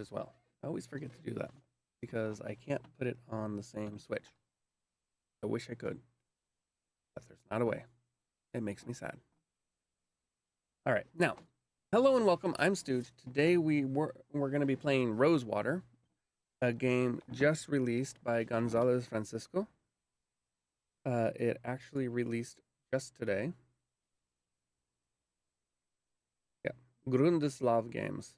as well. I always forget to do that because I can't put it on the same Switch. I wish I could, but there's not a way. It makes me sad. All right, now, hello and welcome. I'm Stooge. Today we're going to be playing Rosewater, a game just released by Gonzalez Francisco. It actually released just today. Yeah, Grundislav Games.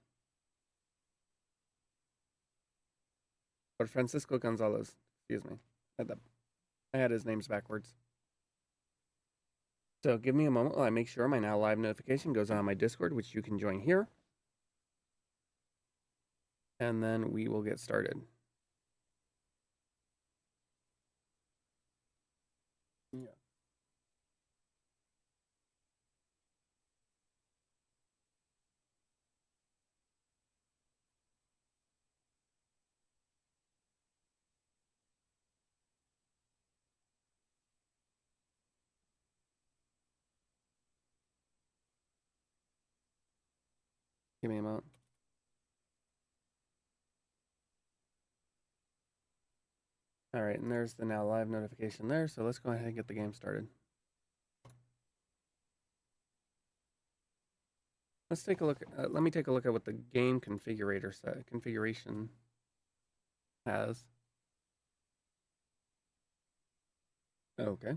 Or Francisco Gonzalez, excuse me. I had his names backwards. So give me a moment while I make sure my now live notification goes on my Discord, which you can join here. And then we will get started. Yeah. Give me a moment. All right, and there's the now live notification there. So let's go ahead and get the game started. Let's take a look. Let me take a look at what the game configuration has. Okay,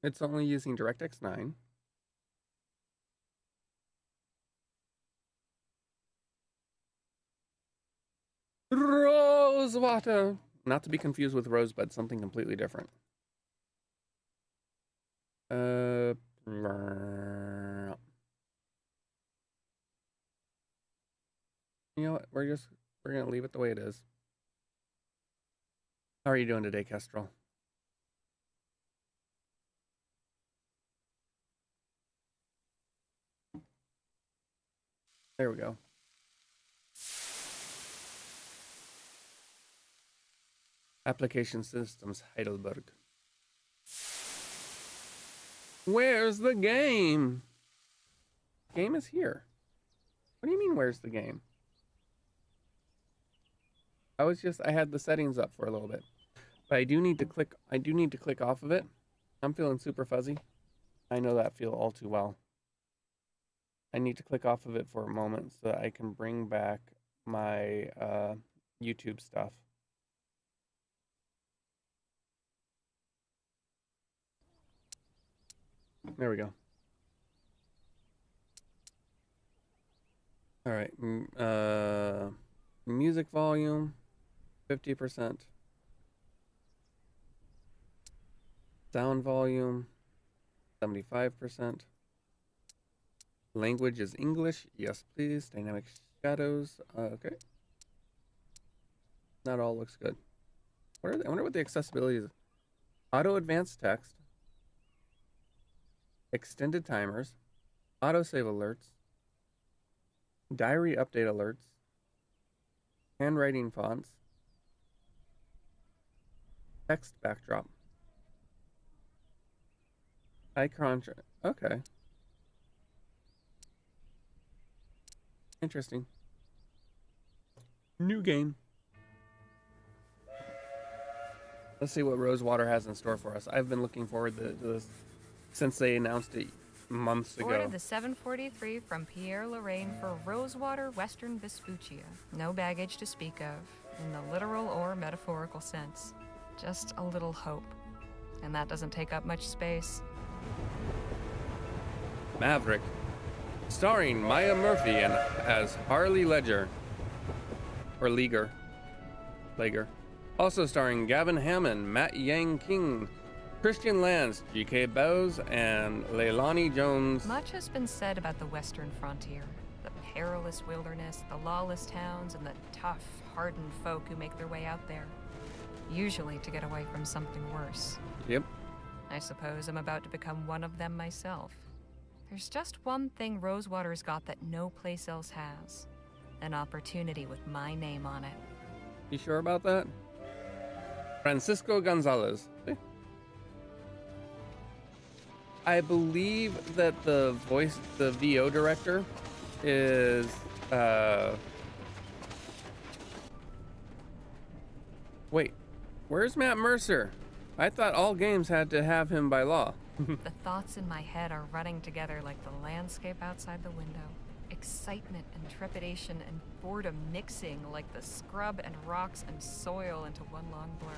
it's only using DirectX 9. Rosewater, not to be confused with Rosebud, something completely different. You know what? We're gonna leave it the way it is. How are you doing today, Kestrel? There we go. Application Systems Heidelberg. Where's the game? Game is here. What do you mean, where's the game? I had the settings up for a little bit. But I do need to click off of it. I'm feeling super fuzzy. I know that feel all too well. I need to click off of it for a moment so that I can bring back my YouTube stuff. There we go. All right. Music volume, 50%. Sound volume, 75%. Language is English. Yes, please. Dynamic shadows. Okay. Not all looks good. I wonder what the accessibility is. Auto advanced text. Extended timers. Autosave alerts. Diary update alerts. Handwriting fonts. Text backdrop. Icon. Okay. Interesting. New game. Let's see what Rosewater has in store for us. I've been looking forward to this since they announced it months ago. Boarded the 743 from Pierre Lorraine for Rosewater, Western Vespuccia. No baggage to speak of, in the literal or metaphorical sense. Just a little hope. And that doesn't take up much space. Maverick, starring Maya Murphy and as Harley Ledger. Or Leger. Also starring Gavin Hammond, Matt Yang King, Christian Lance, G.K. Bowes, and Leilani Jones. Much has been said about the Western frontier. The perilous wilderness, the lawless towns, and the tough, hardened folk who make their way out there. Usually to get away from something worse. Yep. I suppose I'm about to become one of them myself. There's just one thing Rosewater's got that no place else has. An opportunity with my name on it. You sure about that? Francisco Gonzalez. I believe that the VO director is Wait, where's Matt Mercer? I thought all games had to have him by law. The thoughts in my head are running together like the landscape outside the window. Excitement and trepidation and boredom mixing like the scrub and rocks and soil into one long blur.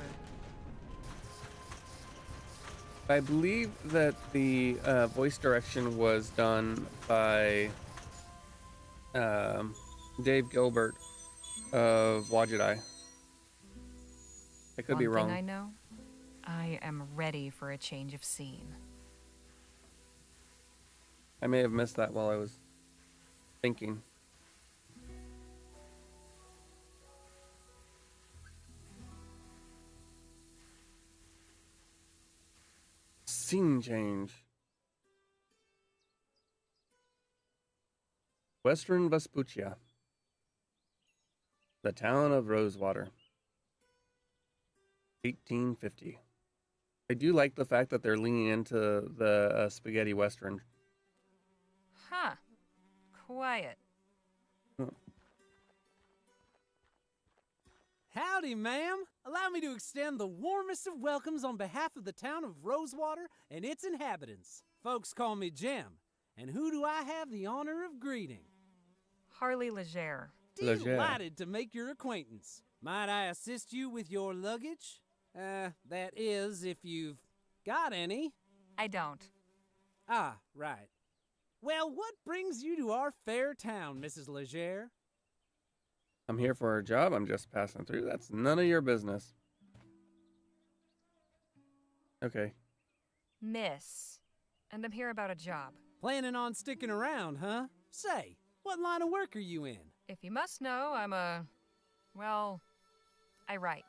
I believe that the voice direction was done by Dave Gilbert of Wajidai. I could be wrong. One thing I know, I am ready for a change of scene. I may have missed that while I was thinking. Scene change. Western Vespuccia. The town of Rosewater. 1850. I do like the fact that they're leaning into the spaghetti western. Huh. Quiet. Howdy, ma'am. Allow me to extend the warmest of welcomes on behalf of the town of Rosewater and its inhabitants. Folks call me Jim. And who do I have the honor of greeting? Harley Leger. Leger. Delighted to make your acquaintance. Might I assist you with your luggage? That is, if you've got any. I don't. Ah, right. Well, what brings you to our fair town, Mrs. Leger? I'm here for a job. I'm just passing through. That's none of your business. Okay. Miss. And I'm here about a job. Planning on sticking around, huh? Say, what line of work are you in? If you must know, well, I write.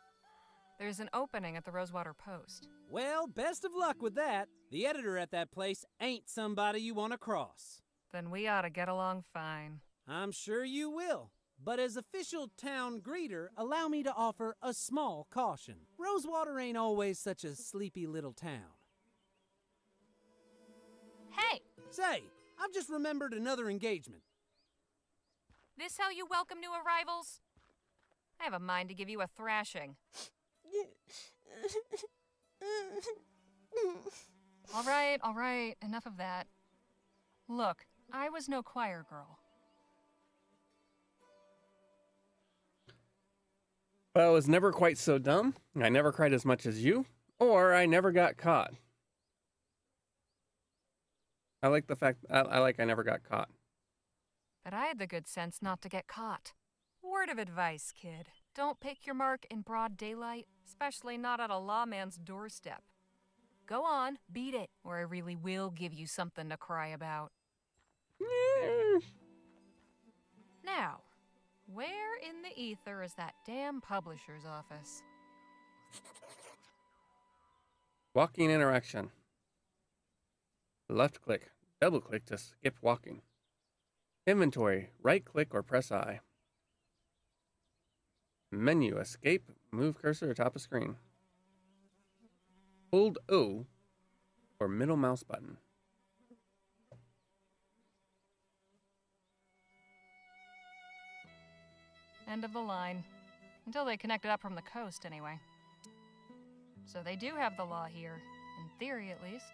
There's an opening at the Rosewater Post. Well, best of luck with that. The editor at that place ain't somebody you want to cross. Then we ought to get along fine. I'm sure you will. But as official town greeter, allow me to offer a small caution. Rosewater ain't always such a sleepy little town. Hey! Say, I've just remembered another engagement. This how you welcome new arrivals? I have a mind to give you a thrashing. All right, enough of that. Look, I was no choir girl. Well, I was never quite so dumb. I never cried as much as you, or I never got caught. I like the fact I never got caught. But I had the good sense not to get caught. Word of advice, kid. Don't pick your mark in broad daylight, especially not at a lawman's doorstep. Go on, beat it, or I really will give you something to cry about. Now, where in the ether is that damn publisher's office? Walking interaction. Left click, double click to skip walking. Inventory, right click or press I. Menu, escape, move cursor to top of screen. Hold O or middle mouse button. End of the line. Until they connect it up from the coast, anyway. So they do have the law here, in theory at least.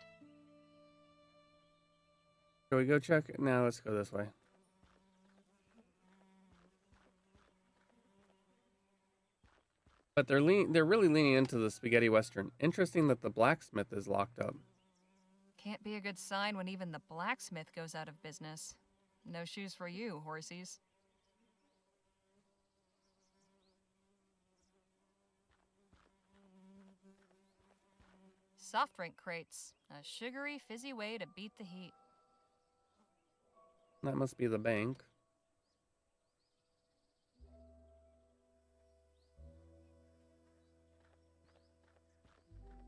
Shall we go check? Now let's go this way. But they're really leaning into the spaghetti western. Interesting that the blacksmith is locked up. Can't be a good sign when even the blacksmith goes out of business. No shoes for you, horsies. Soft drink crates. A sugary, fizzy way to beat the heat. That must be the bank.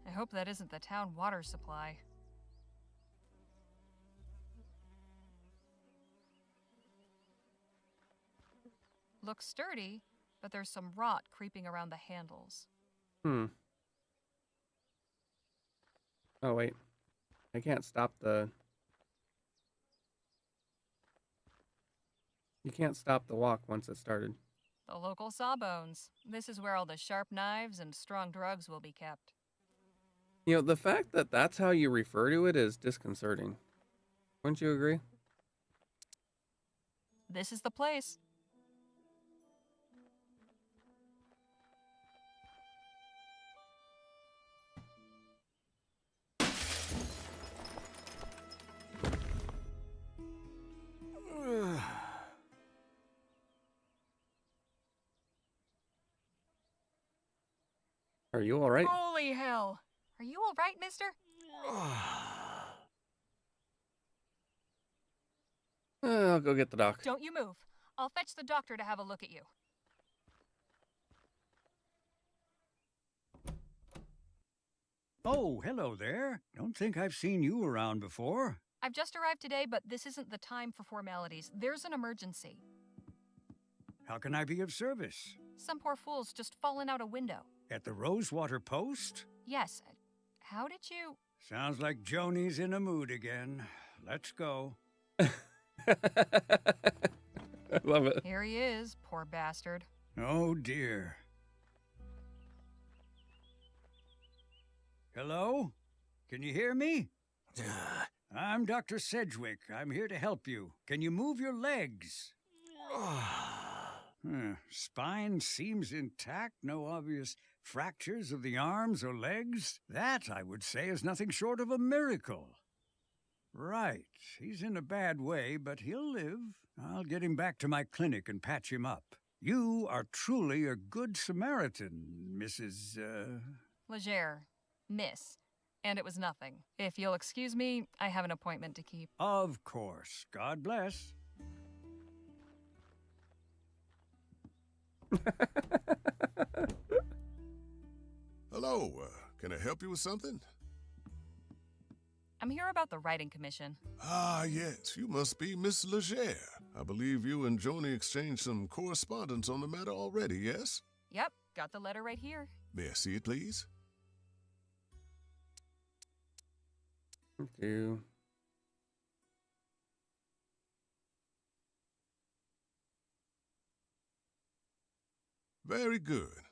I hope that isn't the town water supply. Looks sturdy, but there's some rot creeping around the handles. Oh, wait. I can't stop the... You can't stop the walk once it started. The local sawbones. This is where all the sharp knives and strong drugs will be kept. You know, the fact that that's how you refer to it is disconcerting. Wouldn't you agree? This is the place. Are you all right? Holy hell! Are you all right, mister? I'll go get the doc. Don't you move. I'll fetch the doctor to have a look at you. Oh, hello there. Don't think I've seen you around before. I've just arrived today, but this isn't the time for formalities. There's an emergency. How can I be of service? Some poor fool's just fallen out a window. At the Rosewater Post? Yes. How did you... Sounds like Joni's in a mood again. Let's go. I love it. Here he is, poor bastard. Oh, dear. Hello? Can you hear me? I'm Dr. Sedgwick. I'm here to help you. Can you move your legs? Spine seems intact. No obvious fractures of the arms or legs. That, I would say, is nothing short of a miracle. Right. He's in a bad way, but he'll live. I'll get him back to my clinic and patch him up. You are truly a good Samaritan, Mrs. Leger. Miss. And it was nothing. If you'll excuse me, I have an appointment to keep. Of course. God bless. Hello, can I help you with something? I'm here about the writing commission. Ah, yes, you must be Miss Leger. I believe you and Joni exchanged some correspondence on the matter already, yes? Yep, got the letter right here. May I see it, please? Thank you. Very good.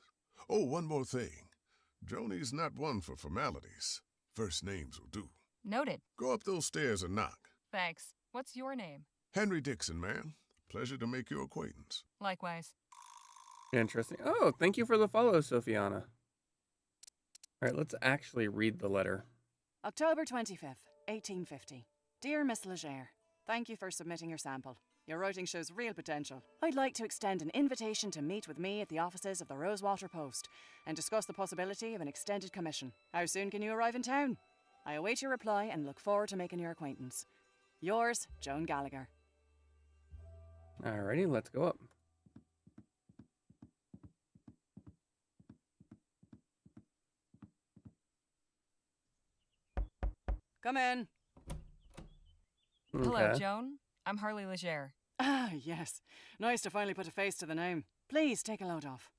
Oh, one more thing. Joni's not one for formalities. First names will do. Noted. Go up those stairs and knock. Thanks. What's your name? Henry Dixon, ma'am. Pleasure to make your acquaintance. Likewise. Interesting. Oh, thank you for the follow, Sophiana. All right, let's actually read the letter. October 25th, 1850. Dear Miss Leger, thank you for submitting your sample. Your writing shows real potential. I'd like to extend an invitation to meet with me at the offices of the Rosewater Post and discuss the possibility of an extended commission. How soon can you arrive in town? I await your reply and look forward to making your acquaintance. Yours, Joan Gallagher. Alrighty, let's go up. Come in. Hello, Okay. Joan. I'm Harley Leger. Ah, yes. Nice to finally put a face to the name. Please take a load off.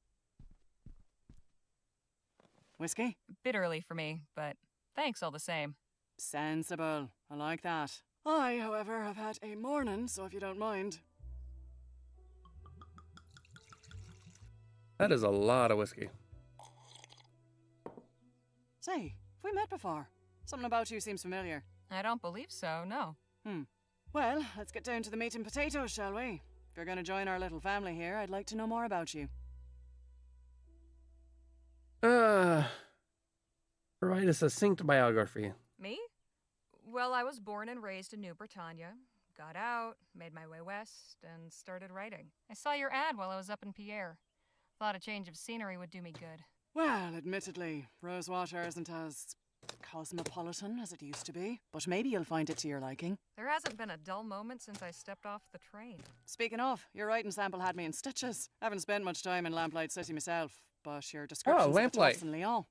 Whiskey? Bit early for me, but thanks all the same. Sensible. I like that. I, however, have had a morning, so if you don't mind. That is a lot of whiskey. Say, have we met before? Something about you seems familiar. I don't believe so, no. Well, let's get down to the meat and potatoes, shall we? If you're going to join our little family here, I'd like to know more about you. Provide a succinct biography. Me? Well, I was born and raised in New Britannia. Got out, made my way west, and started writing. I saw your ad while I was up in Pierre. Thought a change of scenery would do me good. Well, admittedly, Rosewater isn't as cosmopolitan as it used to be, but maybe you'll find it to your liking. There hasn't been a dull moment since I stepped off the train. Speaking of, your writing sample had me in stitches. Haven't spent much time in Lamplight City myself, but your descriptions of the Lamplight. Tops in Lyon.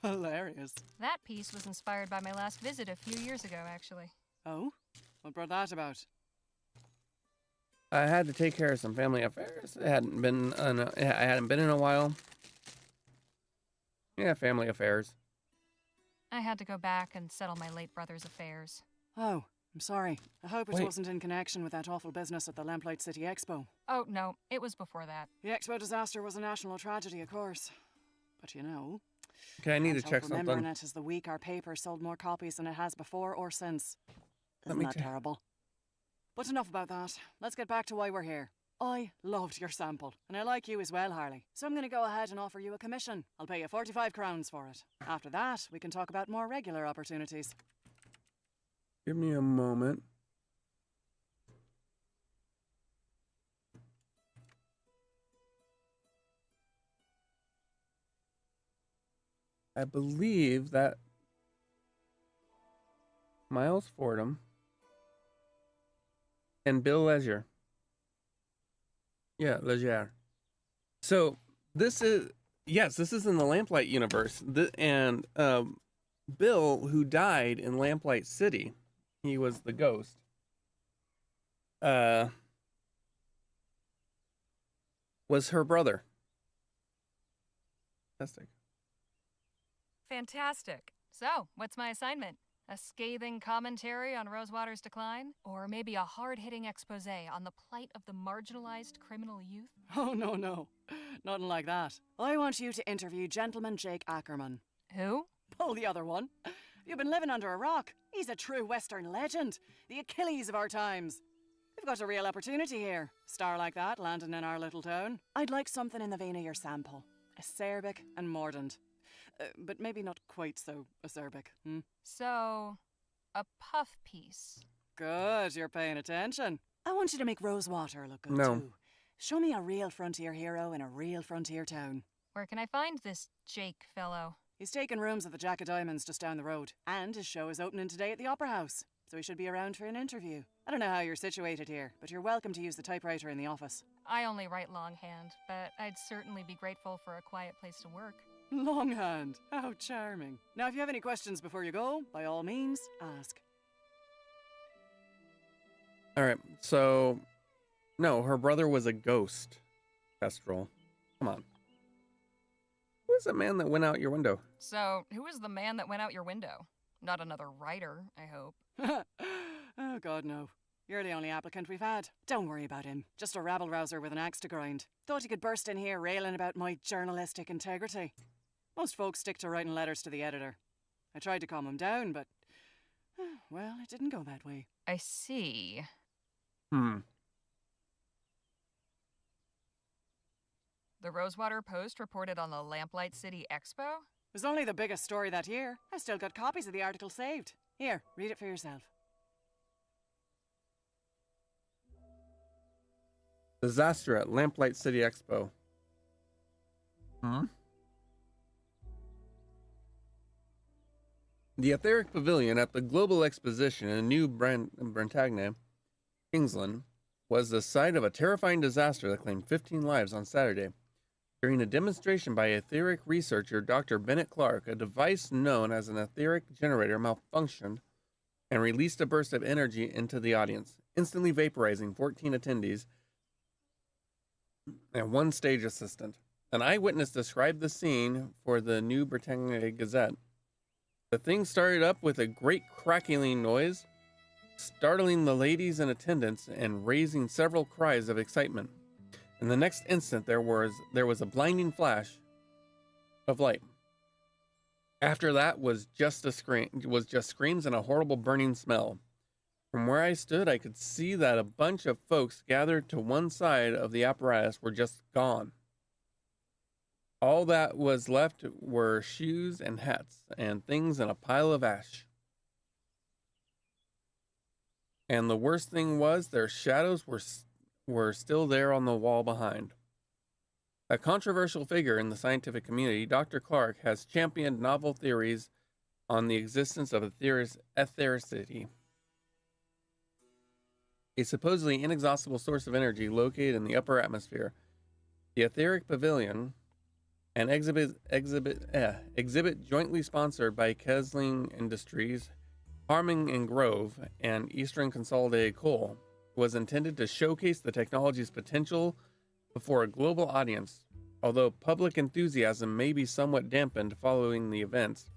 Hilarious. That piece was inspired by my last visit a few years ago, actually. Oh? What brought that about? I had to take care of some family affairs. I hadn't been in a while. Yeah, family affairs. I had to go back and settle my late brother's affairs. Oh, I'm sorry. I hope it Wait. wasn't in connection with that awful business at the Lamplight City Expo. Oh, no, it was before that. The Expo disaster was a national tragedy, of course. But you know, Okay, I need to can't help check remembering something. it as the week our paper sold more copies than it has before or since. Let Isn't me that check. terrible? But enough about that. Let's get back to why we're here. I loved your sample, and I like you as well, Harley. So I'm going to go ahead and offer you a commission. I'll pay you 45 crowns for it. After that, we can talk about more regular opportunities. Give me a moment. I believe that Miles Fordham and Bill Leisure. Yeah, Leisure. So this is this is in the Lamplight universe. And Bill, who died in Lamplight City, he was the ghost. Was her brother. Fantastic. Fantastic. So, what's my assignment? A scathing commentary on Rosewater's decline? Or maybe a hard-hitting expose on the plight of the marginalized criminal youth? Oh, no. Nothing like that. I want you to interview Gentleman Jake Ackerman. Who? Pull the other one. You've been living under a rock. He's a true Western legend. The Achilles of our times. We've got a real opportunity here. Star like that landing in our little town. I'd like something in the vein of your sample. Acerbic and mordant. But maybe not quite so acerbic. So, a puff piece. Good, you're paying attention. I want you to make Rosewater look good No. too. Show me a real frontier hero in a real frontier town. Where can I find this Jake fellow? He's taking rooms at the Jack of Diamonds just down the road. And his show is opening today at the Opera House. So he should be around for an interview. I don't know how you're situated here, but you're welcome to use the typewriter in the office. I only write longhand, but I'd certainly be grateful for a quiet place to work. Longhand. How charming. Now, if you have any questions before you go, by all means, ask. All right. So, no, her brother was a ghost. Kestrel. Come on. Who's the man that went out your window? So, who is the man that went out your window? Not another writer, I hope. Oh, God, no. You're the only applicant we've had. Don't worry about him. Just a rabble-rouser with an axe to grind. Thought he could burst in here railing about my journalistic integrity. Most folks stick to writing letters to the editor. I tried to calm him down, but... well, it didn't go that way. I see. Hmm. The Rosewater Post reported on the Lamplight City Expo? It was only the biggest story that year. I've still got copies of the article saved. Here, read it for yourself. Disaster at Lamplight City Expo. The Etheric Pavilion at the Global Exposition in New Bretagne, Kingsland, was the site of a terrifying disaster that claimed 15 lives on Saturday. During a demonstration by etheric researcher Dr. Bennett Clark, a device known as an etheric generator malfunctioned and released a burst of energy into the audience, instantly vaporizing 14 attendees and one stage assistant. An eyewitness described the scene for the New Bretagne Gazette. The thing started up with a great crackling noise, startling the ladies in attendance and raising several cries of excitement. In the next instant, there was a blinding flash of light. After that was just screams and a horrible burning smell. From where I stood, I could see that a bunch of folks gathered to one side of the apparatus were just gone. All that was left were shoes and hats and things in a pile of ash. And the worst thing was their shadows were still there on the wall behind. A controversial figure in the scientific community, Dr. Clark has championed novel theories on the existence of ethericity, a supposedly inexhaustible source of energy located in the upper atmosphere. The Etheric Pavilion, an exhibit jointly sponsored by Kesling Industries, Harming and Grove, and Eastern Consolidated Coal, was intended to showcase the technology's potential before a global audience. Although public enthusiasm may be somewhat dampened following the events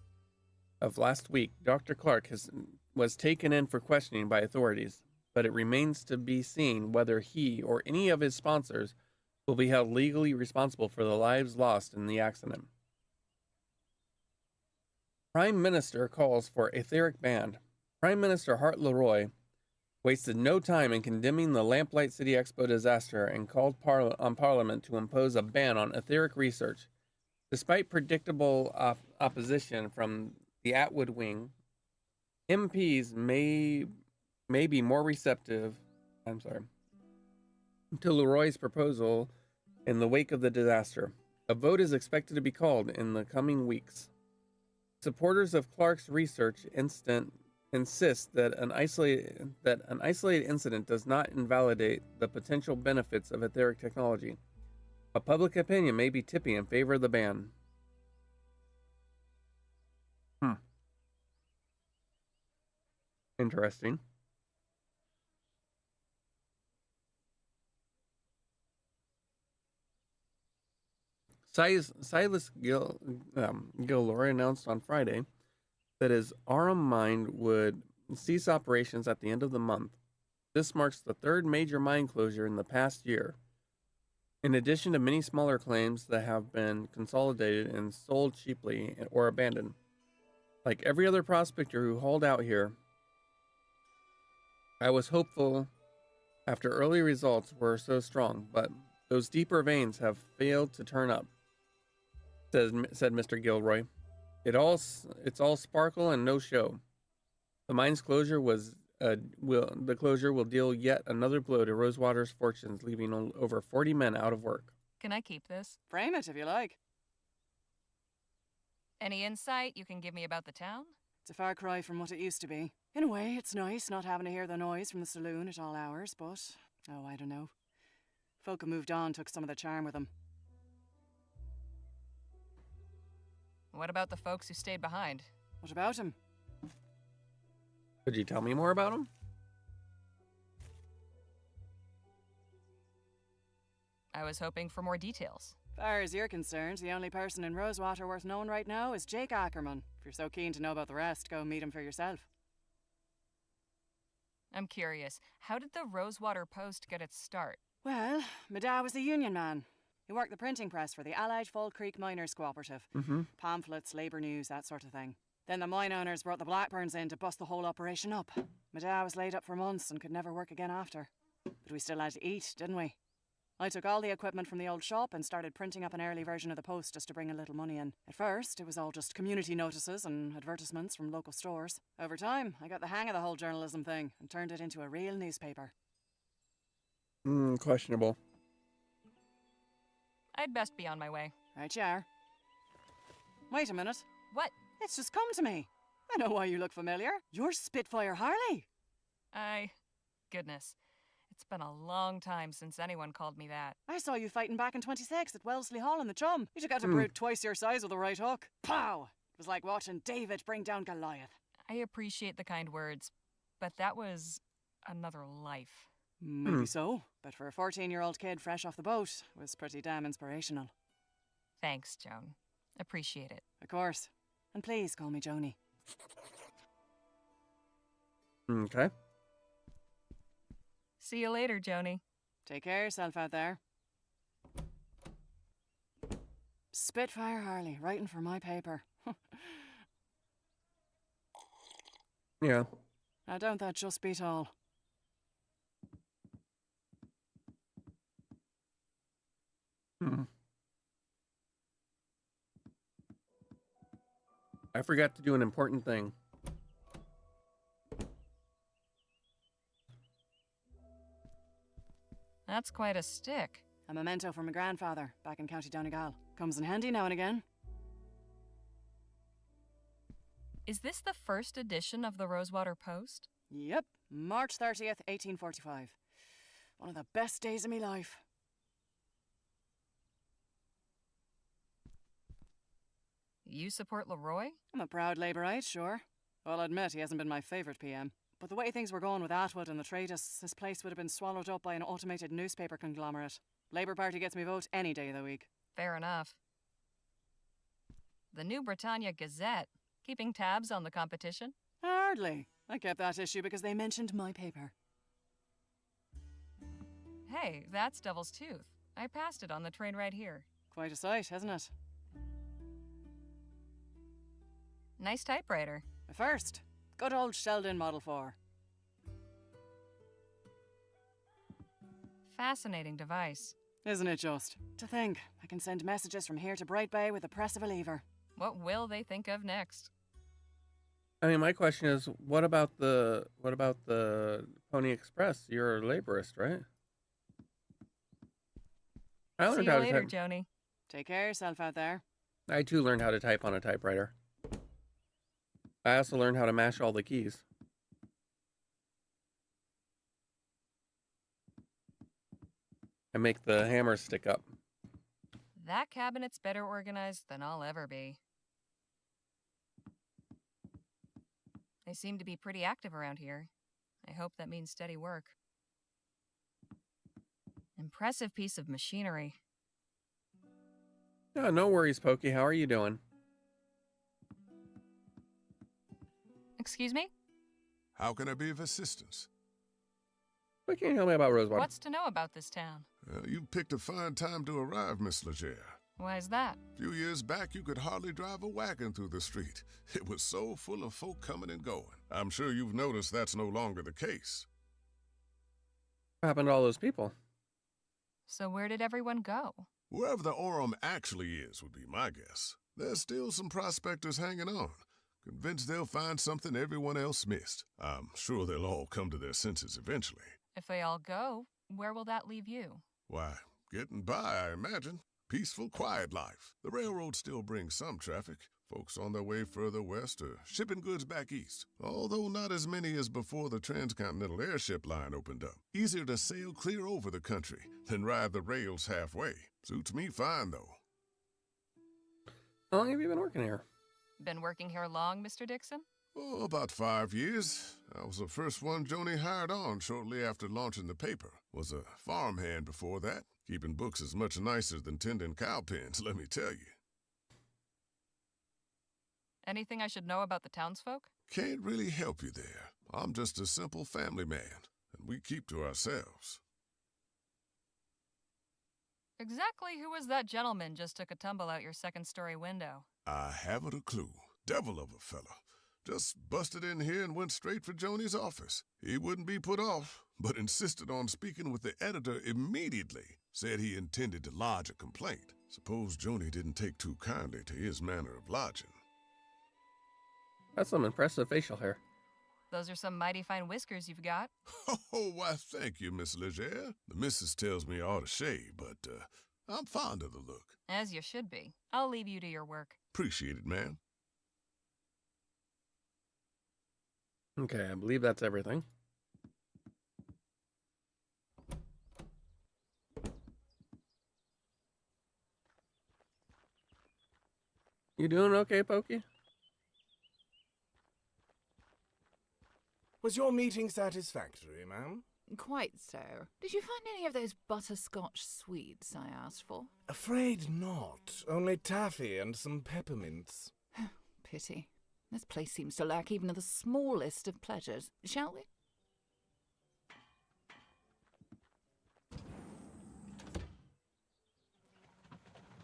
of last week, Dr. Clark has was taken in for questioning by authorities, but it remains to be seen whether he or any of his sponsors will be held legally responsible for the lives lost in the accident. Prime Minister calls for etheric ban. Prime Minister Hart Leroy wasted no time in condemning the Lamplight City Expo disaster and called on Parliament to impose a ban on etheric research. Despite predictable opposition from the Atwood wing, MPs may be more receptive to Leroy's proposal in the wake of the disaster. A vote is expected to be called in the coming weeks. Supporters of Clark's research insist that an isolated incident does not invalidate the potential benefits of etheric technology. But public opinion may be tipping in favor of the ban. Interesting. Silas Gilroy announced on Friday that his Arum mine would cease operations at the end of the month. This marks the third major mine closure in the past year, in addition to many smaller claims that have been consolidated and sold cheaply or abandoned. Like every other prospector who hauled out here, I was hopeful after early results were so strong, but those deeper veins have failed to turn up, said Mr. Gilroy. It's all sparkle and no show. The mine's closure will deal yet another blow to Rosewater's fortunes, leaving over 40 men out of work. Can I keep this? Frame it if you like. Any insight you can give me about the town? It's a far cry from what it used to be. In a way, it's nice not having to hear the noise from the saloon at all hours, but, oh, I don't know. Folk who moved on took some of the charm with them. What about the folks who stayed behind? What about him? Could you tell me more about him? I was hoping for more details. Far as you're concerned, the only person in Rosewater worth knowing right now is Jake Ackerman. If you're so keen to know about the rest, go meet him for yourself. I'm curious, how did the Rosewater Post get its start? Well, my dad was a union man. He worked the printing press for the Allied Fall Creek Miners Cooperative. Pamphlets, labour news, that sort of thing. Then the mine owners brought the Blackburns in to bust the whole operation up. My dad was laid up for months and could never work again after. But we still had to eat, didn't we? I took all the equipment from the old shop and started printing up an early version of the Post just to bring a little money in. At first, it was all just community notices and advertisements from local stores. Over time, I got the hang of the whole journalism thing and turned it into a real newspaper. Questionable. I'd best be on my way. Right you are. Wait a minute. What? It's just come to me. I know why you look familiar. You're Spitfire Harley. Goodness. It's been a long time since anyone called me that. I saw you fighting back in 26 at Wellesley Hall in the Chum. You took out a brute twice your size with a right hook. Pow! It was like watching David bring down Goliath. I appreciate the kind words, but that was another life. Maybe so, but for a 14-year-old kid fresh off the boat, it was pretty damn inspirational. Thanks, Joan. Appreciate it. Of course. And please call me Joni. Okay. See you later, Joni. Take care of yourself out there. Spitfire Harley, writing for my paper. Yeah. Now don't that just beat all? I forgot to do an important thing. That's quite a stick. A memento from my grandfather, back in County Donegal. Comes in handy now and again. Is this the first edition of the Rosewater Post? Yep, March 30th, 1845. One of the best days of my life. You support Leroy? I'm a proud Labourite, sure. I'll admit he hasn't been my favourite PM. But the way things were going with Atwood and the Tradists, his place would have been swallowed up by an automated newspaper conglomerate. Labour Party gets me vote any day of the week. Fair enough. The New Britannia Gazette. Keeping tabs on the competition? Hardly. I kept that issue because they mentioned my paper. Hey, that's Devil's Tooth. I passed it on the train right here. Quite a sight, isn't it? Nice typewriter. A first. Good old Sheldon Model 4. Fascinating device. Isn't it just? To think, I can send messages from here to Bright Bay with the press of a lever. What will they think of next? I mean, my question is, what about the Pony Express? You're a laborist, right? I See learned you how to later, type. Joni. Take care of yourself out there. I too learned how to type on a typewriter. I also learned how to mash all the keys. I make the hammers stick up. That cabinet's better organized than I'll ever be. They seem to be pretty active around here. I hope that means steady work. Impressive piece of machinery. Oh, no worries, Pokey. How are you doing? Excuse me? How can I be of assistance? What can you tell me about Rosewater? What's to know about this town? You picked a fine time to arrive, Miss Legere. Why's that? A few years back, you could hardly drive a wagon through the street. It was so full of folk coming and going. I'm sure you've noticed that's no longer the case. What happened to all those people? So where did everyone go? Wherever the Orem actually is would be my guess. There's still some prospectors hanging on, convinced they'll find something everyone else missed. I'm sure they'll all come to their senses eventually. If they all go, where will that leave you? Why, getting by, I imagine. Peaceful, quiet life. The railroad still brings some traffic. Folks on their way further west or shipping goods back east. Although not as many as before the transcontinental airship line opened up. Easier to sail clear over the country than ride the rails halfway. Suits me fine, though. How long have you been working here? Been working here long, Mr. Dixon? Oh, about 5 years. I was the first one Joni hired on shortly after launching the paper. Was a farmhand before that. Keeping books is much nicer than tending cow pens, let me tell you. Anything I should know about the townsfolk? Can't really help you there. I'm just a simple family man, and we keep to ourselves. Exactly who was that gentleman just took a tumble out your second-story window? I haven't a clue. Devil of a fella. Just busted in here and went straight for Joni's office. He wouldn't be put off, but insisted on speaking with the editor immediately. Said he intended to lodge a complaint. Suppose Joni didn't take too kindly to his manner of lodging. That's some impressive facial hair. Those are some mighty fine whiskers you've got. Oh, why, thank you, Miss Legere. The missus tells me I ought to shave, but I'm fond of the look. As you should be. I'll leave you to your work. Appreciate it, ma'am. Okay, I believe that's everything. You doing okay, Pokey? Was your meeting satisfactory, ma'am? Quite so. Did you find any of those butterscotch sweets I asked for? Afraid not. Only taffy and some peppermints. Pity. This place seems to lack even the smallest of pleasures. Shall we?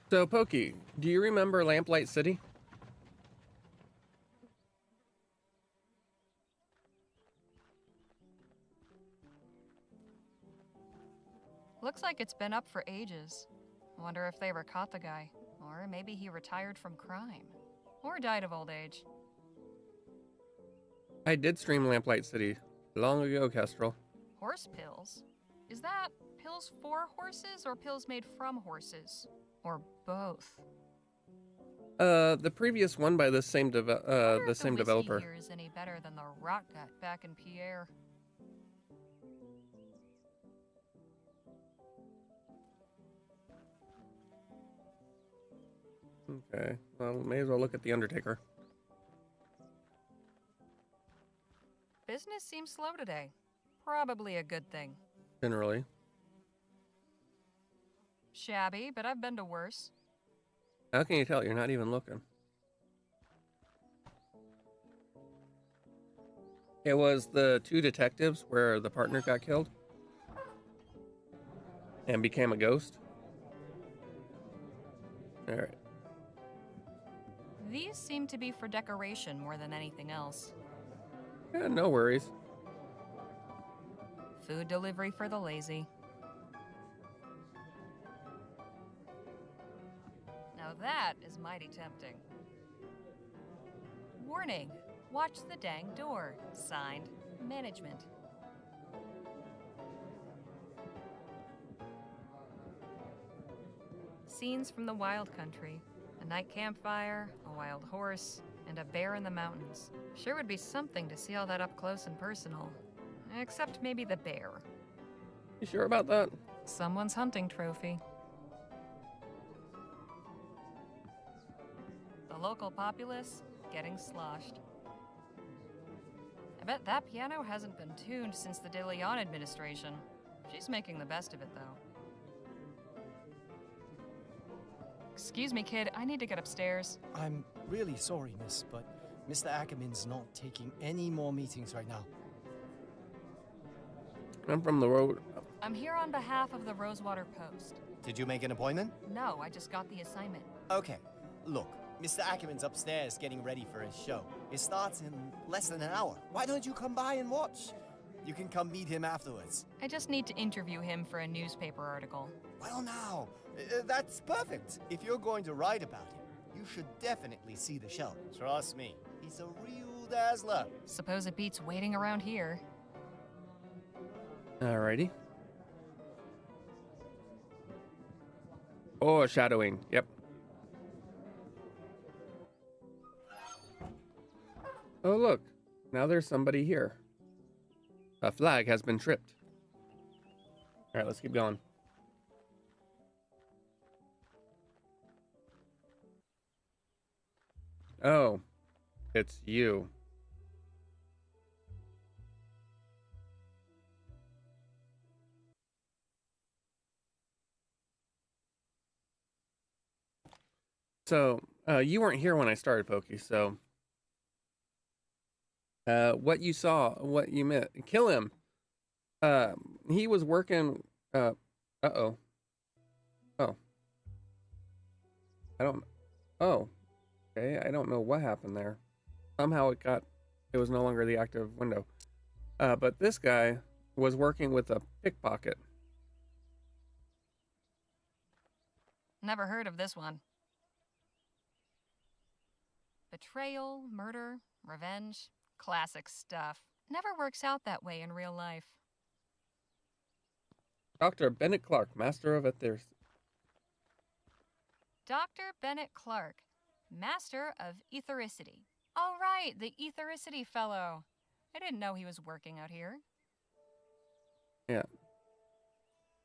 So, Pokey, do you remember Lamplight City? Looks like it's been up for ages. Wonder if they ever caught the guy. Or maybe he retired from crime. Or died of old age. I did stream Lamplight City long ago, Kestrel. Horse pills? Is that pills for horses or pills made from horses? Or both? The previous one by the same Wonder the if same whiskey developer. here is any better than the rot gut back in Pierre. Okay, well, may as well look at the Undertaker. Business seems slow today. Probably a good thing. Generally. Shabby, but I've been to worse. How can you tell? You're not even looking. It was the two detectives where the partner got killed and became a ghost. All right. These seem to be for decoration more than anything else. Yeah, no worries. Food delivery for the lazy. Now that is mighty tempting. Warning, watch the dang door. Signed, management. Scenes from the wild country. A night campfire, a wild horse, and a bear in the mountains. Sure would be something to see all that up close and personal. Except maybe the bear. You sure about that? Someone's hunting trophy. The local populace getting sloshed. I bet that piano hasn't been tuned since the De Leon administration. She's making the best of it, though. Excuse me, kid, I need to get upstairs. I'm really sorry, miss, but Mr. Ackerman's not taking any more meetings right now. I'm from the road. I'm here on behalf of the Rosewater Post. Did you make an appointment? No, I just got the assignment. Okay, look, Mr. Ackerman's upstairs getting ready for his show. It starts in less than an hour. Why don't you come by and watch? You can come meet him afterwards. I just need to interview him for a newspaper article. Well, now, that's perfect. If you're going to write about him, you should definitely see the show. Trust me, he's a real dazzler. Suppose it beats waiting around here. Alrighty. Oh, shadowing. Yep. Oh, look. Now there's somebody here. A flag has been tripped. Alright, let's keep going. Oh, it's you. So, you weren't here when I started, Pokey, so... what you saw, what you meant, kill him. He was working, uh-oh. Oh. Oh. Okay, I don't know what happened there. Somehow it was no longer the active window. But this guy was working with a pickpocket. Never heard of this one. Betrayal, murder, revenge, classic stuff. Never works out that way in real life. Dr. Bennett Clark, Master of Ethers. Dr. Bennett Clark, Master of Ethericity. All right, the Ethericity fellow. I didn't know he was working out here. Yeah.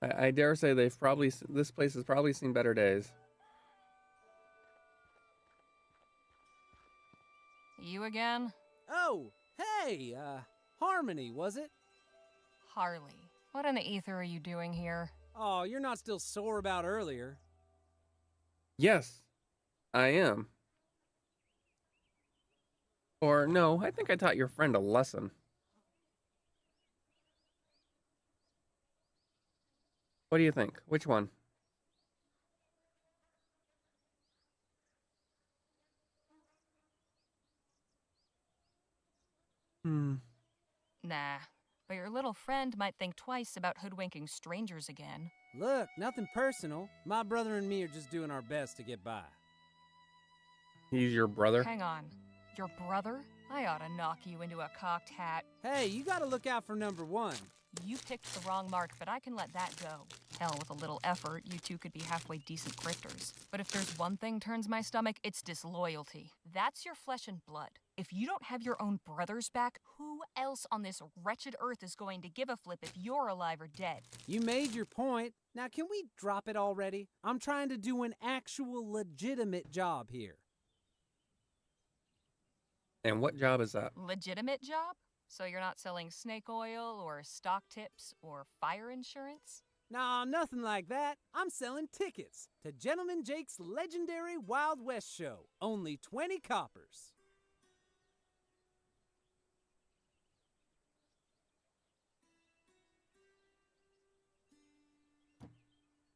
I dare say this place has probably seen better days. You again? Oh, hey, Harmony, was it? Harley. What in the ether are you doing here? Oh, you're not still sore about earlier. Yes, I am. Or no, I think I taught your friend a lesson. What do you think? Which one? Nah, but your little friend might think twice about hoodwinking strangers again. Look, nothing personal. My brother and me are just doing our best to get by. He's your brother? Hang on. Your brother? I ought to knock you into a cocked hat. Hey, you gotta look out for number one. You picked the wrong mark, but I can let that go. Hell, with a little effort, you two could be halfway decent grifters. But if there's one thing turns my stomach, it's disloyalty. That's your flesh and blood. If you don't have your own brothers back, who else on this wretched earth is going to give a flip if you're alive or dead? You made your point. Now can we drop it already? I'm trying to do an actual legitimate job here. And what job is that? Legitimate job? So you're not selling snake oil or stock tips or fire insurance? Nah, nothing like that. I'm selling tickets to Gentleman Jake's legendary Wild West show. Only 20 coppers.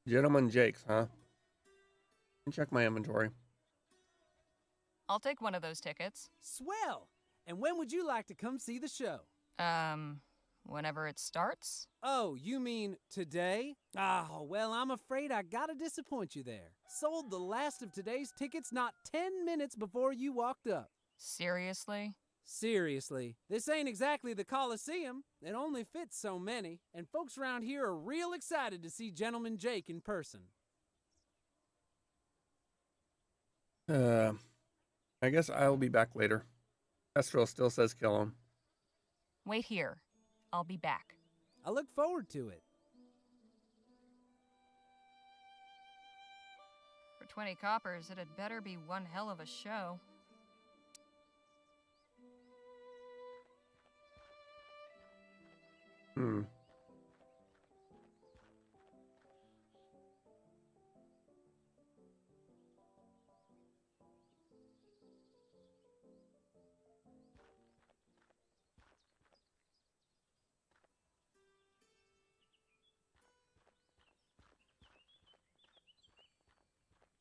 Gentleman Jake's, huh? Let me check my inventory. I'll take one of those tickets. Swell! And when would you like to come see the show? Whenever it starts? Oh, you mean today? Oh, well, I'm afraid I gotta disappoint you there. Sold the last of today's tickets not 10 minutes before you walked up. Seriously? Seriously, this ain't exactly the Coliseum. It only fits so many, and folks around here are real excited to see Gentleman Jake in person. I guess I'll be back later. Kestrel still says kill him. Wait here. I'll be back. I look forward to it. For 20 coppers, it had better be one hell of a show.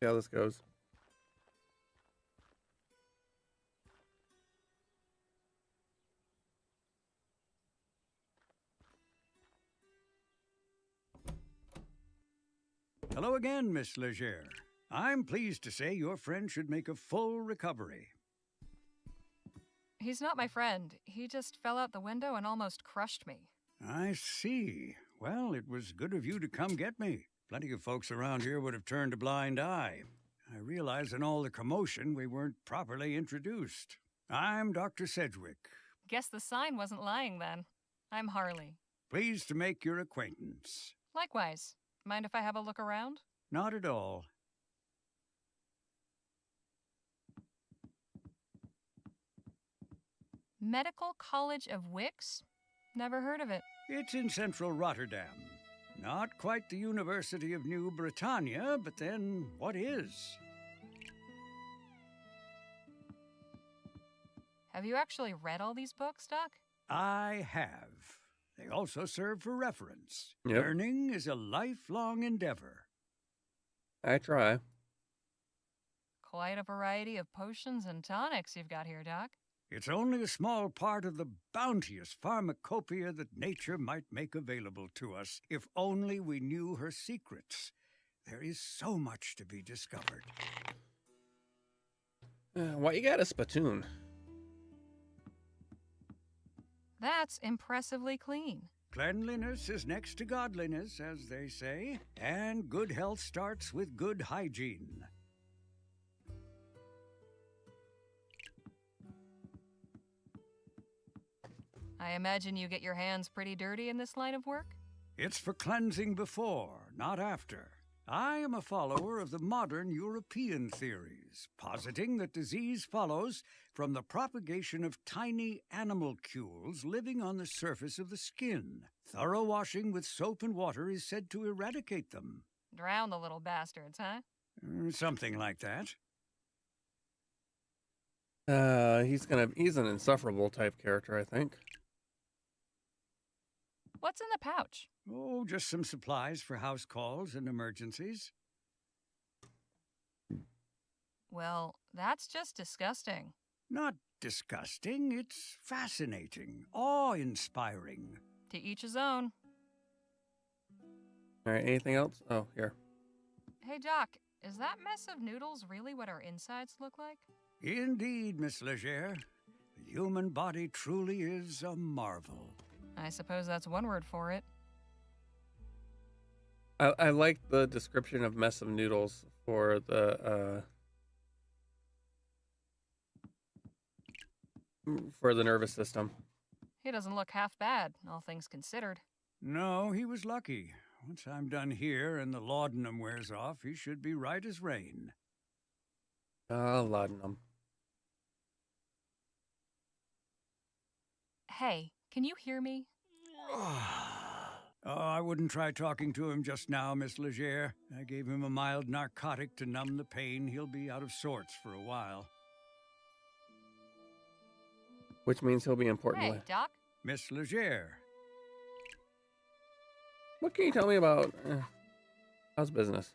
See how this goes. Hello again, Miss Leger. I'm pleased to say your friend should make a full recovery. He's not my friend. He just fell out the window and almost crushed me. I see. Well, it was good of you to come get me. Plenty of folks around here would have turned a blind eye. I realize in all the commotion we weren't properly introduced. I'm Dr. Sedgwick. Guess the sign wasn't lying then. I'm Harley. Pleased to make your acquaintance. Likewise. Mind if I have a look around? Not at all. Medical College of Wicks? Never heard of it. It's in central Rotterdam. Not quite the University of New Britannia, but then what is? Have you actually read all these books, Doc? I have. They also serve for reference. Yep. Learning is a lifelong endeavor. I try. Quite a variety of potions and tonics you've got here, Doc. It's only a small part of the bounteous pharmacopoeia that nature might make available to us, if only we knew her secrets. There is so much to be discovered. Why you got a spittoon? That's impressively clean. Cleanliness is next to godliness, as they say, and good health starts with good hygiene. I imagine you get your hands pretty dirty in this line of work? It's for cleansing before, not after. I am a follower of the modern European theories, positing that disease follows from the propagation of tiny animalcules living on the surface of the skin. Thorough washing with soap and water is said to eradicate them. Drown the little bastards, huh? Something like that. He's an insufferable type character, I think. What's in the pouch? Oh, just some supplies for house calls and emergencies. Well, that's just disgusting. Not disgusting, it's fascinating, awe-inspiring. To each his own. All right, anything else? Oh, here. Hey, Doc, is that mess of noodles really what our insides look like? Indeed, Miss Leger. The human body truly is a marvel. I suppose that's one word for it. I like the description of mess of noodles for the nervous system. He doesn't look half bad, all things considered. No, he was lucky. Once I'm done here and the laudanum wears off, he should be right as rain. Laudanum. Hey, can you hear me? Oh, I wouldn't try talking to him just now, Miss Leger. I gave him a mild narcotic to numb the pain. He'll be out of sorts for a while. Which means he'll be important. Hey, Doc. Miss Leger. What can you tell me about? How's business?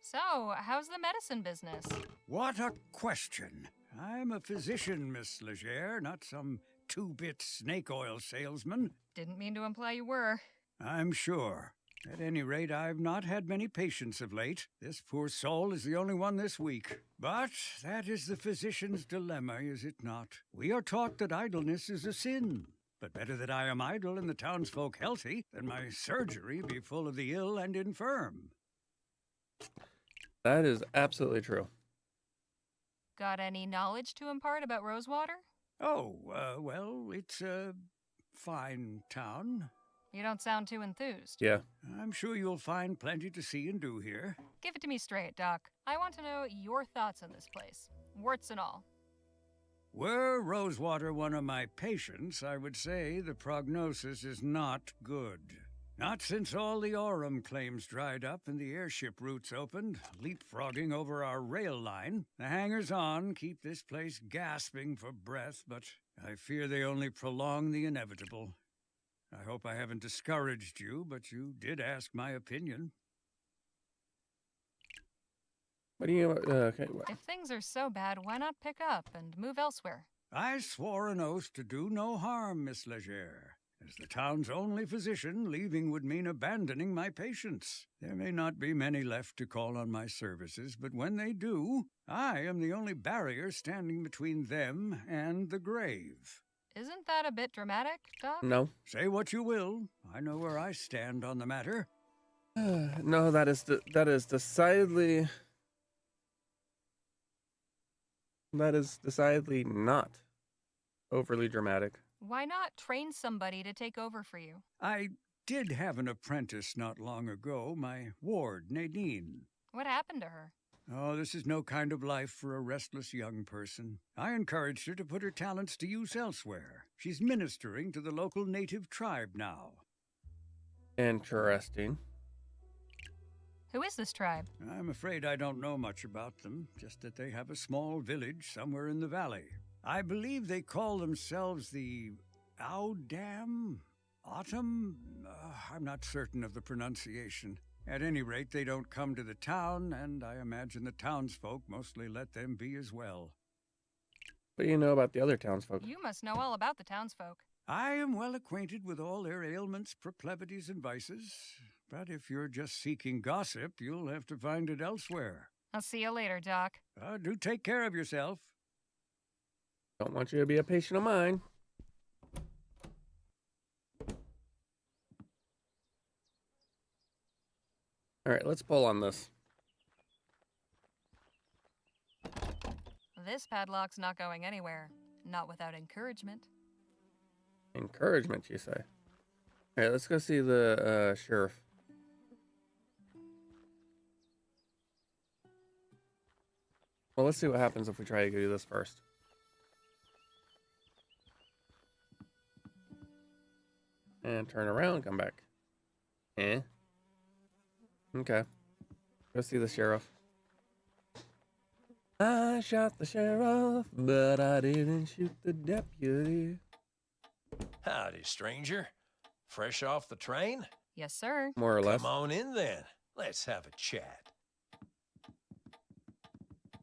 So, how's the medicine business? What a question. I'm a physician, Miss Legere, not some two-bit snake oil salesman. Didn't mean to imply you were. I'm sure. At any rate, I've not had many patients of late. This poor soul is the only one this week. But that is the physician's dilemma, is it not? We are taught that idleness is a sin. But better that I am idle and the townsfolk healthy than my surgery be full of the ill and infirm. That is absolutely true. Got any knowledge to impart about Rosewater? Oh, well, it's a fine town. You don't sound too enthused. Yeah. I'm sure you'll find plenty to see and do here. Give it to me straight, Doc. I want to know your thoughts on this place. Warts and all. Were Rosewater one of my patients, I would say the prognosis is not good. Not since all the Aurum claims dried up and the airship routes opened, leapfrogging over our rail line. The hangers-on keep this place gasping for breath, but I fear they only prolong the inevitable. I hope I haven't discouraged you, but you did ask my opinion. What do you, okay. If things are so bad, why not pick up and move elsewhere? I swore an oath to do no harm, Miss Legere. As the town's only physician, leaving would mean abandoning my patients. There may not be many left to call on my services, but when they do, I am the only barrier standing between them and the grave. Isn't that a bit dramatic, Doc? No. Say what you will. I know where I stand on the matter. No, that is decidedly... That is decidedly not overly dramatic. Why not train somebody to take over for you? I did have an apprentice not long ago, my ward, Nadine. What happened to her? Oh, this is no kind of life for a restless young person. I encouraged her to put her talents to use elsewhere. She's ministering to the local native tribe now. Interesting. Who is this tribe? I'm afraid I don't know much about them, just that they have a small village somewhere in the valley. I believe they call themselves the Audam? Autumn? I'm not certain of the pronunciation. At any rate, they don't come to the town, and I imagine the townsfolk mostly let them be as well. What do you know about the other townsfolk? You must know all about the townsfolk. I am well acquainted with all their ailments, proclivities, and vices. But if you're just seeking gossip, you'll have to find it elsewhere. I'll see you later, Doc. Do take care of yourself. Don't want you to be a patient of mine. All right, let's pull on this. This padlock's not going anywhere. Not without encouragement. Encouragement, you say? All right, let's go see the sheriff. Well, let's see what happens if we try to do this first. And turn around, come back. Okay. Go see the sheriff. I shot the sheriff, but I didn't shoot the deputy. Howdy, stranger. Fresh off the train? Yes, sir. More or less. Come on in then. Let's have a chat.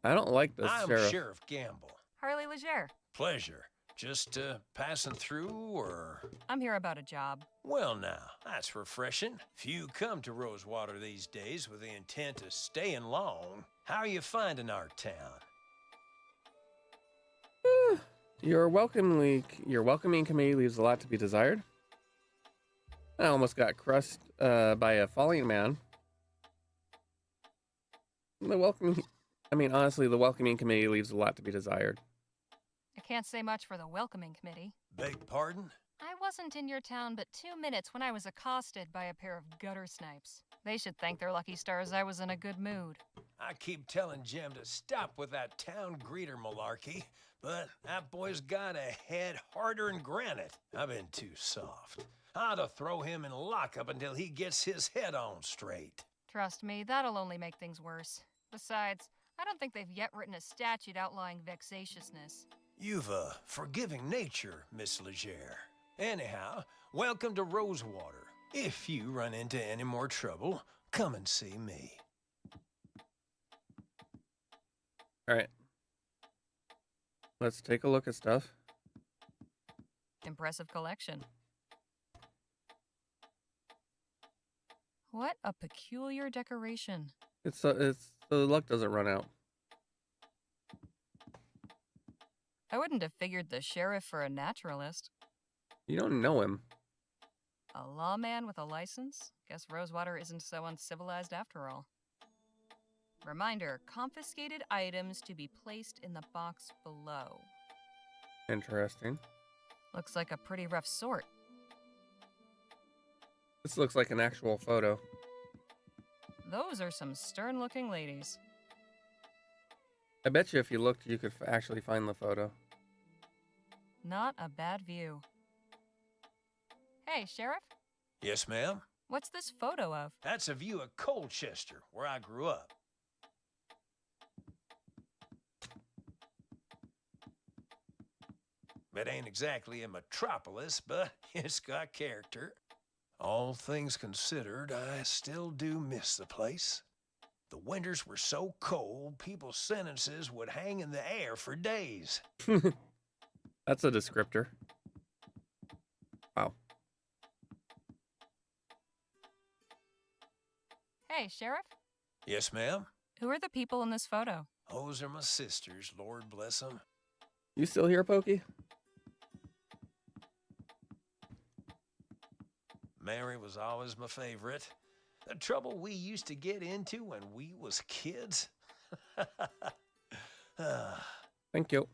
I don't like this I'm sheriff. Sheriff Gamble. Harley Legere. Pleasure. Just passing through, or... I'm here about a job. Well now, that's refreshing. Few come to Rosewater these days with the intent of staying long. How are you finding our town? Your welcoming committee leaves a lot to be desired. I almost got crushed by a falling man. Honestly, the welcoming committee leaves a lot to be desired. I can't say much for the welcoming committee. Beg pardon? I wasn't in your town but 2 minutes when I was accosted by a pair of gutter snipes. They should thank their lucky stars I was in a good mood. I keep telling Jim to stop with that town greeter malarkey, but that boy's got a head harder than granite. I've been too soft. I ought to throw him in lockup until he gets his head on straight. Trust me, that'll only make things worse. Besides, I don't think they've yet written a statute outlawing vexatiousness. You've a forgiving nature, Miss Legere. Anyhow, welcome to Rosewater. If you run into any more trouble, come and see me. All right. Let's take a look at stuff. Impressive collection. What a peculiar decoration. It's so the luck doesn't run out. I wouldn't have figured the sheriff for a naturalist. You don't know him. A lawman with a license? Guess Rosewater isn't so uncivilized after all. Reminder, confiscated items to be placed in the box below. Interesting. Looks like a pretty rough sort. This looks like an actual photo. Those are some stern-looking ladies. I bet you if you looked, you could actually find the photo. Not a bad view. Hey, Sheriff? Yes, ma'am? What's this photo of? That's a view of Colchester, where I grew up. It ain't exactly a metropolis, but it's got character. All things considered, I still do miss the place. The winters were so cold, people's sentences would hang in the air for days. That's a descriptor. Wow. Hey, Sheriff? Yes, ma'am? Who are the people in this photo? Those are my sisters, Lord bless them. You still here, Pokey? Mary was always my favorite. The trouble we used to get into when we was kids. Thank you.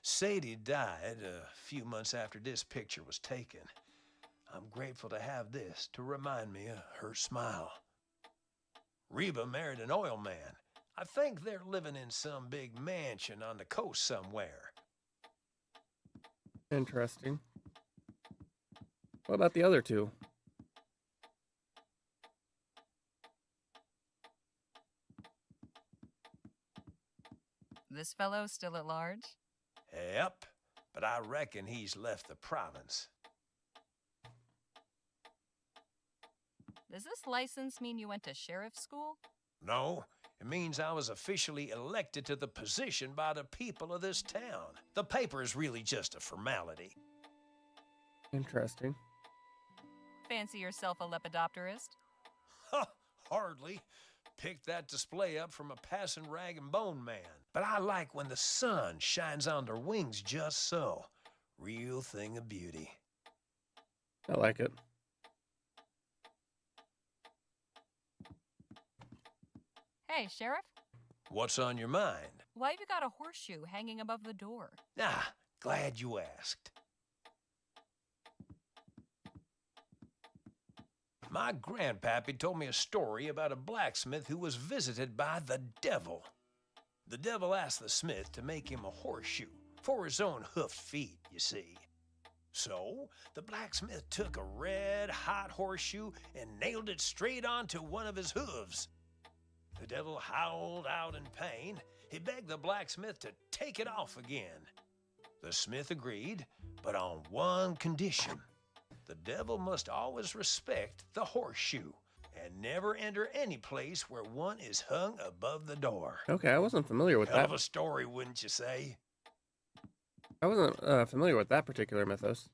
Sadie died a few months after this picture was taken. I'm grateful to have this to remind me of her smile. Reba married an oil man. I think they're living in some big mansion on the coast somewhere. Interesting. What about the other two? This fellow still at large? Yep, but I reckon he's left the province. Does this license mean you went to sheriff's school? No, it means I was officially elected to the position by the people of this town. The paper is really just a formality. Interesting. Fancy yourself a lepidopterist? Ha, hardly. Picked that display up from a passing rag and bone man. But I like when the sun shines on their wings just so. Real thing of beauty. I like it. Hey, Sheriff? What's on your mind? Why have you got a horseshoe hanging above the door? Ah, glad you asked. My grandpappy told me a story about a blacksmith who was visited by the devil. The devil asked the smith to make him a horseshoe for his own hoofed feet, you see. So, the blacksmith took a red-hot horseshoe and nailed it straight onto one of his hooves. The devil howled out in pain. He begged the blacksmith to take it off again. The smith agreed, but on one condition. The devil must always respect the horseshoe and never enter any place where one is hung above the door. Okay, I wasn't familiar with Hell that. of a story, wouldn't you say? I wasn't familiar with that particular mythos.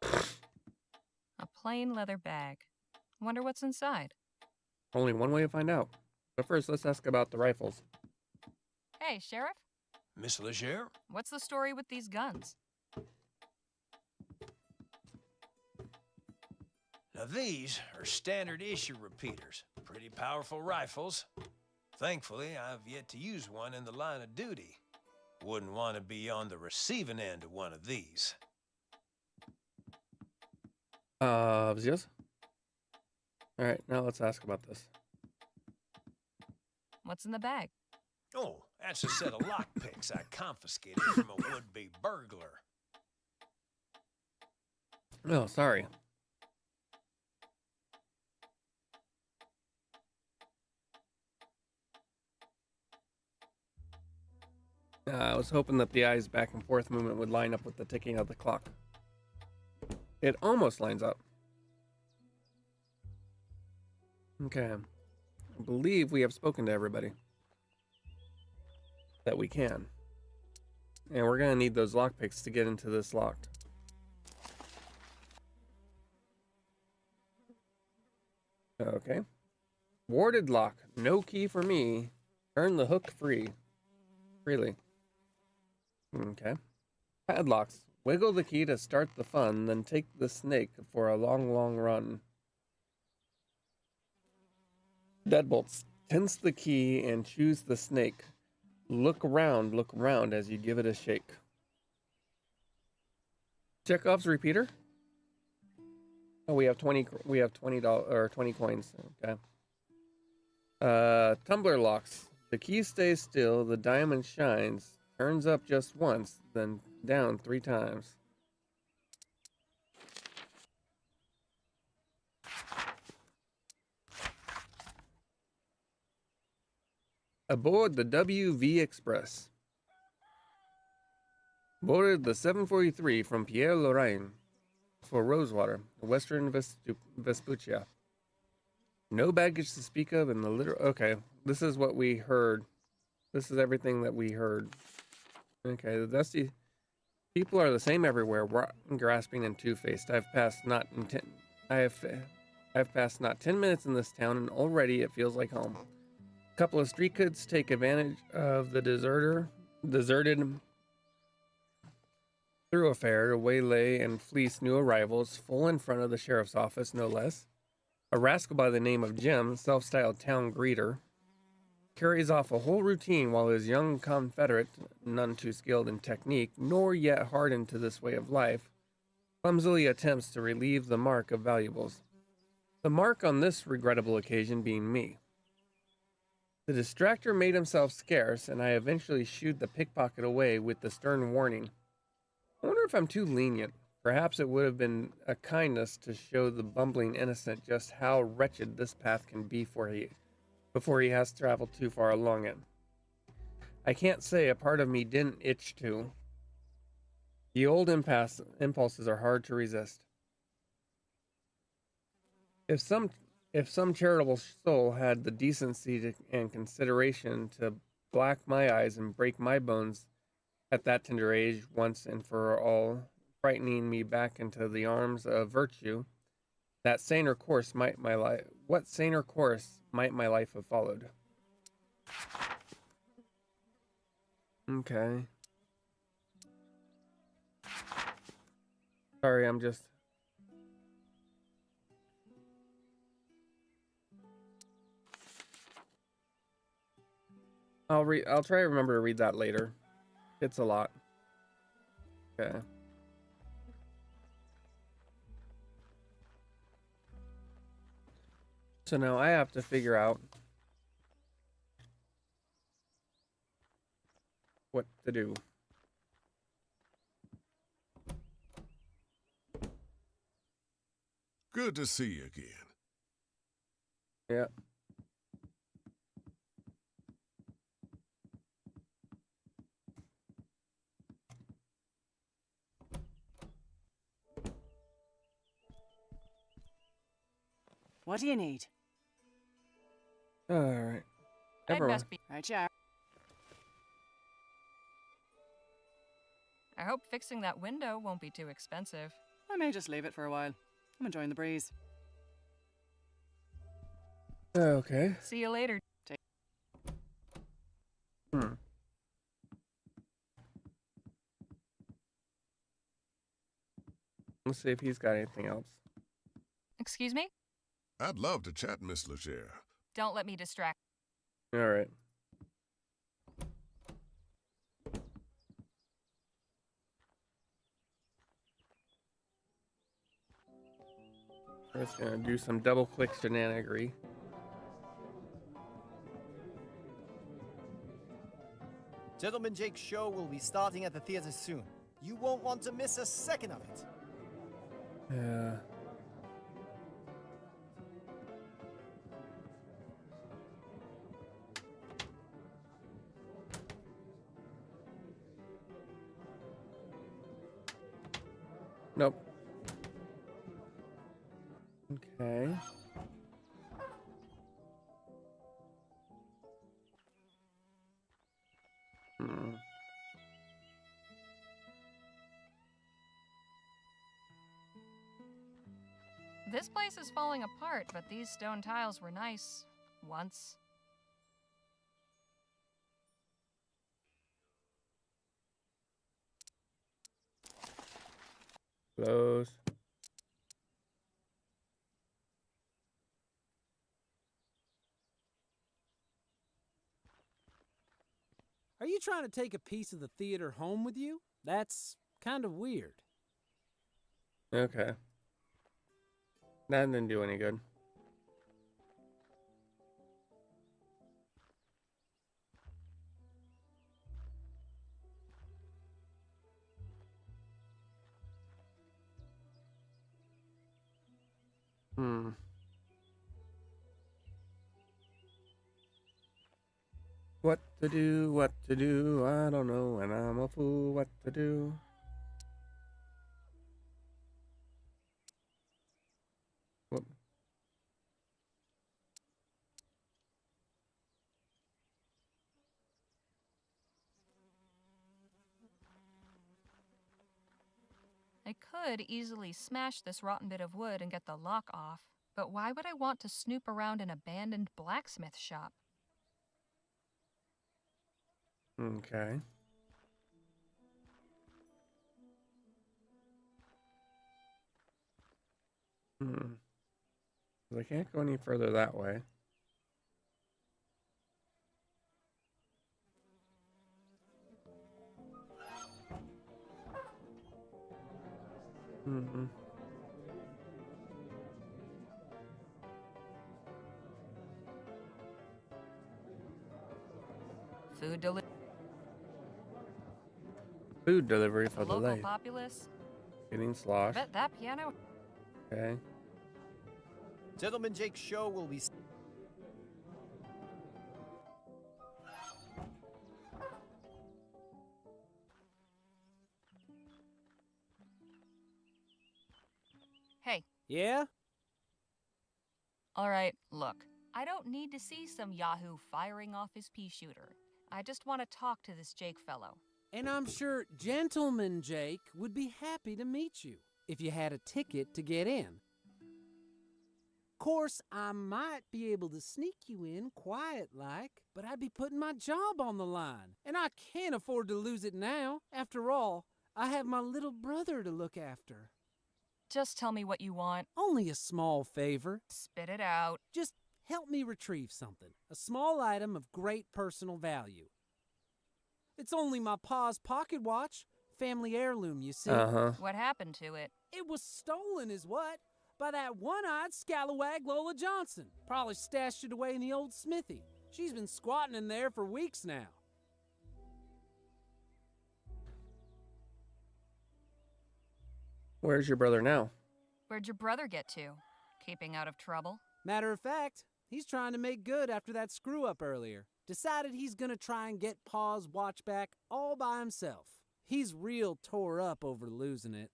A plain leather bag. Wonder what's inside. Only one way to find out. But first, let's ask about the rifles. Hey, Sheriff? Miss Leger? What's the story with these guns? Now these are standard issue repeaters. Pretty powerful rifles. Thankfully, I've yet to use one in the line of duty. Wouldn't want to be on the receiving end of one of these. Yes? Alright, now let's ask about this. What's in the bag? Oh, that's a set of lockpicks I confiscated from a would-be burglar. Oh, sorry. I was hoping that the eyes back and forth movement would line up with the ticking of the clock. It almost lines up. Okay. I believe we have spoken to everybody that we can. And we're going to need those lockpicks to get into this locked. Okay. Warded lock. No key for me. Turn the hook freely. Okay. Padlocks. Wiggle the key to start the fun, then take the snake for a long, long run. Deadbolts. Tense the key and choose the snake. Look around as you give it a shake. Chekhov's repeater. Oh, we have 20 $20 or 20 coins. Okay. Tumbler locks. The key stays still, the diamond shines, turns up just once, then down 3 times. Aboard the WV Express. Boarded the 743 from Pierre Lorraine for Rosewater, Western Vespuccia. No baggage to speak of in the Okay, this is what we heard. This is everything that we heard. Okay, the dusty people are the same everywhere, grasping and two-faced. I've passed not 10 minutes in this town, and already it feels like home. A couple of street kids take advantage of the deserted thoroughfare to waylay and fleece new arrivals, full in front of the sheriff's office, no less. A rascal by the name of Jim, self-styled town greeter, carries off a whole routine while his young confederate, none too skilled in technique, nor yet hardened to this way of life, clumsily attempts to relieve the mark of valuables. The mark on this regrettable occasion being me. The distractor made himself scarce, and I eventually shooed the pickpocket away with the stern warning. I wonder if I'm too lenient. Perhaps it would have been a kindness to show the bumbling innocent just how wretched this path can be before he has traveled too far along it. I can't say a part of me didn't itch to. The old impulses are hard to resist. If some charitable soul had the decency and consideration to black my eyes and break my bones at that tender age once and for all, frightening me back into the arms of virtue, what saner course might my life have followed? Okay. Sorry, I'm just... I'll try to remember to read that later. It's a lot. Okay. So now I have to figure out what to do. Good to see you again. Yeah. What do you need? All right. I'd Everyone. best be. Right, yeah. I hope fixing that window won't be too expensive. I may just leave it for a while. I'm enjoying the breeze. Okay. See you later. Let's see if he's got anything else. Excuse me? I'd love to chat, Miss Legere. Don't let me distract. All right. We're just gonna do some double-click shenanigans. Gentleman Jake's show will be starting at the theater soon. You won't want to miss a second of it. Yeah. Nope. Okay. Hmm. This place is falling apart, but these stone tiles were nice once. Close. Are you trying to take a piece of the theater home with you? That's kind of weird. Okay. That didn't do any good. Hmm. What to do, what to do, I don't know, and I'm a fool, what to do. Whoop. I could easily smash this rotten bit of wood and get the lock off, but why would I want to snoop around an abandoned blacksmith shop? Okay. Hmm. I can't go any further that way. Hmm. Food delivery. Food delivery for the Local late. populace. Getting sloshed. Bet that piano. Okay. Gentleman Jake's show will be... Hey. Yeah? All right, look. I don't need to see some yahoo firing off his pea shooter. I just want to talk to this Jake fellow. And I'm sure Gentleman Jake would be happy to meet you if you had a ticket to get in. Course, I might be able to sneak you in quiet-like, but I'd be putting my job on the line, and I can't afford to lose it now. After all, I have my little brother to look after. Just tell me what you want. Only a small favor. Spit it out. Just help me retrieve something. A small item of great personal value. It's only my pa's pocket watch. Family heirloom, you see. Uh-huh. What happened to it? It was stolen is what? By that one-eyed scalawag Lola Johnson. Probably stashed it away in the old smithy. She's been squatting in there for weeks now. Where's your brother now? Where'd your brother get to? Keeping out of trouble? Matter of fact, he's trying to make good after that screw-up earlier. Decided he's gonna try and get Pa's watch back all by himself. He's real tore up over losing it.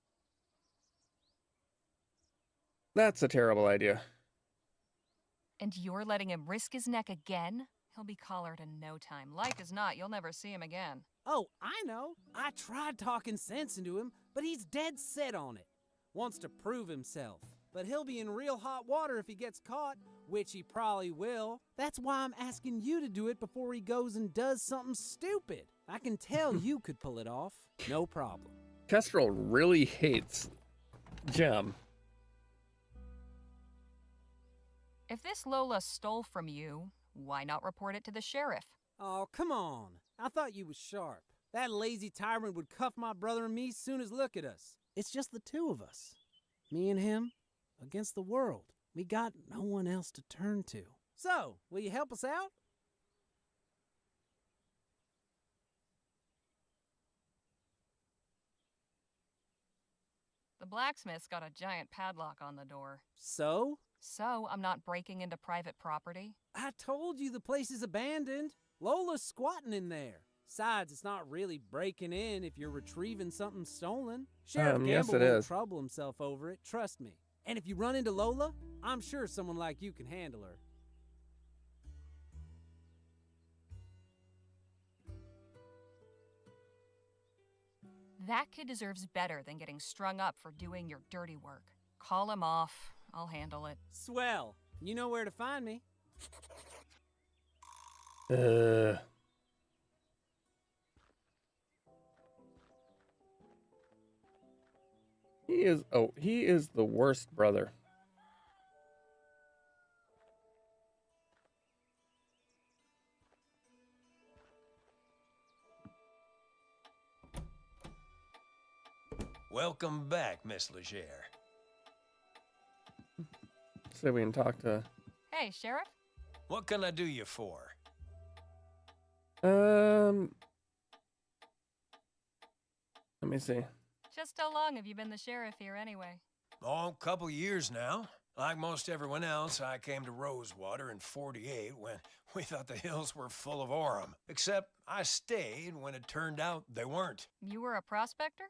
That's a terrible idea. And you're letting him risk his neck again? He'll be collared in no time. Like as not, you'll never see him again. Oh, I know. I tried talking sense into him, but he's dead set on it. Wants to prove himself. But he'll be in real hot water if he gets caught, which he probably will. That's why I'm asking you to do it before he goes and does something stupid. I can tell you could pull it off. No problem. Kestrel really hates Jem. If this Lola stole from you, why not report it to the sheriff? Oh, come on. I thought you was sharp. That lazy tyrant would cuff my brother and me soon as look at us. It's just the two of us. Me and him against the world. We got no one else to turn to. So, will you help us out? The blacksmith's got a giant padlock on the door. So? So I'm not breaking into private property? I told you the place is abandoned. Lola's squatting in there. Besides, it's not really breaking in if you're retrieving something stolen. Sheriff Yes, Gamble it won't is. trouble himself over it, trust me. And if you run into Lola, I'm sure someone like you can handle her. That kid deserves better than getting strung up for doing your dirty work. Call him off. I'll handle it. Swell. You know where to find me. He is the worst brother. Welcome back, Miss Legere. So we can talk to. Hey, Sheriff? What can I do you for? Let me see. Just how long have you been the sheriff here anyway? Oh, a couple years now. Like most everyone else, I came to Rosewater in '48 when we thought the hills were full of Orem. Except I stayed when it turned out they weren't. You were a prospector?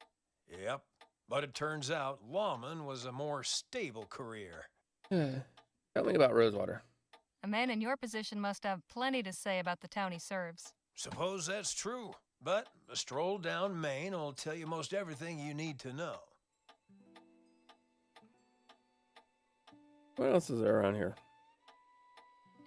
Yep. But it turns out lawman was a more stable career. Tell me about Rosewater. A man in your position must have plenty to say about the town he serves. Suppose that's true. But a stroll down Main will tell you most everything you need to know. What else is there around here?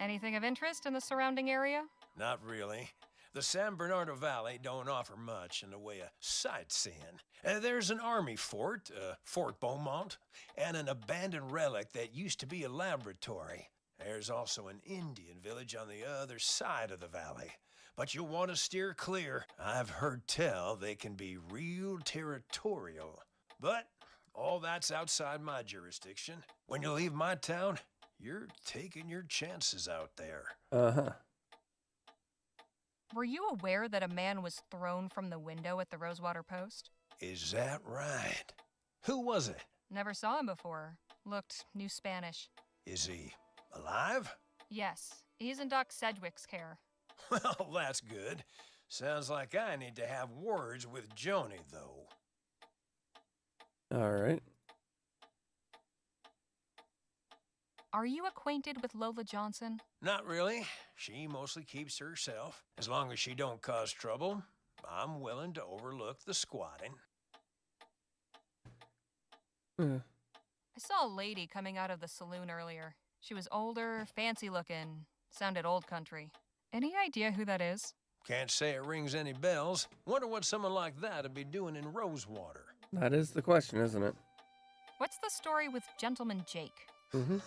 Anything of interest in the surrounding area? Not really. The San Bernardo Valley don't offer much in the way of sightseeing. There's an army fort, Fort Beaumont, and an abandoned relic that used to be a laboratory. There's also an Indian village on the other side of the valley. But you'll want to steer clear. I've heard tell they can be real territorial. But all that's outside my jurisdiction. When you leave my town, you're taking your chances out there. Uh-huh. Were you aware that a man was thrown from the window at the Rosewater Post? Is that right? Who was it? Never saw him before. Looked New Spanish. Is he alive? Yes, he's in Doc Sedgwick's care. Well, that's good. Sounds like I need to have words with Joni, though. All right. Are you acquainted with Lola Johnson? Not really. She mostly keeps to herself. As long as she don't cause trouble, I'm willing to overlook the squatting. I saw a lady coming out of the saloon earlier. She was older, fancy looking, sounded old country. Any idea who that is? Can't say it rings any bells. Wonder what someone like that'd be doing in Rosewater. That is the question, isn't it? What's the story with Gentleman Jake? Mm-hmm.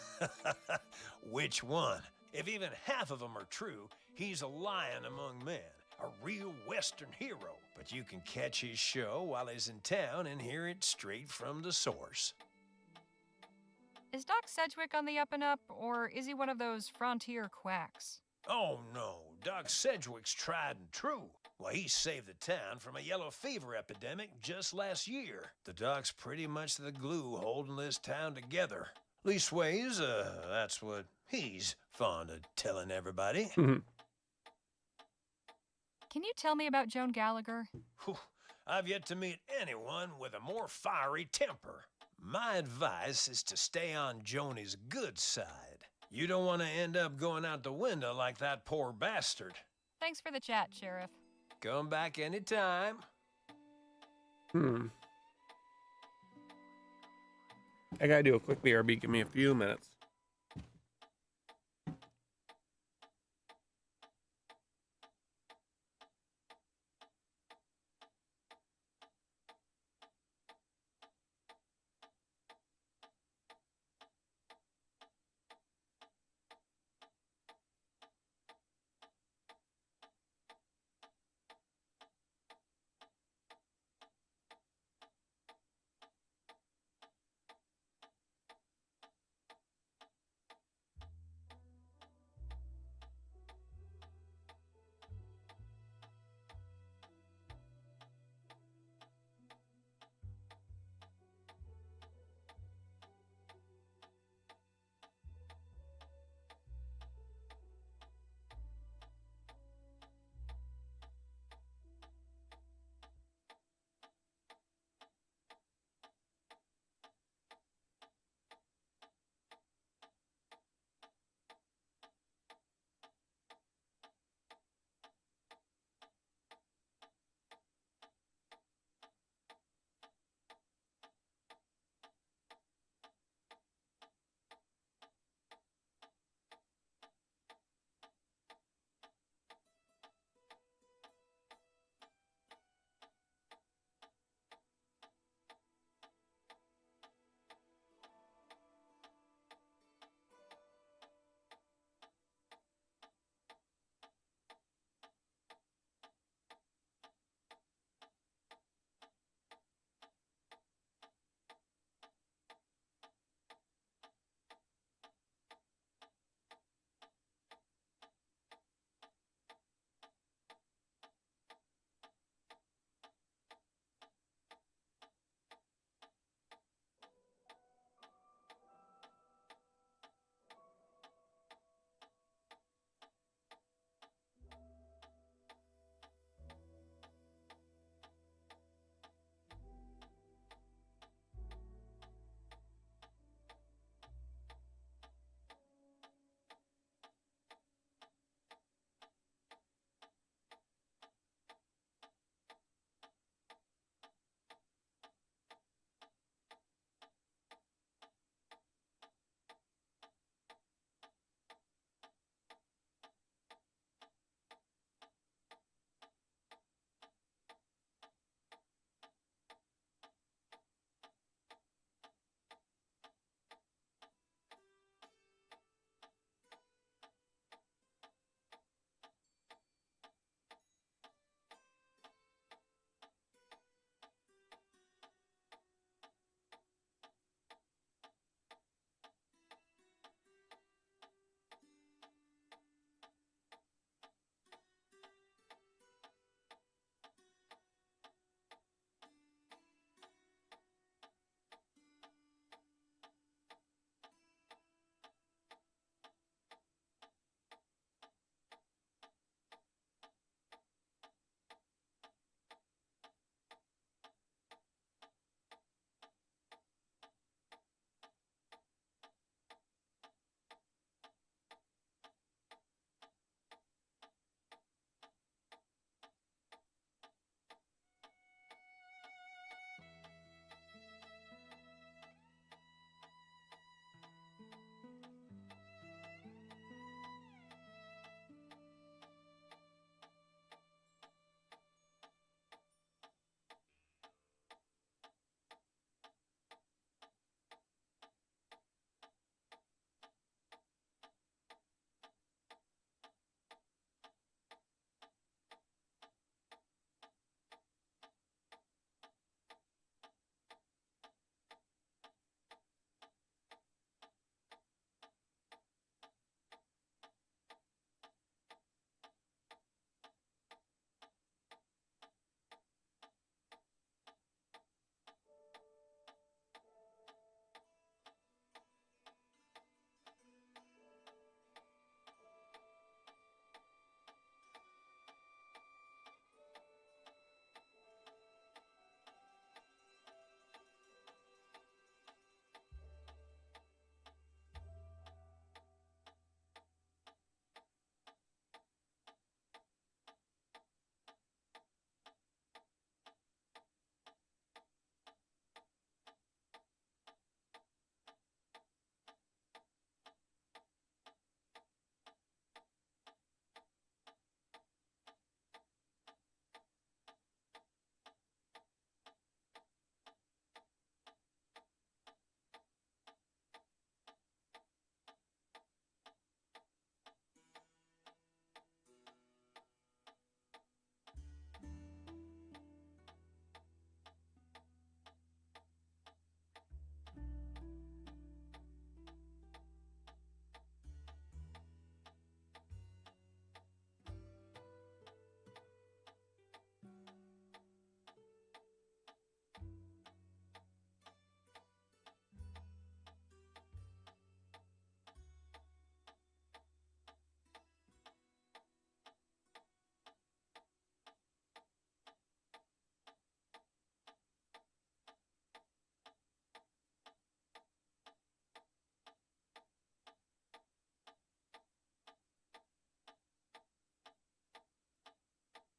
Which one? If even half of them are true, he's a lion among men, a real Western hero. But you can catch his show while he's in town and hear it straight from the source. Is Doc Sedgwick on the up and up, or is he one of those frontier quacks? Oh, no. Doc Sedgwick's tried and true. Well, he saved the town from a yellow fever epidemic just last year. The doc's pretty much the glue holding this town together. Leastways, that's what he's fond of telling everybody. Can you tell me about Joan Gallagher? Whew, I've yet to meet anyone with a more fiery temper. My advice is to stay on Joni's good side. You don't want to end up going out the window like that poor bastard. Thanks for the chat, Sheriff. Come back anytime. I gotta do a quick BRB. Give me a few minutes.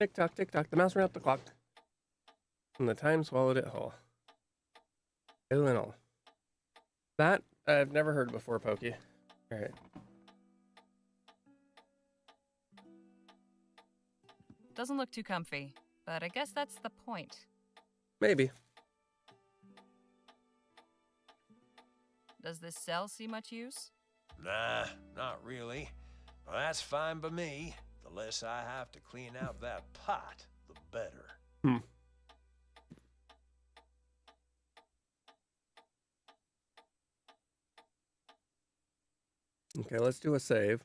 Tick tock, tick tock. The mouse ran up the clock. And the time swallowed it whole. Ill and all. That I've never heard before, Pokey. Alright. Doesn't look too comfy, but I guess that's the point. Maybe. Does this cell see much use? Nah, not really. Well, that's fine by me. The less I have to clean out that pot, the better. Hmm. Okay, let's do a save.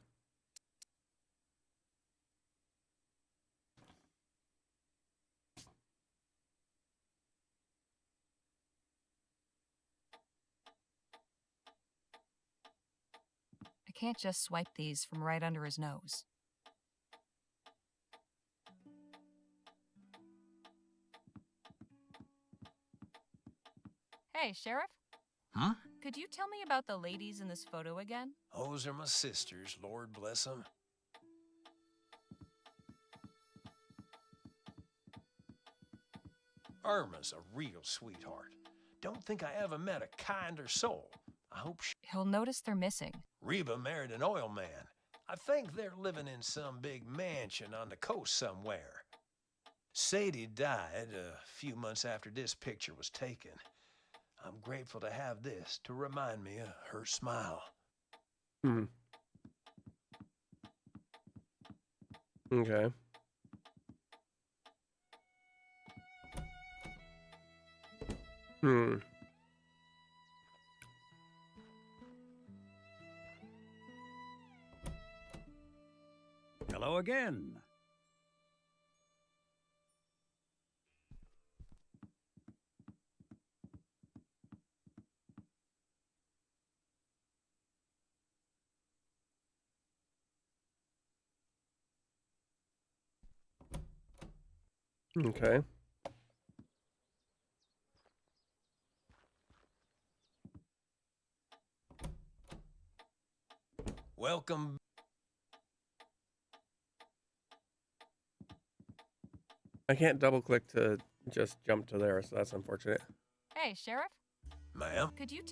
I can't just swipe these from right under his nose. Hey, Sheriff? Huh? Could you tell me about the ladies in this photo again? Those are my sisters, Lord bless them. Irma's a real sweetheart. Don't think I ever met a kinder soul. I hope He'll notice they're missing. Reba married an oil man. I think they're living in some big mansion on the coast somewhere. Sadie died a few months after this picture was taken. I'm grateful to have this to remind me of her smile. Hmm. Okay. Hmm. Hello again. Okay. Welcome. I can't double click to just jump to there, so that's unfortunate. Hey, Sheriff? Ma'am? Could you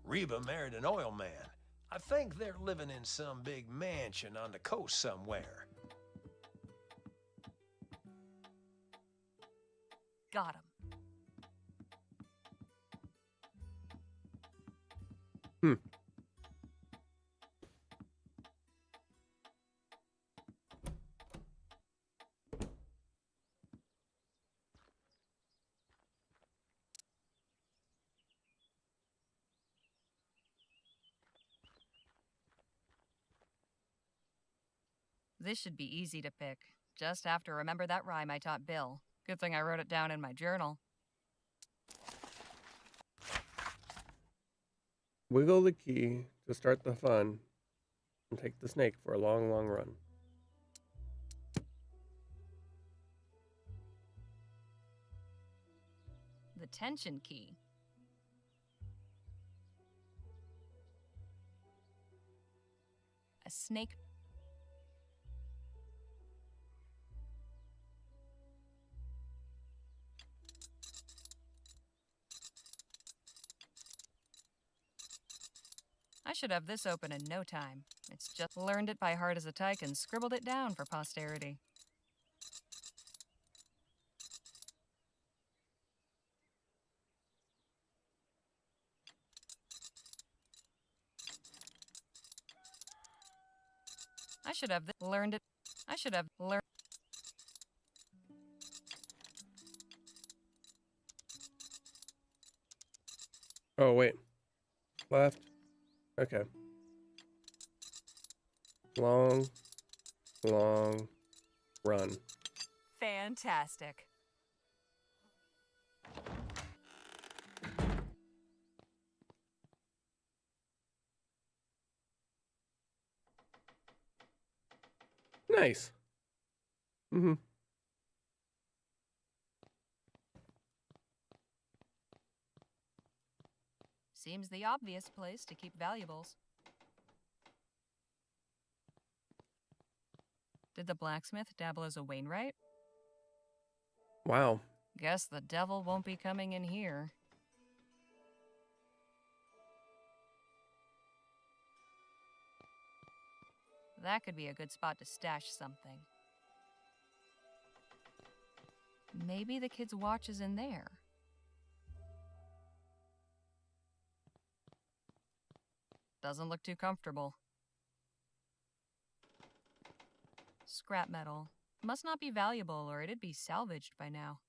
Reba married an oil man. I think they're living in some big mansion on the coast somewhere. Got him. Hmm. This should be easy to pick. Just have to remember that rhyme I taught Bill. Good thing I wrote it down in my journal. Wiggle the key to start the fun and take the snake for a long, long run. The tension key. A snake. I should have this open in no time. It's just learned it by heart as a tyke and scribbled it down for posterity. I should have learned it. I should have learned. Oh, wait. Left. Okay. Long, long run. Fantastic. Nice. Mm-hmm. Seems the obvious place to keep valuables. Did the blacksmith dabble as a Wainwright? Wow. Guess the devil won't be coming in here. That could be a good spot to stash something. Maybe the kid's watch is in there. Doesn't look too comfortable. Scrap metal. Must not be valuable or it'd be salvaged by now.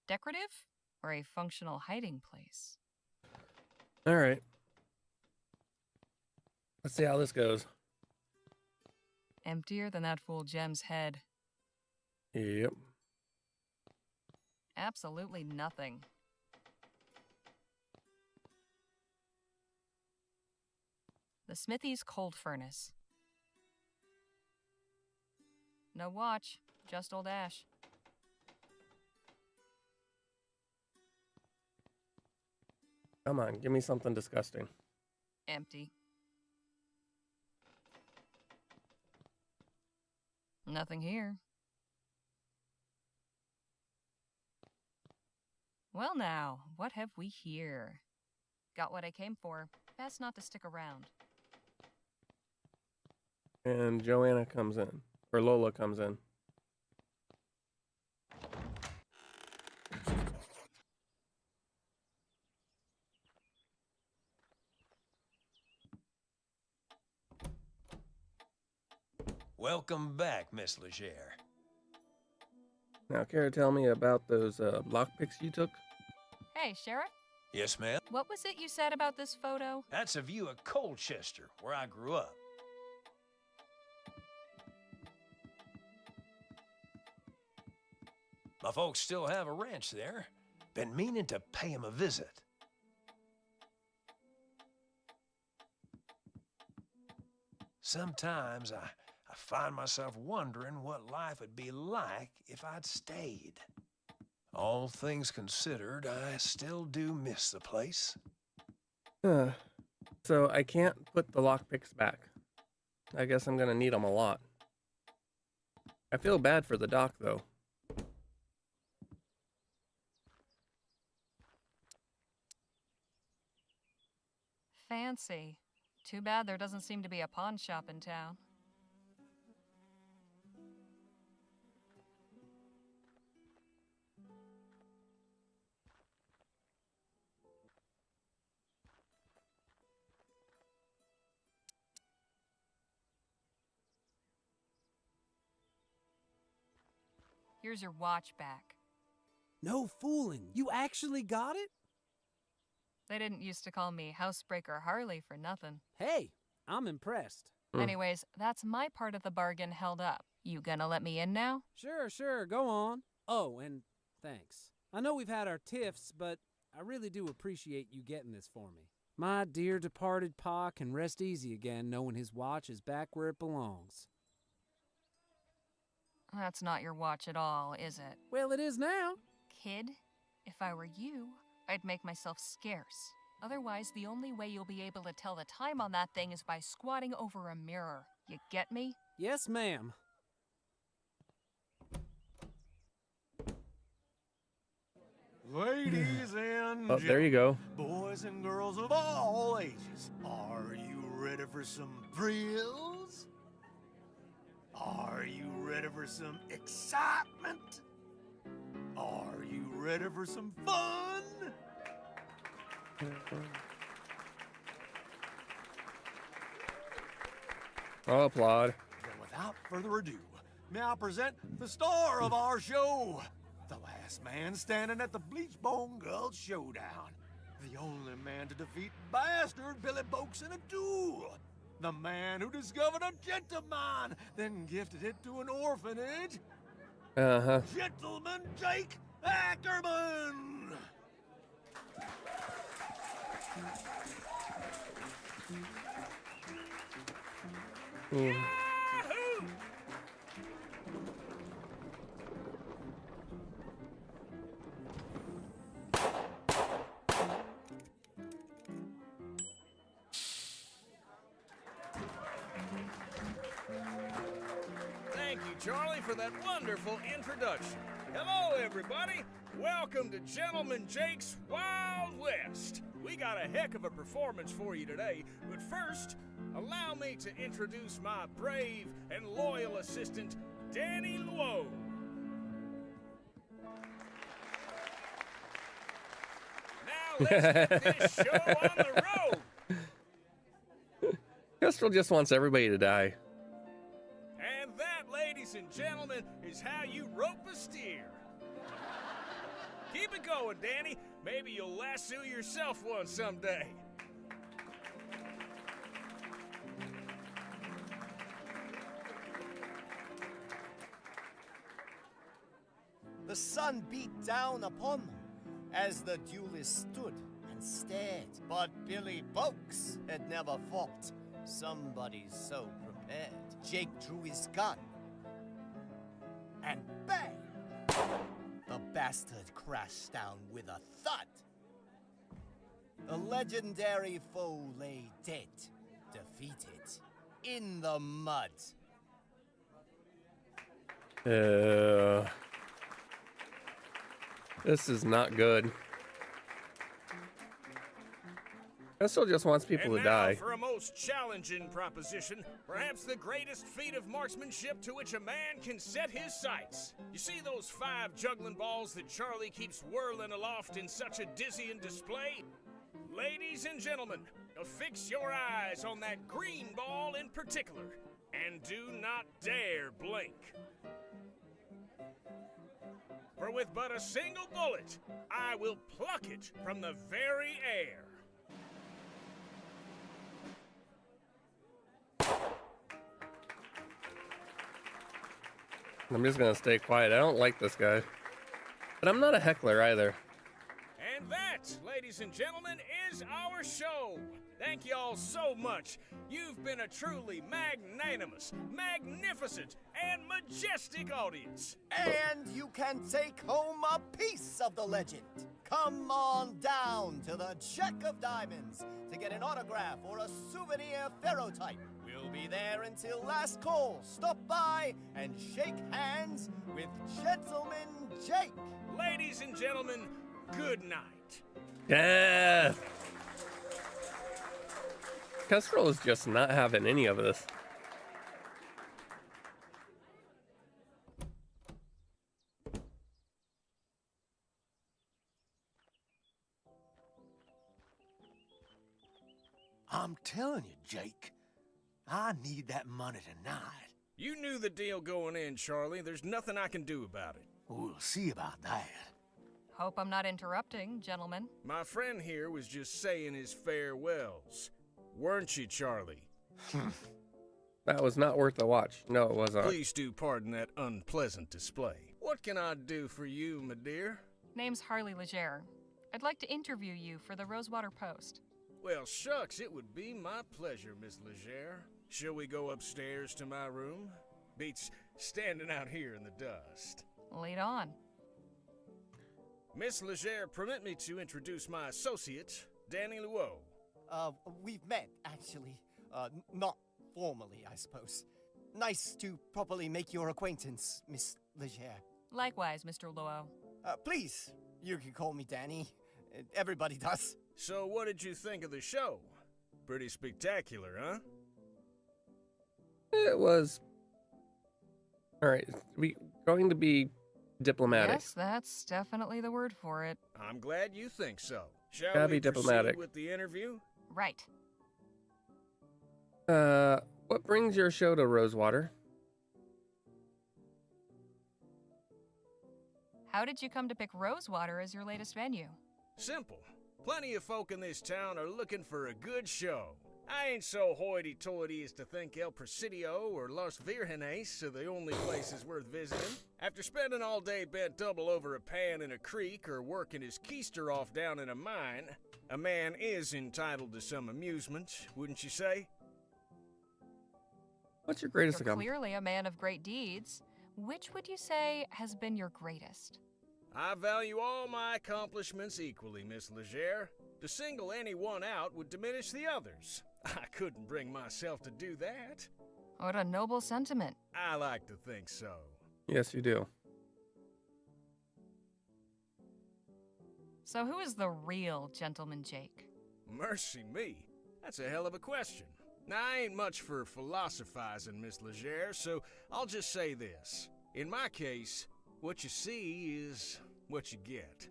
Decorative or a functional hiding place? All right. Let's see how this goes. Emptier than that fool Jem's head. Yep. Absolutely nothing. The Smithy's cold furnace. No watch, just old ash. Come on, give me something disgusting. Empty. Nothing here. Well now, what have we here? Got what I came for. Best not to stick around. And Joanna comes in. Or Lola comes in. Welcome back, Miss Legere. Now, care to tell me about those lockpicks you took? Hey, Sheriff, Yes, ma'am? what was it you said about this photo? That's a view of Colchester, where I grew up. My folks still have a ranch there. Been meaning to pay 'em a visit. Sometimes I find myself wondering what life would be like if I'd stayed. All things considered, I still do miss the place. So I can't put the lockpicks back. I guess I'm gonna need them a lot. I feel bad for the doc, though. Fancy. Too bad there doesn't seem to be a pawn shop in town. Here's your watch back. No fooling. You actually got it? They didn't used to call me Housebreaker Harley for nothing. Hey, I'm impressed. Anyways, that's my part of the bargain held up. You gonna let me in now? Sure, go on. Oh, and thanks. I know we've had our tiffs, but I really do appreciate you getting this for me. My dear departed pa can rest easy again knowing his watch is back where it belongs. That's not your watch at all, is it? Well, it is now. Kid, if I were you, I'd make myself scarce. Otherwise, the only way you'll be able to tell the time on that thing is by squatting over a mirror. You get me? Yes, ma'am. Ladies and Oh, there you go. boys and girls of all ages, are you ready for some thrills? Are you ready for some excitement? Are you ready for some fun? I'll applaud. Then without further ado, may I present the star of our show, the last man standing at the Bleachbone Gulch Showdown, the only man to defeat Bastard Billy Boakes in a duel, the man who discovered a gentleman, then gifted it to an orphanage, Gentleman Jake Ackerman! Charlie, for that wonderful introduction. Hello, everybody. Welcome to Gentleman Jake's Wild West. We got a heck of a performance for you today, but first, allow me to introduce my brave and loyal assistant, Danny Luo. Now let's get this show on the road. Kestrel just wants everybody to die. And that, ladies and gentlemen, is how you rope a steer. Keep it going, Danny. Maybe you'll lasso yourself one someday. The sun beat down upon them as the duelists stood and stared. But Billy Boakes had never fought. Somebody's so prepared. Jake drew his gun. And bang! The bastard crashed down with a thud. The legendary foe lay dead, defeated, in the mud. This is not good. Kestrel just wants people to die. For a most challenging proposition, perhaps the greatest feat of marksmanship to which a man can set his sights. You see those 5 juggling balls that Charlie keeps whirling aloft in such a dizzying display? Ladies and gentlemen, fix your eyes on that green ball in particular, and do not dare blink. For with but a single bullet, I will pluck it from the very air. I'm just gonna stay quiet. I don't like this guy. But I'm not a heckler either. And that, ladies and gentlemen, is our show. Thank you all so much. You've been a truly magnanimous, magnificent, and majestic audience. And you can take home a piece of the legend. Come on down to the Jack of Diamonds to get an autograph or a souvenir ferrotype. We'll be there until last call. Stop by and shake hands with Gentleman Jake. Ladies and gentlemen, good night. Yeah. Kestrel is just not having any of this. I'm telling you, Jake, I need that money tonight. You knew the deal going in, Charlie. There's nothing I can do about it. We'll see about that. Hope I'm not interrupting, gentlemen. My friend here was just saying his farewells. Weren't you, Charlie? That was not worth the watch. No, it wasn't. Please do pardon that unpleasant display. What can I do for you, my dear? Name's Harley Leger. I'd like to interview you for the Rosewater Post. Well, shucks, it would be my pleasure, Miss Leger. Shall we go upstairs to my room? Beats standing out here in the dust. Lead on. Miss Leger, permit me to introduce my associate, Danny Luo. We've met, actually. Not formally, I suppose. Nice to properly make your acquaintance, Miss Leger. Likewise, Mr. Luo. Please, you can call me Danny. Everybody does. So what did you think of the show? Pretty spectacular, huh? It was. All right, we going to be diplomatic. Yes, that's definitely the word for it. I'm glad you think so. Shall Gotta we be diplomatic. proceed with the interview? Right. What brings your show to Rosewater? How did you come to pick Rosewater as your latest venue? Simple. Plenty of folk in this town are looking for a good show. I ain't so hoity-toity as to think El Presidio or Los Virgenes are the only places worth visiting. After spending all day bent double over a pan in a creek or working his keister off down in a mine, a man is entitled to some amusement, wouldn't you say? What's your greatest You're accomplishment? clearly a man of great deeds. Which would you say has been your greatest? I value all my accomplishments equally, Miss Leger. To single any one out would diminish the others. I couldn't bring myself to do that. What a noble sentiment. I like to think so. Yes, you do. So who is the real Gentleman Jake? Mercy me. That's a hell of a question. Now, I ain't much for philosophizing, Miss Legere, so I'll just say this. In my case, what you see is what you get.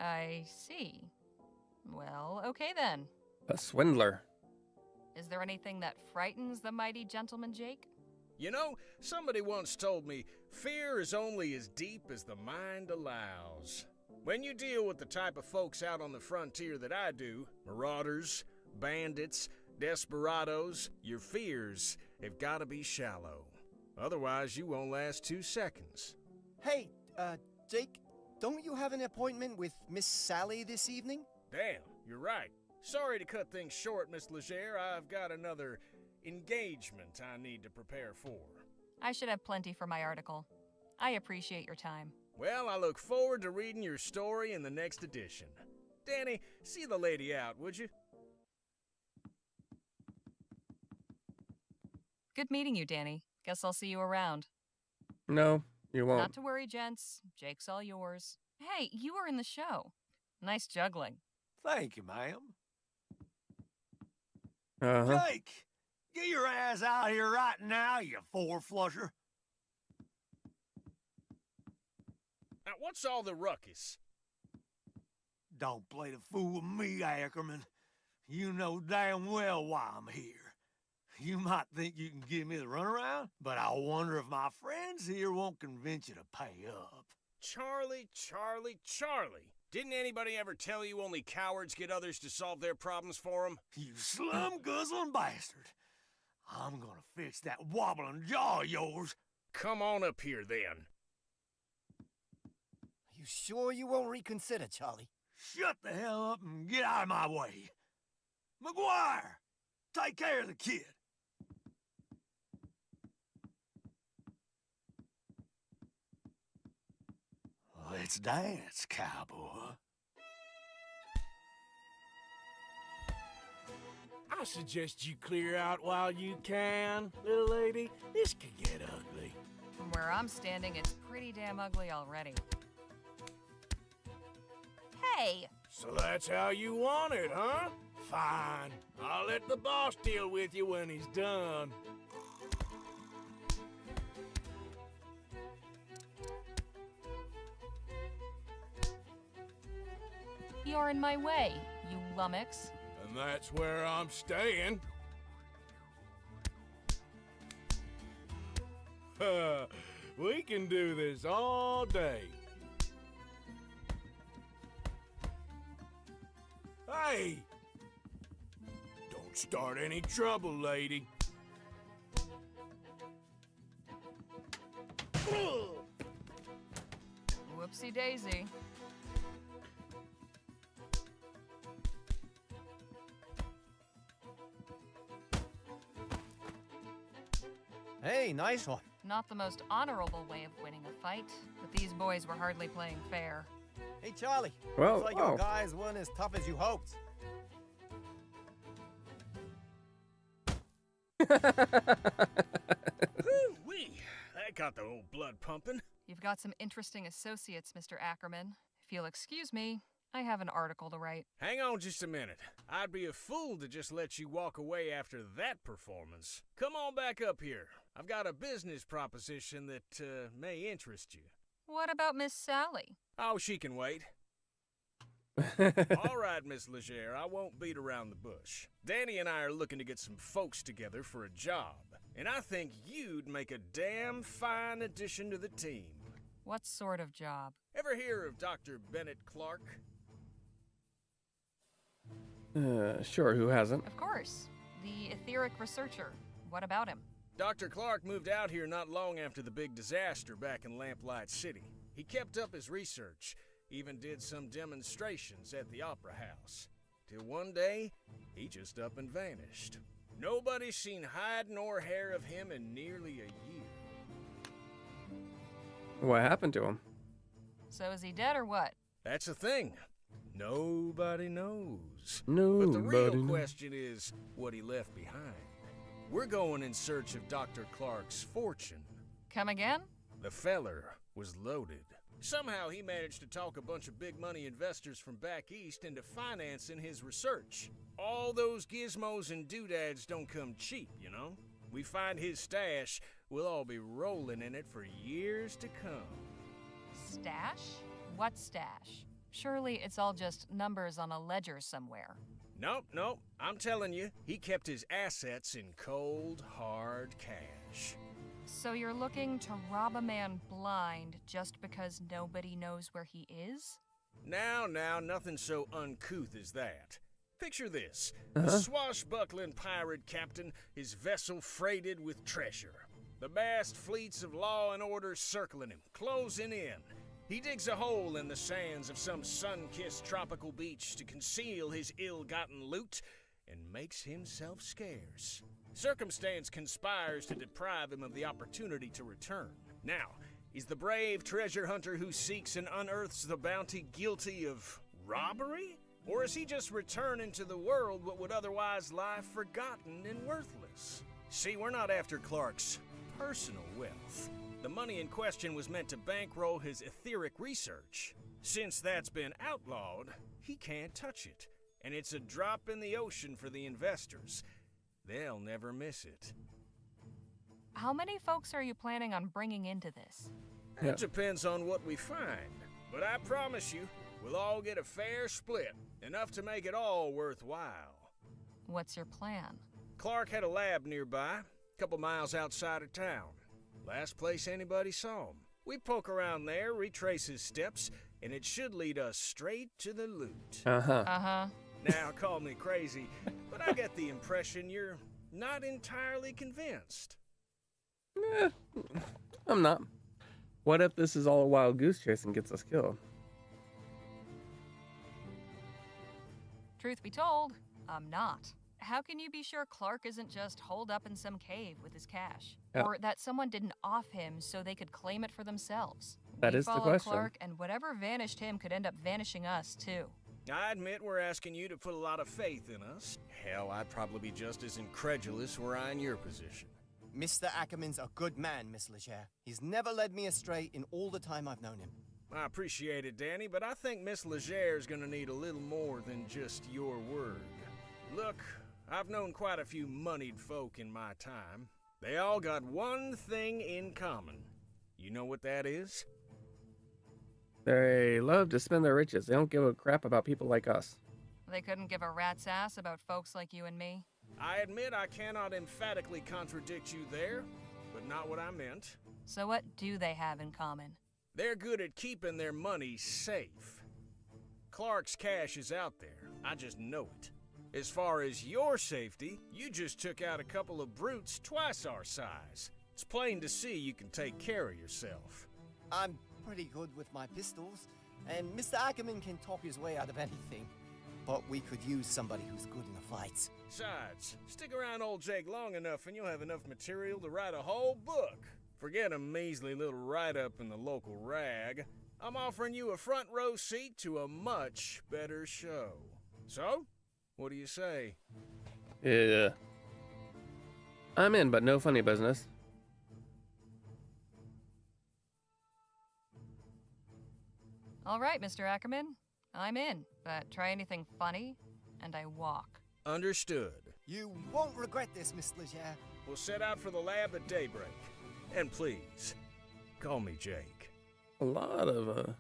I see. Well, okay then. A swindler. Is there anything that frightens the mighty Gentleman Jake? You know, somebody once told me, fear is only as deep as the mind allows. When you deal with the type of folks out on the frontier that I do, marauders, bandits, desperados, your fears have got to be shallow. Otherwise, you won't last 2 seconds. Hey, Jake, don't you have an appointment with Miss Sally this evening? Damn, you're right. Sorry to cut things short, Miss Legere. I've got another engagement I need to prepare for. I should have plenty for my article. I appreciate your time. Well, I look forward to reading your story in the next edition. Danny, see the lady out, would you? Good meeting you, Danny. Guess I'll see you around. No, you won't. Not to worry, gents. Jake's all yours. Hey, you were in the show. Nice juggling. Thank you, ma'am. Uh-huh. Jake, get your ass out here right now, you four-flusher. Now, what's all the ruckus? Don't play the fool with me, Ackerman. You know damn well why I'm here. You might think you can give me the runaround, but I wonder if my friends here won't convince you to pay up. Charlie. Didn't anybody ever tell you only cowards get others to solve their problems for them? You slum-guzzling bastard. I'm gonna fix that wobbling jaw of yours. Come on up here, then. You sure you won't reconsider, Charlie? Shut the hell up and get out of my way. McGuire, take care of the kid. Let's dance, cowboy. I suggest you clear out while you can, little lady. This could get ugly. From where I'm standing, it's pretty damn ugly already. Hey! So that's how you want it, huh? Fine. I'll let the boss deal with you when he's done. You're in my way, you lummox. And that's where I'm staying. We can do this all day. Hey! Don't start any trouble, lady. Whoopsie daisy. Hey, nice one. Not the most honorable way of winning a fight, but these boys were hardly playing fair. Hey, Charlie. Well, looks like your guys weren't as tough as you hoped. Woo-wee! That got the old blood pumping. You've got some interesting associates, Mr. Ackerman. If you'll excuse me, I have an article to write. Hang on just a minute. I'd be a fool to just let you walk away after that performance. Come on back up here. I've got a business proposition that may interest you. What about Miss Sally? Oh, she can wait. All right, Miss Legere, I won't beat around the bush. Danny and I are looking to get some folks together for a job, and I think you'd make a damn fine addition to the team. What sort of job? Ever hear of Dr. Bennett Clark? Sure, who hasn't? Of course. The etheric researcher. What about him? Dr. Clark moved out here not long after the big disaster back in Lamplight City. He kept up his research, even did some demonstrations at the Opera House. Till one day, he just up and vanished. Nobody's seen hide nor hair of him in nearly a year. What happened to him? So is he dead or what? That's the thing. Nobody knows. Nobody But the real knows. question is what he left behind. We're going in search of Dr. Clark's fortune. Come again? The feller was loaded. Somehow he managed to talk a bunch of big money investors from back east into financing his research. All those gizmos and doodads don't come cheap, you know? We find his stash, we'll all be rolling in it for years to come. Stash? What stash? Surely it's all just numbers on a ledger somewhere. Nope. I'm telling you, he kept his assets in cold, hard cash. So you're looking to rob a man blind just because nobody knows where he is? Now, nothing so uncouth as that. Picture this. A swashbuckling pirate captain, his vessel freighted with treasure. The vast fleets of law and order circling him, closing in. He digs a hole in the sands of some sun-kissed tropical beach to conceal his ill-gotten loot and makes himself scarce. Circumstance conspires to deprive him of the opportunity to return. Now, is the brave treasure hunter who seeks and unearths the bounty guilty of robbery? Or is he just returning to the world what would otherwise lie forgotten and worthless? See, we're not after Clark's personal wealth. The money in question was meant to bankroll his etheric research. Since that's been outlawed, he can't touch it. And it's a drop in the ocean for the investors. They'll never miss it. How many folks are you planning on bringing into this? It depends on what we find. But I promise you, we'll all get a fair split. Enough to make it all worthwhile. What's your plan? Clark had a lab nearby, a couple miles outside of town. Last place anybody saw him. We poke around there, retrace his steps, and it should lead us straight to the loot. Now, call me crazy, but I get the impression you're not entirely convinced. I'm not. What if this is all a wild goose chase and gets us killed? Truth be told, I'm not. How can you be sure Clark isn't just holed up in some cave with his cash? Yeah. Or that someone didn't off him so they could claim it for themselves? That We is the follow question. Clark, and whatever vanished him could end up vanishing us, too. I admit we're asking you to put a lot of faith in us. Hell, I'd probably be just as incredulous were I in your position. Mr. Ackerman's a good man, Miss Leger. He's never led me astray in all the time I've known him. I appreciate it, Danny, but I think Miss Leger's gonna need a little more than just your word. Look, I've known quite a few moneyed folk in my time. They all got one thing in common. You know what that is? They love to spend their riches. They don't give a crap about people like us. They couldn't give a rat's ass about folks like you and me. I admit I cannot emphatically contradict you there, but not what I meant. So what do they have in common? They're good at keeping their money safe. Clark's cash is out there. I just know it. As far as your safety, you just took out a couple of brutes twice our size. It's plain to see you can take care of yourself. I'm pretty good with my pistols, and Mr. Ackerman can talk his way out of anything. But we could use somebody who's good in a fight. Besides, stick around old Jake long enough and you'll have enough material to write a whole book. Forget a measly little write-up in the local rag. I'm offering you a front row seat to a much better show. So, what do you say? Yeah. I'm in, but no funny business. All right, Mr. Ackerman. I'm in, but try anything funny, and I walk. Understood. You won't regret this, Miss Leger. We'll set out for the lab at daybreak. And please, call me Jake. A lot of,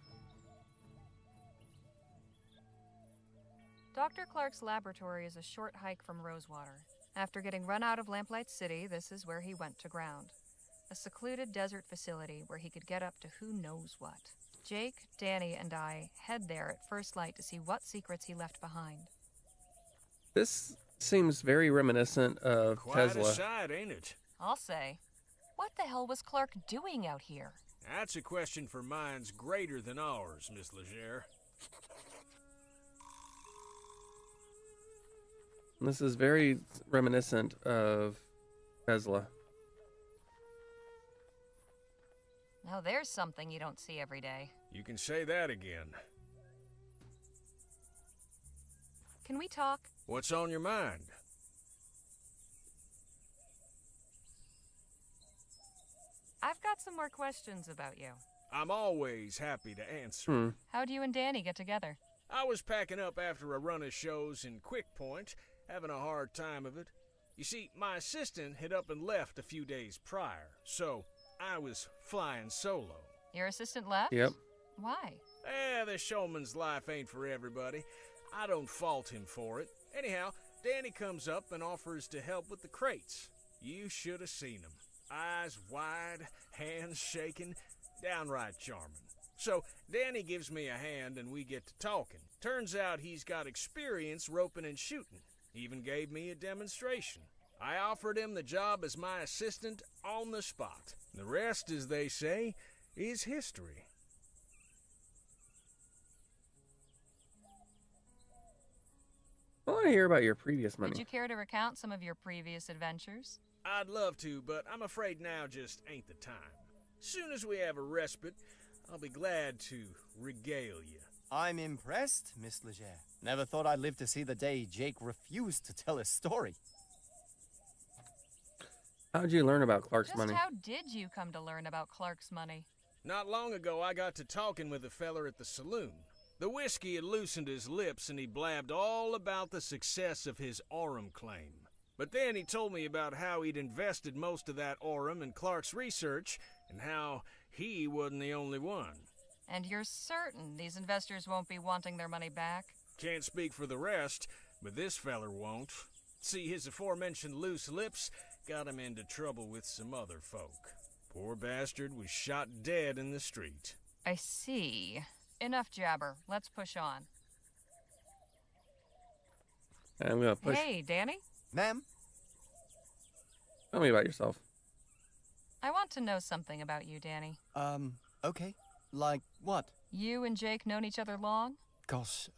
Dr. Clark's laboratory is a short hike from Rosewater. After getting run out of Lamplight City, this is where he went to ground. A secluded desert facility where he could get up to who knows what. Jake, Danny, and I head there at first light to see what secrets he left behind. This seems very reminiscent of Quite Tesla. a sight, ain't it? I'll say. What the hell was Clark doing out here? That's a question for minds greater than ours, Miss Leger. This is very reminiscent of Tesla. Now there's something you don't see every day. You can say that again. Can we talk? What's on your mind? I've got some more questions about you. I'm always happy to answer. How'd you and Danny get together? I was packing up after a run of shows in Quick Point, having a hard time of it. You see, my assistant had up and left a few days prior, so I was flying solo. Your assistant left? Yep. Why? The showman's life ain't for everybody. I don't fault him for it. Anyhow, Danny comes up and offers to help with the crates. You should have seen him. Eyes wide, hands shaking, downright charming. So Danny gives me a hand and we get to talking. Turns out he's got experience roping and shooting. Even gave me a demonstration. I offered him the job as my assistant on the spot. The rest, as they say, is history. I want to hear about your previous money. Would you care to recount some of your previous adventures? I'd love to, but I'm afraid now just ain't the time. Soon as we have a respite, I'll be glad to regale you. I'm impressed, Miss Leger. Never thought I'd live to see the day Jake refused to tell his story. How'd you learn about Clark's Just money? how did you come to learn about Clark's money? Not long ago, I got to talking with a feller at the saloon. The whiskey had loosened his lips, and he blabbed all about the success of his Orem claim. But then he told me about how he'd invested most of that Orem in Clark's research, and how he wasn't the only one. And you're certain these investors won't be wanting their money back? Can't speak for the rest, but this feller won't. See, his aforementioned loose lips got him into trouble with some other folk. Poor bastard was shot dead in the street. I see. Enough jabber. Let's push on. I'm gonna push. Hey, Danny? Ma'am? Tell me about yourself. I want to know something about you, Danny. Okay. Like what? You and Jake known each other long? Gosh,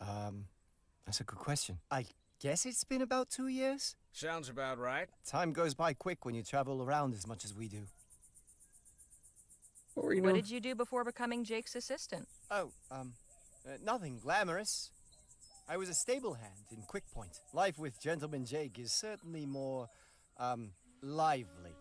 that's a good question. I guess it's been about 2 years? Sounds about right. Time goes by quick when you travel around as much as we do. What were you What doing? did you do before becoming Jake's assistant? Oh, nothing glamorous. I was a stable hand in Quick Point. Life with Gentleman Jake is certainly more, lively.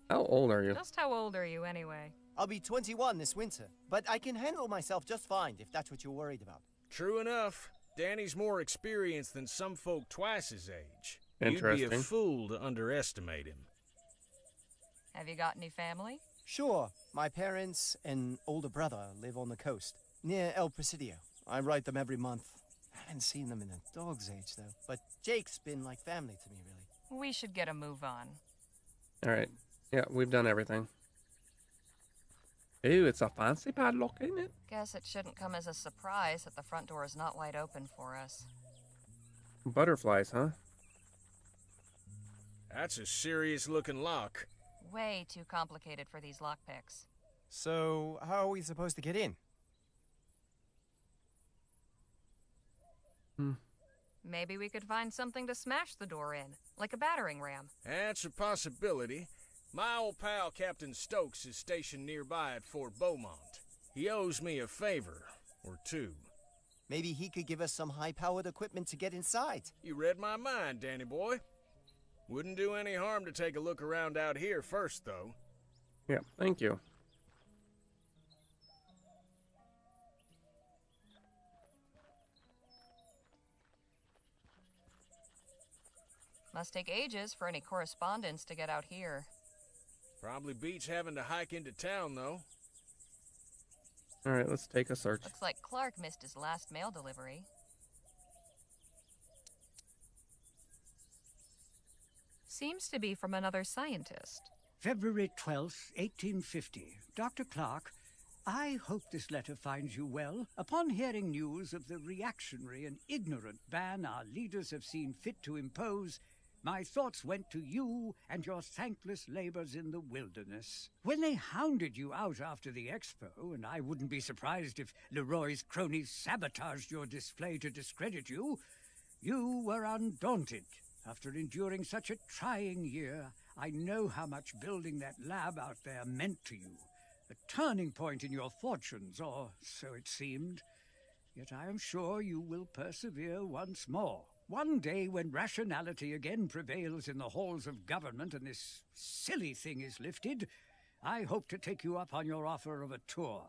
How old are you? Just how old are you, anyway? I'll be 21 this winter, but I can handle myself just fine if that's what you're worried about. True enough. Danny's more experienced than some folk twice his age. You'd be Interesting. a fool to underestimate him. Have you got any family? Sure, my parents and older brother live on the coast, near El Presidio. I write them every month. I haven't seen them in a dog's age, though. But Jake's been like family to me, really. We should get a move on. All right. Yeah, we've done everything. Ooh, it's a fancy padlock, ain't it? Guess it shouldn't come as a surprise that the front door is not wide open for us. Butterflies, huh? That's a serious-looking lock. Way too complicated for these lockpicks. So, how are we supposed to get in? Maybe we could find something to smash the door in, like a battering ram. That's a possibility. My old pal Captain Stokes is stationed nearby at Fort Beaumont. He owes me a favor, or two. Maybe he could give us some high-powered equipment to get inside. You read my mind, Danny boy. Wouldn't do any harm to take a look around out here first, though. Yeah, thank you. Must take ages for any correspondence to get out here. Probably beats having to hike into town, though. All right, let's take a search. Looks like Clark missed his last mail delivery. Seems to be from another scientist. February 12th, 1850. Dr. Clark, I hope this letter finds you well. Upon hearing news of the reactionary and ignorant ban our leaders have seen fit to impose, my thoughts went to you and your thankless labors in the wilderness. When they hounded you out after the expo, and I wouldn't be surprised if Leroy's cronies sabotaged your display to discredit you, you were undaunted. After enduring such a trying year, I know how much building that lab out there meant to you. A turning point in your fortunes, or so it seemed. Yet I am sure you will persevere once more. One day when rationality again prevails in the halls of government and this silly thing is lifted, I hope to take you up on your offer of a tour.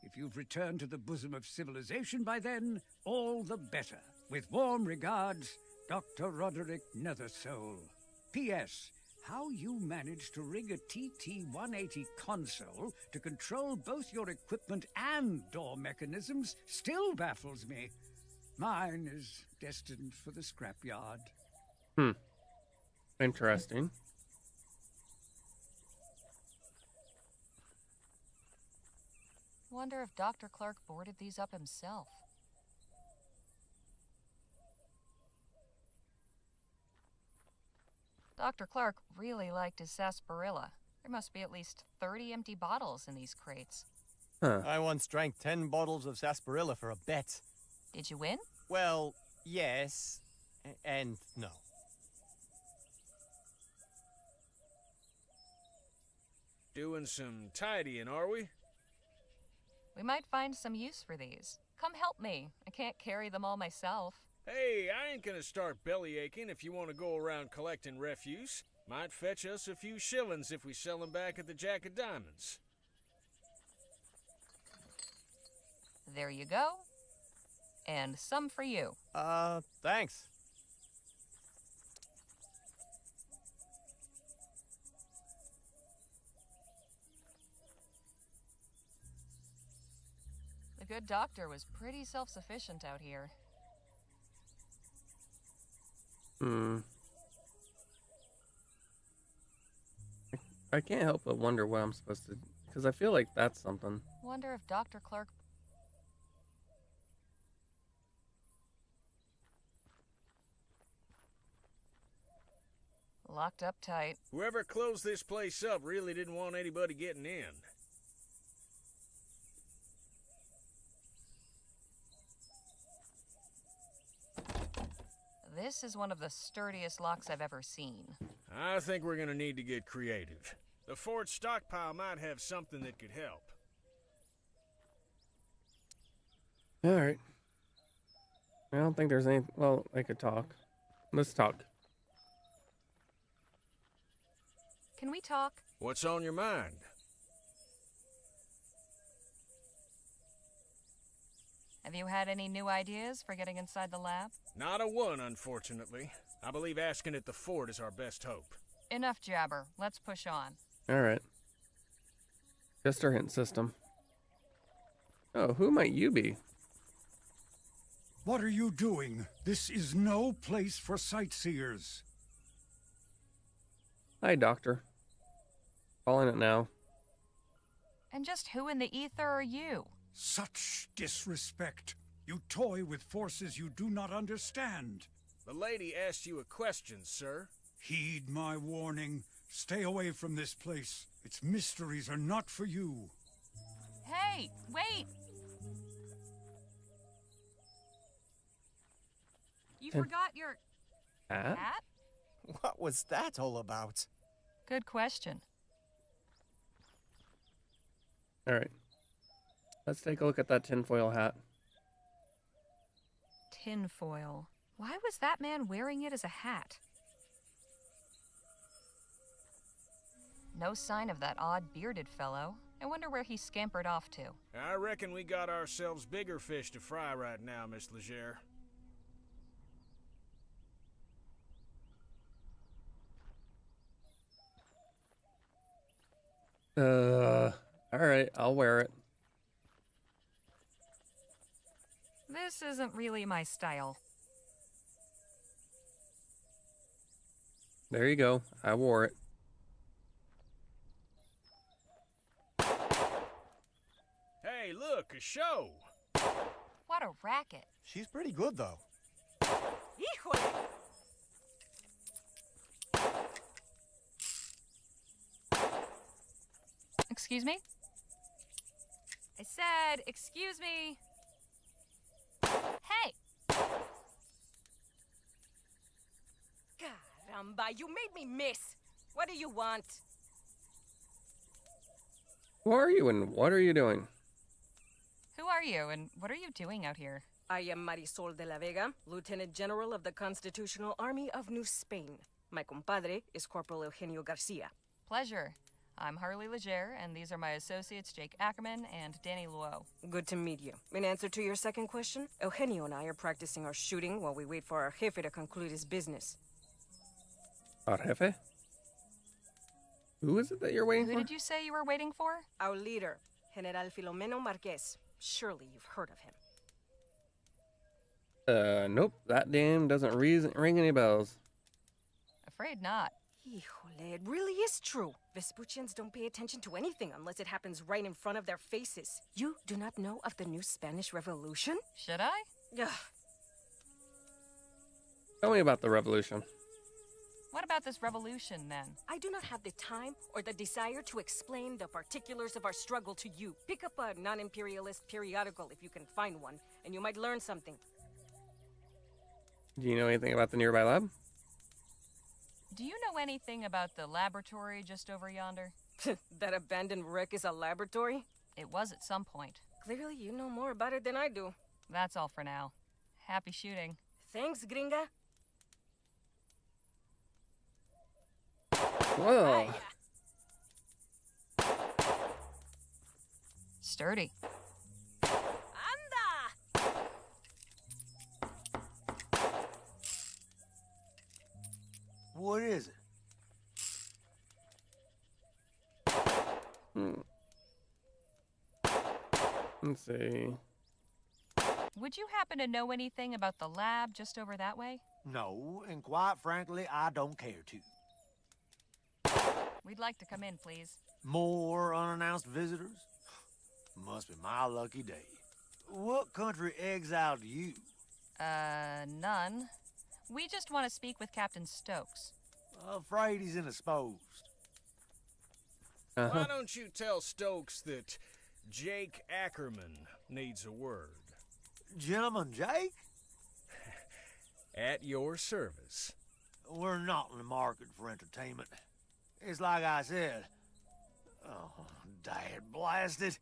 If you've returned to the bosom of civilization by then, all the better. With warm regards, Dr. Roderick Nethersoul. P.S. How you managed to rig a TT-180 console to control both your equipment and door mechanisms still baffles me. Mine is destined for the scrapyard. Interesting. Wonder if Dr. Clark boarded these up himself. Dr. Clark really liked his sarsaparilla. There must be at least 30 empty bottles in these crates. Huh. I once drank 10 bottles of sarsaparilla for a bet. Did you win? Well, yes, and no. Doing some tidying, are we? We might find some use for these. Come help me. I can't carry them all myself. Hey, I ain't gonna start belly aching if you want to go around collecting refuse. Might fetch us a few shillings if we sell them back at the Jack of Diamonds. There you go. And some for you. Thanks. The good doctor was pretty self-sufficient out here. I can't help but wonder what I'm supposed to... Because I feel like that's something. Wonder if Dr. Clark... Locked up tight. Whoever closed this place up really didn't want anybody getting in. This is one of the sturdiest locks I've ever seen. I think we're gonna need to get creative. The Fort stockpile might have something that could help. Alright. I don't think there's any... Well, I could talk. Let's talk. Can we talk? What's on your mind? Have you had any new ideas for getting inside the lab? Not a one, unfortunately. I believe asking at the fort is our best hope. Enough jabber. Let's push on. Alright. Just our hint system. Oh, who might you be? What are you doing? This is no place for sightseers. Hi, Doctor. Calling it now. And just who in the ether are you? Such disrespect. You toy with forces you do not understand. The lady asked you a question, sir. Heed my warning. Stay away from this place. Its mysteries are not for you. Hey, wait! You forgot your... Hat? hat? What was that all about? Good question. Alright. Let's take a look at that tinfoil hat. Tinfoil. Why was that man wearing it as a hat? No sign of that odd bearded fellow. I wonder where he scampered off to. I reckon we got ourselves bigger fish to fry right now, Miss Legere. Alright, I'll wear it. This isn't really my style. There you go. I wore it. Hey, look, a show! What a racket. She's pretty good, though. Híjole! Excuse me? I said, excuse me. Hey! Caramba, you made me miss. What do you want? Who are you and what are you doing? Who are you and what are you doing out here? I am Marisol de la Vega, Lieutenant General of the Constitutional Army of New Spain. My compadre is Corporal Eugenio Garcia. Pleasure. I'm Harley Legere, and these are my associates Jake Ackerman and Danny Luo. Good to meet you. In answer to your second question, Eugenio and I are practicing our shooting while we wait for our jefe to conclude his business. Our jefe? Who is it that you're waiting Who for? did you say you were waiting for? Our leader, General Filomeno Marquez. Surely you've heard of him. Nope. That name doesn't ring any bells. Afraid not. Híjole, it really is true. Vespuccians don't pay attention to anything unless it happens right in front of their faces. You do not know of the new Spanish Revolution? Should I? Ugh. Tell me about the revolution. What about this revolution, then? I do not have the time or the desire to explain the particulars of our struggle to you. Pick up a non-imperialist periodical if you can find one, and you might learn something. Do you know anything about the nearby lab? Do you know anything about the laboratory just over yonder? That abandoned wreck is a laboratory? It was at some point. Clearly you know more about it than I do. That's all for now. Happy shooting. Thanks, gringa. Whoa. Sturdy. Anda! What is it? Let's see. Would you happen to know anything about the lab just over that way? No, and quite frankly, I don't care to. We'd like to come in, please. More unannounced visitors? Must be my lucky day. What country exiled you? None. We just want to speak with Captain Stokes. Afraid he's indisposed. Why don't you tell Stokes that Jake Ackerman needs a word? Gentleman Jake? At your service. We're not in the market for entertainment. It's like I said. Oh, dad blasted.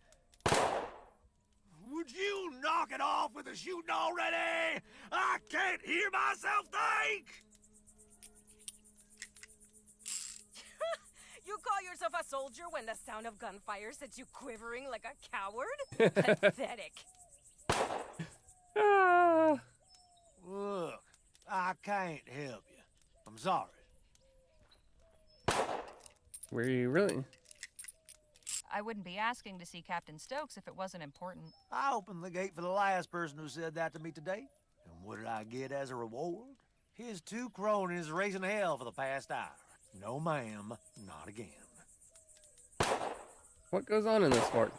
Would you knock it off with the shooting already? I can't hear myself think! You call yourself a soldier when the sound of gunfire sets you quivering like a coward? Pathetic. Look, I can't help you. I'm sorry. Were you really? I wouldn't be asking to see Captain Stokes if it wasn't important. I opened the gate for the last person who said that to me today. And what did I get as a reward? His 2 cronies raising hell for the past hour. No, ma'am, not again. What goes on in this fort?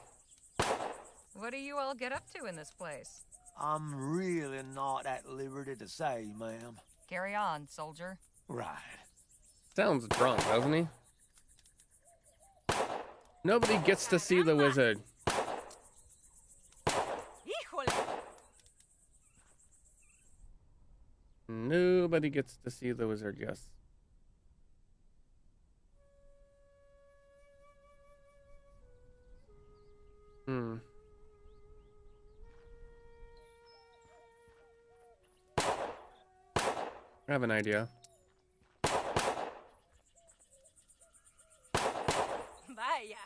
What do you all get up to in this place? I'm really not at liberty to say, ma'am. Carry on, soldier. Right. Sounds drunk, doesn't he? Nobody gets to see the wizard. Híjole! Nobody gets to see the wizard, yes. I have an idea. Vaya.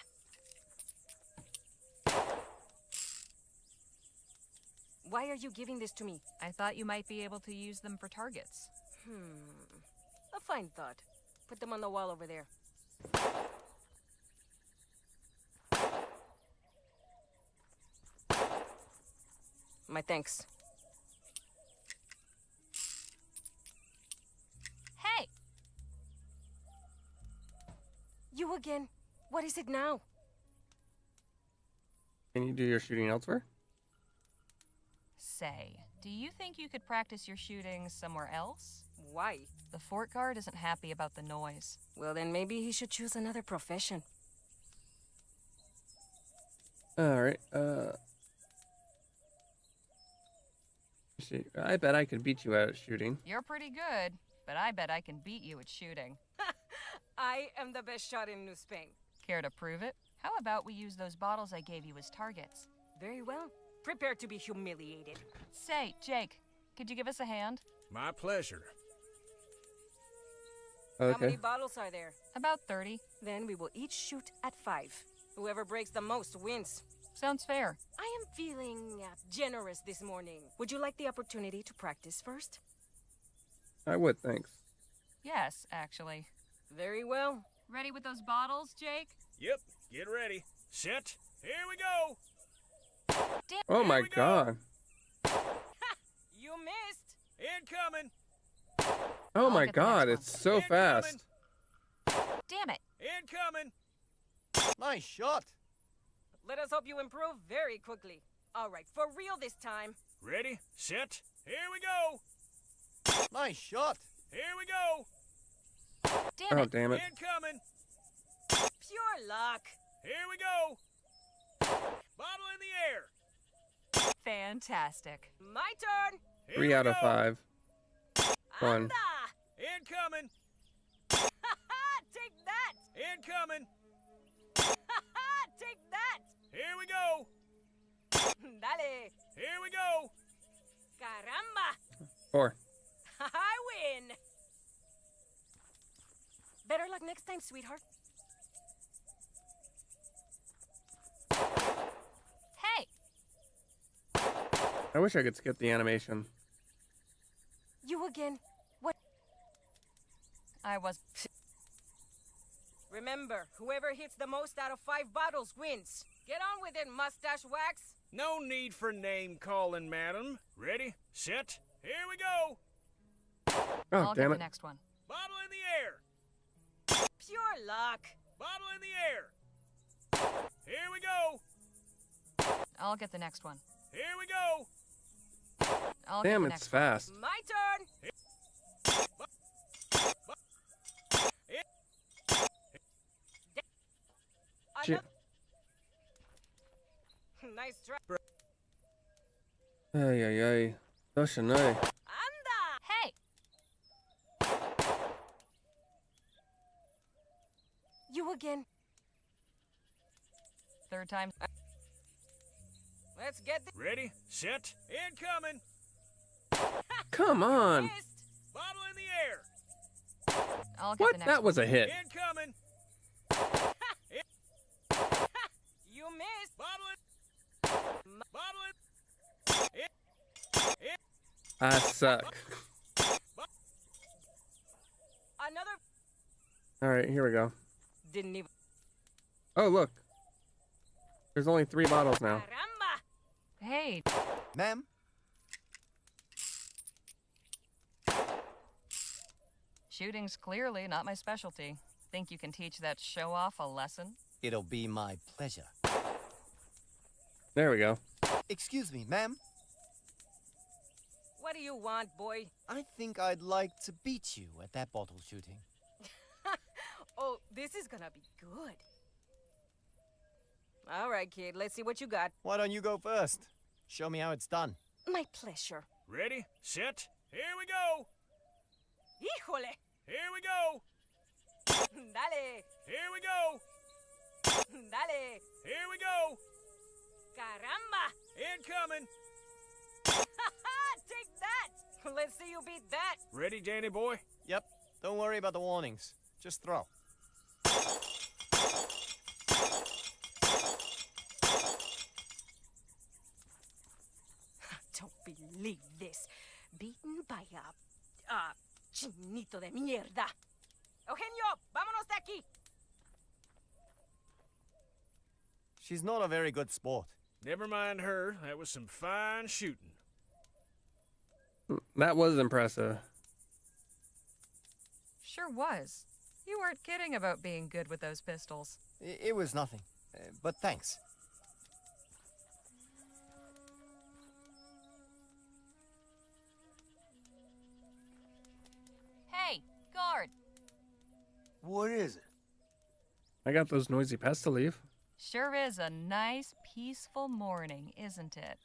Why are you giving this to me? I thought you might be able to use them for targets. A fine thought. Put them on the wall over there. My thanks. Hey! You again? What is it now? Can you do your shooting elsewhere? Say, do you think you could practice your shooting somewhere else? Why? The fort guard isn't happy about the noise. Well, then maybe he should choose another profession. Alright, I bet I could beat you at shooting. You're pretty good, but I bet I can beat you at shooting. I am the best shot in New Spain. Care to prove it? How about we use those bottles I gave you as targets? Very well. Prepare to be humiliated. Say, Jake, could you give us a hand? My pleasure. How Okay. many bottles are there? About 30. Then we will each shoot at 5. Whoever breaks the most wins. Sounds fair. I am feeling generous this morning. Would you like the opportunity to practice first? I would, thanks. Yes, actually. Very well. Ready with those bottles, Jake? Yep, get ready. Set. Here we go. Damn. Oh my we go. god. You missed. Incoming. Oh I'll my get the god, next it's so fast. Damn it. Incoming. Nice shot. Let us hope you improve very quickly. All right, for real this time. Ready, set. Here we go. Nice shot. Here we go. Damn Oh, it. damn it. Incoming. Pure luck. Here we go. Bottle in the air. Fantastic. My turn. Here 3 we out of go. 5. One. Anda. Incoming. Take that. Incoming. Take that. Here we go. Dale. Here we go. Caramba. 4. I win. Better luck next time, sweetheart. Hey! I wish I could skip the animation. You again. What? I was... Remember, whoever hits the most out of 5 bottles wins. Get on with it, mustache wax. No need for name calling, madam. Ready, set. Here we go. Oh, I'll get damn the it. next one. Bottle in the air. Pure luck. Bottle in the air. Here we go. I'll get the next one. Here we go. I'll get Damn, the it's next one. fast. My turn. Shit. Nice try. Ay, ay, ay. Toshinai. Anda. Hey! You again. Third time. Let's get the Ready, set, incoming. Come on. missed. Bottle in the air. I'll get the What? next That was a hit. Incoming. You missed. Bottle in. I suck. Another. Alright, here we go. Didn't even. Oh, look. There's only 3 bottles now. Caramba. Hey, Ma'am? shooting's clearly not my specialty. Think you can teach that show-off a lesson? It'll be my pleasure. There we go. Excuse me, ma'am. What do you want, boy? I think I'd like to beat you at that bottle shooting. Oh, this is gonna be good. All right, kid. Let's see what you got. Why don't you go first? Show me how it's done. My pleasure. Ready, set, here we go. Híjole. Here we go. Dale. Here we go. Dale. Here we go. Caramba. Incoming. Take that. Let's see you beat that. Ready, Danny boy? Yep. Don't worry about the warnings. Just throw. Don't believe this. Beaten by a chinito de mierda. Eugenio, vámonos de aquí. She's not a very good sport. Never mind her. That was some fine shooting. That was impressive. Sure was. You weren't kidding about being good with those pistols. It was nothing. But thanks. Hey, guard! What is it? I got those noisy pests to leave. Sure is a nice, peaceful morning, isn't it?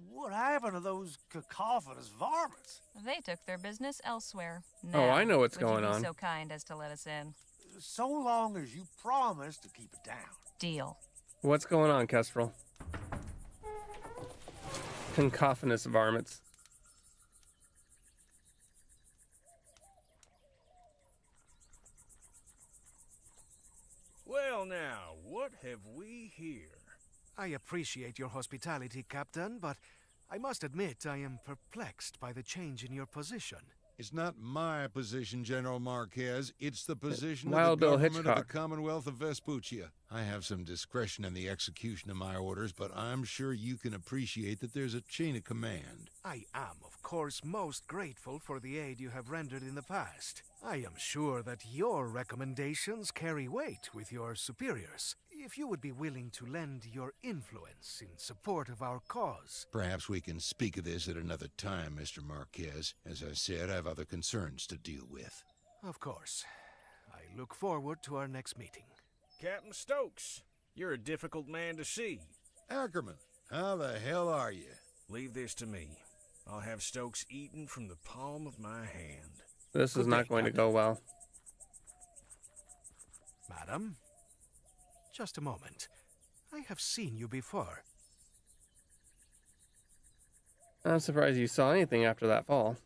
What happened to those cacophonous varmints? They took their business elsewhere. Oh, I know what's would going you be on. so kind as to let us in? So long as you promise to keep it down. Deal. What's going on, Kestrel? Cacophonous varmints. Well now, what have we here? I appreciate your hospitality, Captain, but I must admit I am perplexed by the change in your position. It's not my position, General Marquez. It's the position Wild of the Bill government of the Hitchcock. Commonwealth of Vespuccia. I have some discretion in the execution of my orders, but I'm sure you can appreciate that there's a chain of command. I am, of course, most grateful for the aid you have rendered in the past. I am sure that your recommendations carry weight with your superiors. If you would be willing to lend your influence in support of our cause. Perhaps we can speak of this at another time, Mr. Marquez. As I said, I have other concerns to deal with. Of course. I look forward to our next meeting. Captain Stokes, you're a difficult man to see. Ackerman, how the hell are you? Leave this to me. I'll have Stokes eaten from the palm of my hand. This is not going to go well. Madam? Just a moment. I have seen you before. I'm surprised you saw anything after that fall.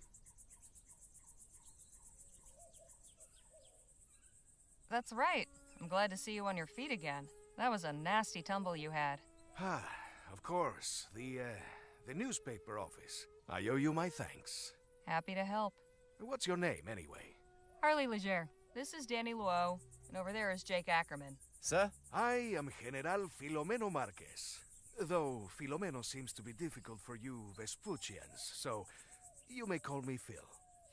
That's right. I'm glad to see you on your feet again. That was a nasty tumble you had. Ah, of course. The newspaper office. I owe you my thanks. Happy to help. What's your name, anyway? Harley Leger. This is Danny Luo, and over there is Jake Ackerman. Sir? I am General Filomeno Marquez. Though Filomeno seems to be difficult for you Vespuccians, so you may call me Phil.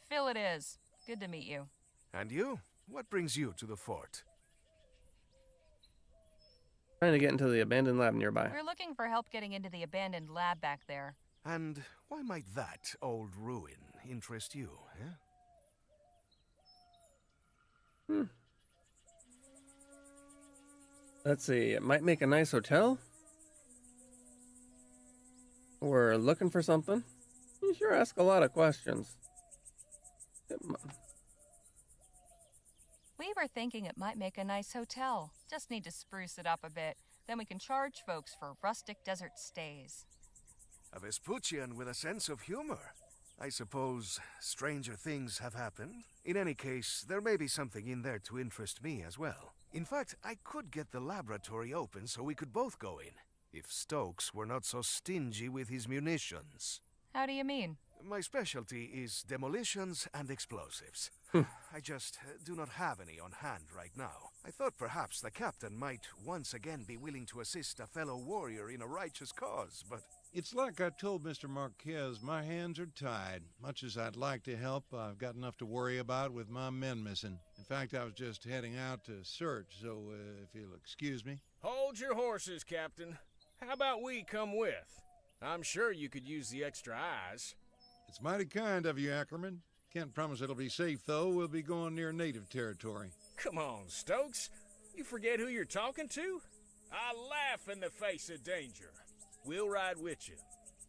Phil it is. Good to meet you. And you? What brings you to the fort? Trying to get into the abandoned lab nearby. We're looking for help getting into the abandoned lab back there. And why might that old ruin interest you, eh? Let's see. It might make a nice hotel. We're looking for something. You sure ask a lot of questions. We were thinking it might make a nice hotel. Just need to spruce it up a bit. Then we can charge folks for rustic desert stays. A Vespuccian with a sense of humor. I suppose stranger things have happened. In any case, there may be something in there to interest me as well. In fact, I could get the laboratory open so we could both go in, if Stokes were not so stingy with his munitions. How do you mean? My specialty is demolitions and explosives. I just do not have any on hand right now. I thought perhaps the captain might once again be willing to assist a fellow warrior in a righteous cause, but... It's like I told Mr. Marquez, my hands are tied. Much as I'd like to help, I've got enough to worry about with my men missing. In fact, I was just heading out to search, so if you'll excuse me. Hold your horses, Captain. How about we come with? I'm sure you could use the extra eyes. It's mighty kind of you, Ackerman. Can't promise it'll be safe, though. We'll be going near native territory. Come on, Stokes. You forget who you're talking to? I laugh in the face of danger. We'll ride with you.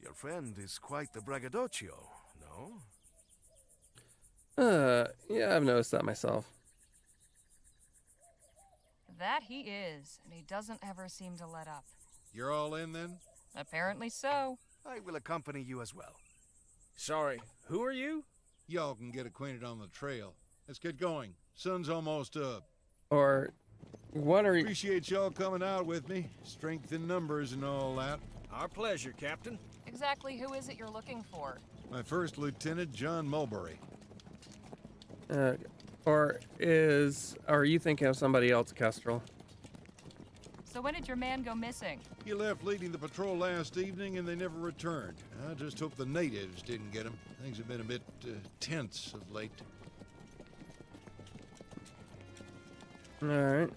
Your friend is quite the braggadocio, no? Yeah, I've noticed that myself. That he is, and he doesn't ever seem to let up. You're all in, then? Apparently so. I will accompany you as well. Sorry, who are you? Y'all can get acquainted on the trail. Let's get going. Sun's almost up. Or, what are you... Appreciate y'all coming out with me. Strength in numbers and all that. Our pleasure, Captain. Exactly who is it you're looking for? My first lieutenant, John Mulberry. Or are you thinking of somebody else, Kestrel? So when did your man go missing? He left leading the patrol last evening and they never returned. I just hope the natives didn't get him. Things have been a bit tense of late. All right.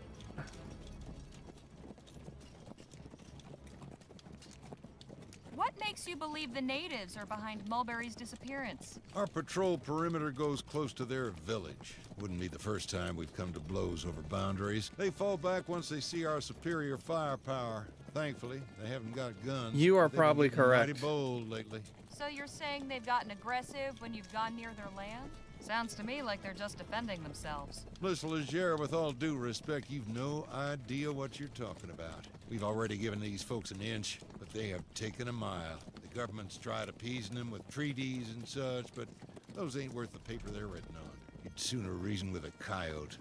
What makes you believe the natives are behind Mulberry's disappearance? Our patrol perimeter goes close to their village. Wouldn't be the first time we've come to blows over boundaries. They fall back once they see our superior firepower. Thankfully, they haven't got guns. You are probably correct. Mighty bold lately. So you're saying they've gotten aggressive when you've gone near their land? Sounds to me like they're just defending themselves. Miss Leger, with all due respect, you've no idea what you're talking about. We've already given these folks an inch, but they have taken a mile. The government's tried appeasing them with treaties and such, but those ain't worth the paper they're written on. You'd sooner reason with a coyote.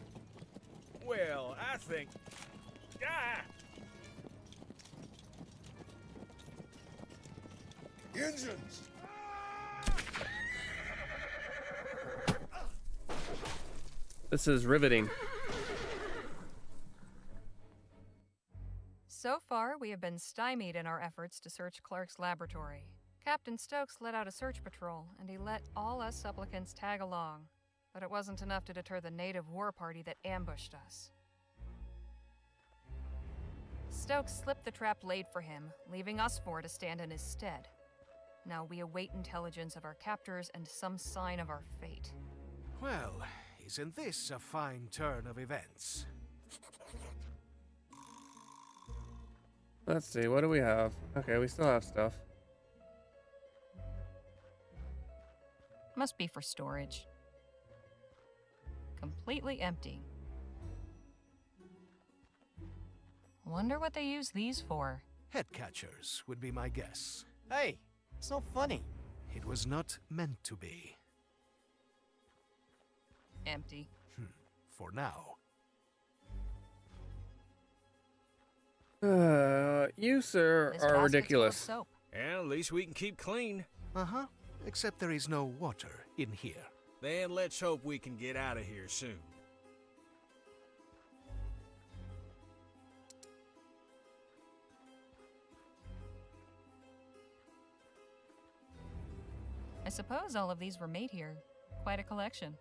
Well, I think... Ah! Engines! This is riveting. So far, we have been stymied in our efforts to search Clark's laboratory. Captain Stokes let out a search patrol, and he let all us supplicants tag along. But it wasn't enough to deter the native war party that ambushed us. Stokes slipped the trap laid for him, leaving us four to stand in his stead. Now we await intelligence of our captors and some sign of our fate. Well, isn't this a fine turn of events? Let's see, what do we have? Okay, we still have stuff. Must be for storage. Completely empty. Wonder what they use these for. Head catchers would be my guess. Hey, it's not funny. It was not meant to be. Empty. For now. You, sir, This are basket's full of ridiculous. soap. Yeah, at least we can keep clean. Uh-huh. Except there is no water in here. Then let's hope we can get out of here soon. I suppose all of these were made here. Quite a collection.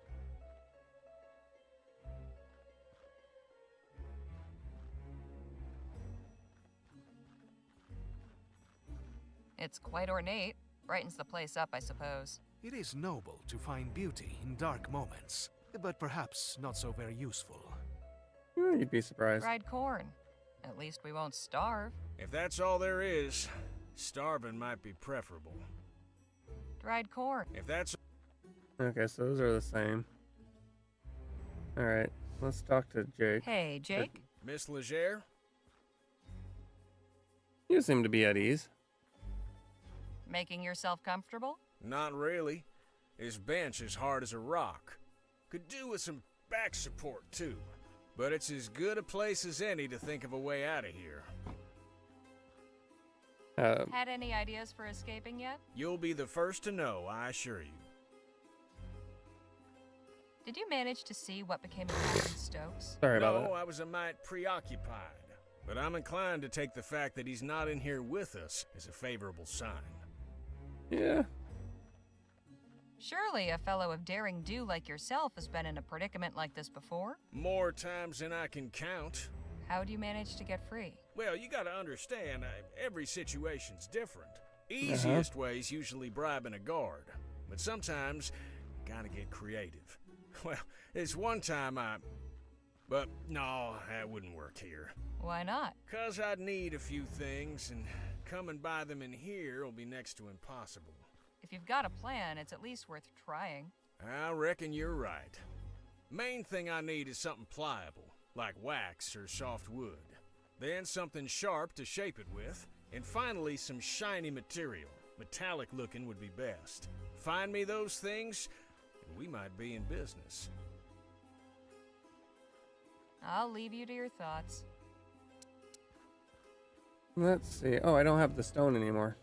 It's quite ornate. Brightens the place up, I suppose. It is noble to find beauty in dark moments, but perhaps not so very useful. You'd be surprised. Dried corn. At least we won't starve. If that's all there is, starving might be preferable. Dried corn. If that's... Okay, so those are the same. Alright, let's talk to Jake. Hey, Jake? Miss Legere? You seem to be at ease. Making yourself comfortable? Not really. His bench is hard as a rock. Could do with some back support, too. But it's as good a place as any to think of a way out of here. Had any ideas for escaping yet? You'll be the first to know, I assure you. Did you manage to see what became of Captain Stokes? Sorry about No, that. I was a mite preoccupied. But I'm inclined to take the fact that he's not in here with us as a favorable sign. Yeah. Surely a fellow of daring do like yourself has been in a predicament like this before? More times than I can count. How'd you manage to get free? Well, you gotta understand, every situation's different. Easiest way's usually bribing a guard. But sometimes, gotta get creative. Well, this one time But no, that wouldn't work here. Why not? 'Cause I'd need a few things, and coming by them in here will be next to impossible. If you've got a plan, it's at least worth trying. I reckon you're right. Main thing I need is something pliable, like wax or soft wood. Then something sharp to shape it with, and finally some shiny material. Metallic looking would be best. Find me those things, and we might be in business. I'll leave you to your thoughts. Let's see. Oh, I don't have the stone anymore.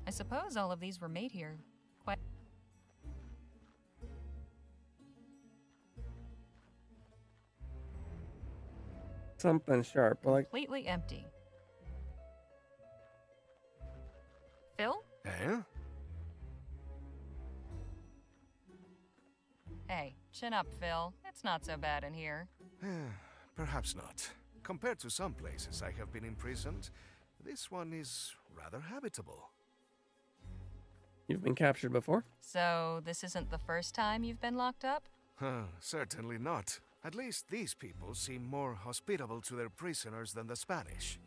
I suppose all of these were made here. Quite. Something sharp, but like Completely empty. Phil? Eh? Hey, chin up, Phil. It's not so bad in here. Perhaps not. Compared to some places I have been imprisoned, this one is rather habitable. you've been captured before. So, this isn't the first time you've been locked up? Certainly not. At least these people seem more hospitable to their prisoners than the Spanish.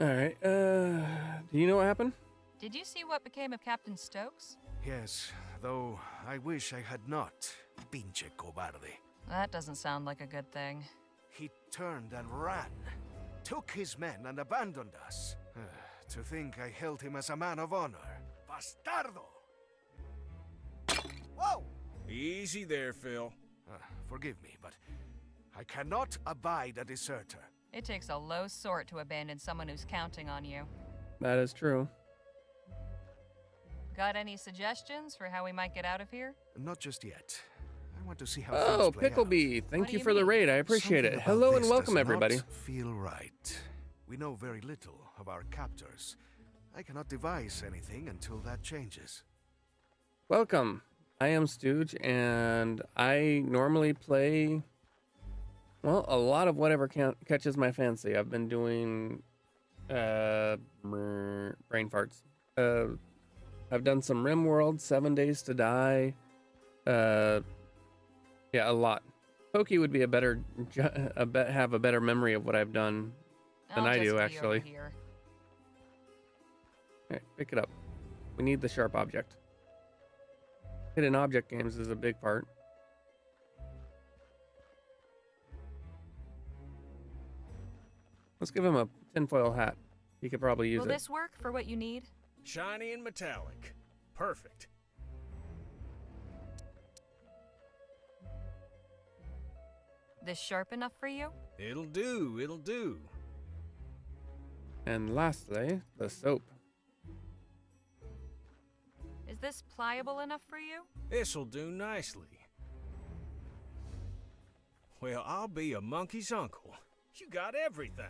All right. Do you know what happened? Did you see what became of Captain Stokes? Yes, though I wish I had not. Pinche cobarde. That doesn't sound like a good thing. He turned and ran. Took his men and abandoned us. To think I held him as a man of honor. Bastardo! Whoa! Easy there, Phil. Forgive me, but I cannot abide a deserter. It takes a low sort to abandon someone who's counting on you. That is true. Got any suggestions for how we might get out of here? Not just yet. I want to see how Oh, things play out. Picklebee, thank you for the raid. I appreciate Something it. about Hello and this welcome, does everybody. not feel right. We know very little of our captors. I cannot devise anything until that changes. Welcome. I am Stooge, and I normally play, well, a lot of whatever catches my fancy. I've been doing brain farts. I've done some RimWorld, 7 Days to Die. Yeah, a lot. Pokey would be a better, have a better memory of what I've done than I do, actually. Alright, pick it up. We need the sharp object. Hidden object games is a big part. Let's give him a tinfoil hat. He could probably use Will it. this work for what you need? Shiny and metallic. Perfect. This sharp enough for you? It'll do, it'll do. And lastly, the soap. Is this pliable enough for you? This'll do nicely. Well, I'll be a monkey's uncle. You got everything.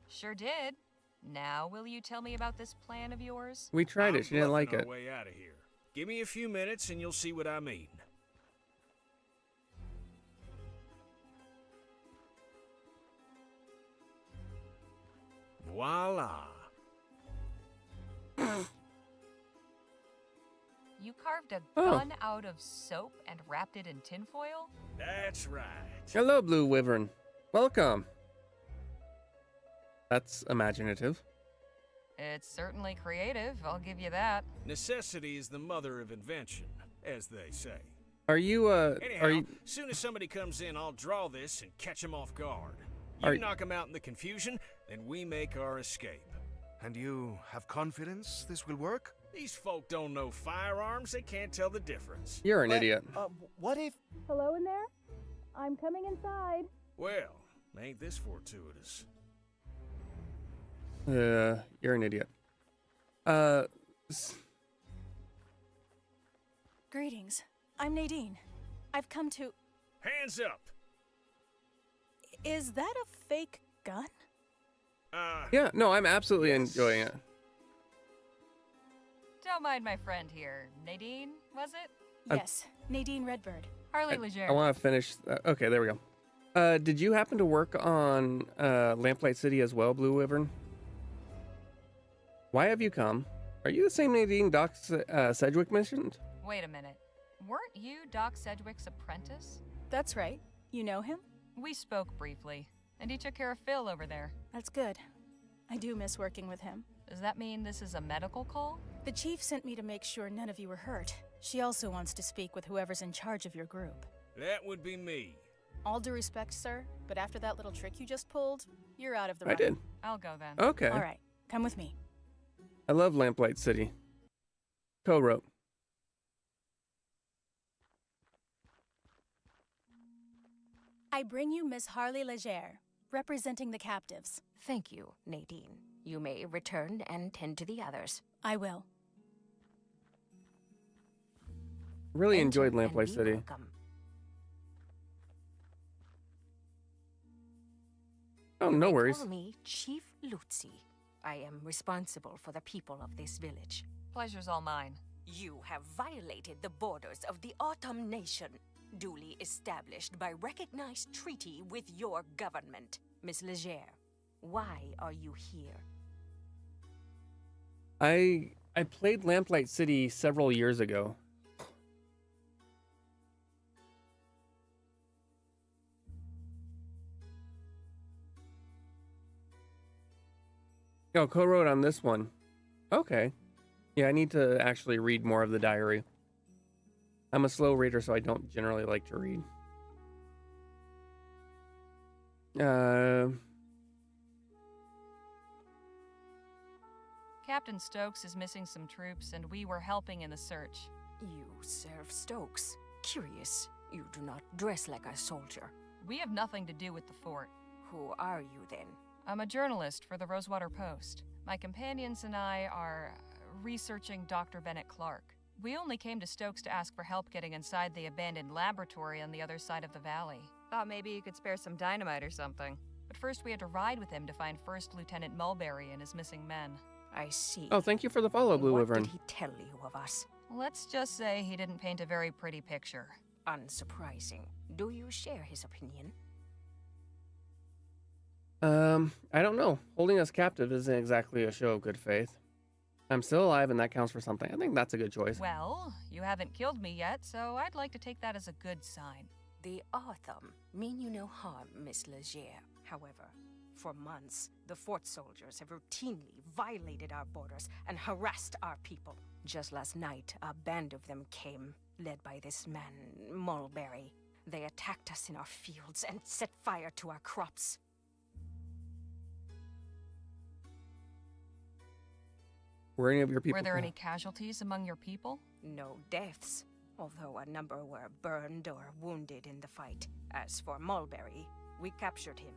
Sure did. Now, will you tell me about this plan of yours? We tried it. She didn't like bluffing it. our way out of here. Give me a few minutes and you'll see what I mean. Voila. You carved a Oh. gun out of soap and wrapped it in tinfoil? That's right. Hello, Blue Wyvern. Welcome. That's imaginative. It's certainly creative, I'll give you that. Necessity is the mother of invention, as they say. Are you, Anyhow, are you... soon as somebody comes in, I'll draw this and catch them off guard. Are You y- knock them out in the confusion, then we make our escape. And you have confidence this will work? These folk don't know firearms, they can't tell the difference. You're an idiot. What if... Hello in there? I'm coming inside. Well, ain't this fortuitous? You're an idiot. Greetings. I'm Nadine. I've come to... Hands up! Is that a fake gun? Yeah, no, I'm absolutely enjoying it. Don't mind my friend here. Nadine, was it? Yes, Nadine Redbird. Harley Leger. I want to finish. Okay, there we go. Did you happen to work on Lamplight City as well, Blue Wyvern? Why have you come? Are you the same Nadine Doc Sedgwick mentioned? Wait a minute. Weren't you Doc Sedgwick's apprentice? That's right. You know him? We spoke briefly, and he took care of Phil over there. That's good. I do miss working with him. Does that mean this is a medical call? The chief sent me to make sure none of you were hurt. She also wants to speak with whoever's in charge of your group. That would be me. All due respect, sir, but after that little trick you just pulled, you're out of the I running. did. I'll go then. Okay. All right, come with me. I love Lamplight City. Co-wrote. I bring you Miss Harley Leger, representing the captives. Thank you, Nadine. You may return and tend to the others. I will. Really enjoyed Enter and Lamplight be City. welcome. Oh, no They worries. call me Chief Lutzi. I am responsible for the people of this village. Pleasure's all mine. You have violated the borders of the Autumn Nation, duly established by recognized treaty with your government. Miss Leger, why are you here? I played Lamplight City several years ago. Oh, co-wrote on this one. Okay. Yeah, I need to actually read more of the diary. I'm a slow reader, so I don't generally like to read. Captain Stokes is missing some troops, and we were helping in the search. You serve Stokes. Curious. You do not dress like a soldier. We have nothing to do with the fort. Who are you then? I'm a journalist for the Rosewater Post. My companions and I are researching Dr. Bennett Clark. We only came to Stokes to ask for help getting inside the abandoned laboratory on the other side of the valley. Thought maybe you could spare some dynamite or something. But first we had to ride with him to find First Lieutenant Mulberry and his missing men. I see. Oh, thank you for the follow, Blue What Wyvern. did he tell you of us? Let's just say he didn't paint a very pretty picture. Unsurprising. Do you share his opinion? I don't know. Holding us captive isn't exactly a show of good faith. I'm still alive, and that counts for something. I think that's a good choice. Well, you haven't killed me yet, so I'd like to take that as a good sign. The Autumn mean you no harm, Miss Leger. However, for months, the fort soldiers have routinely violated our borders and harassed our people. Just last night, a band of them came, led by this man, Mulberry. They attacked us in our fields and set fire to our crops. Were any of your people? Were there any casualties among your people? No deaths, although a number were burned or wounded in the fight. As for Mulberry, we captured him.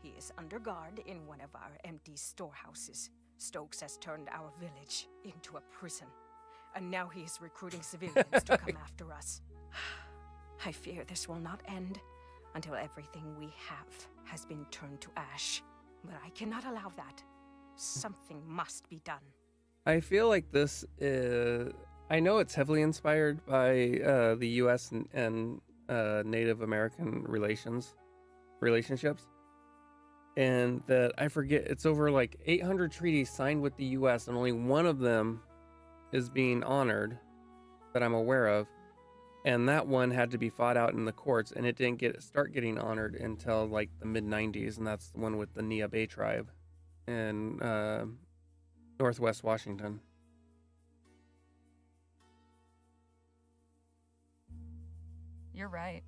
He is under guard in one of our empty storehouses. Stokes has turned our village into a prison, and now he is recruiting civilians to come after us. I fear this will not end until everything we have has been turned to ash. But I cannot allow that. Something must be done. I feel like this is... I know it's heavily inspired by the U.S. and Native American relationships. And that I forget, it's over like 800 treaties signed with the U.S. and only one of them is being honored that I'm aware of. And that one had to be fought out in the courts, and it didn't start getting honored until like the mid-90s, and that's the one with the Nia Bay tribe in Northwest Washington. You're right.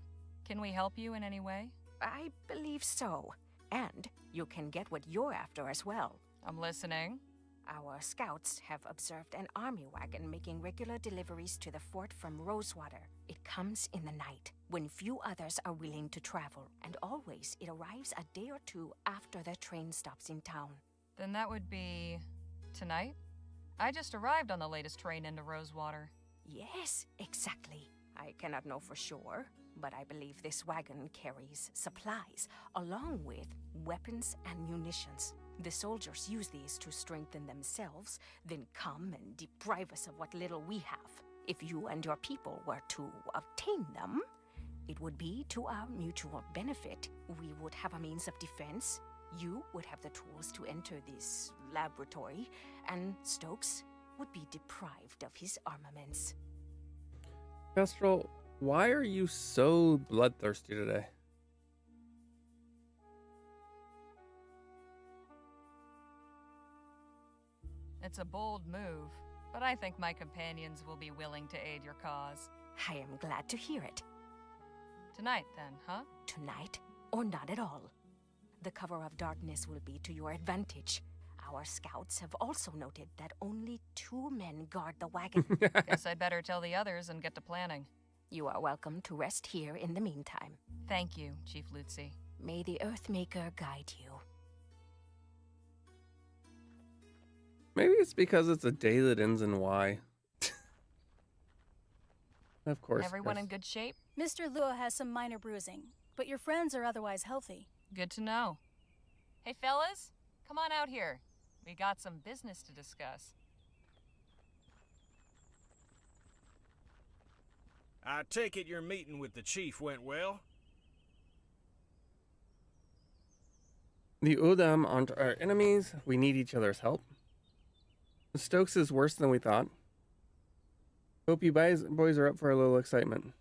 Can we help you in any way? I believe so. And you can get what you're after as well. I'm listening. Our scouts have observed an army wagon making regular deliveries to the fort from Rosewater. It comes in the night, when few others are willing to travel, and always it arrives a day or two after the train stops in town. Then that would be... tonight? I just arrived on the latest train into Rosewater. Yes, exactly. I cannot know for sure, but I believe this wagon carries supplies, along with weapons and munitions. The soldiers use these to strengthen themselves, then come and deprive us of what little we have. If you and your people were to obtain them, it would be to our mutual benefit. We would have a means of defense, you would have the tools to enter this laboratory, and Stokes would be deprived of his armaments. Kestrel, why are you so bloodthirsty today? It's a bold move, but I think my companions will be willing to aid your cause. I am glad to hear it. Tonight, then, huh? Tonight, or not at all. The cover of darkness will be to your advantage. Our scouts have also noted that only 2 men guard the wagon. Guess I'd better tell the others and get to planning. You are welcome to rest here in the meantime. Thank you, Chief Lutzi. May the Earthmaker guide you. Maybe it's because it's a day that ends in Y. Of course. Everyone in good shape? Mr. Luo has some minor bruising, but your friends are otherwise healthy. Good to know. Hey, fellas, come on out here. We got some business to discuss. I take it your meeting with the chief went well? The Udam aren't our enemies. We need each other's help. The Stokes is worse than we thought. Hope you boys are up for a little excitement.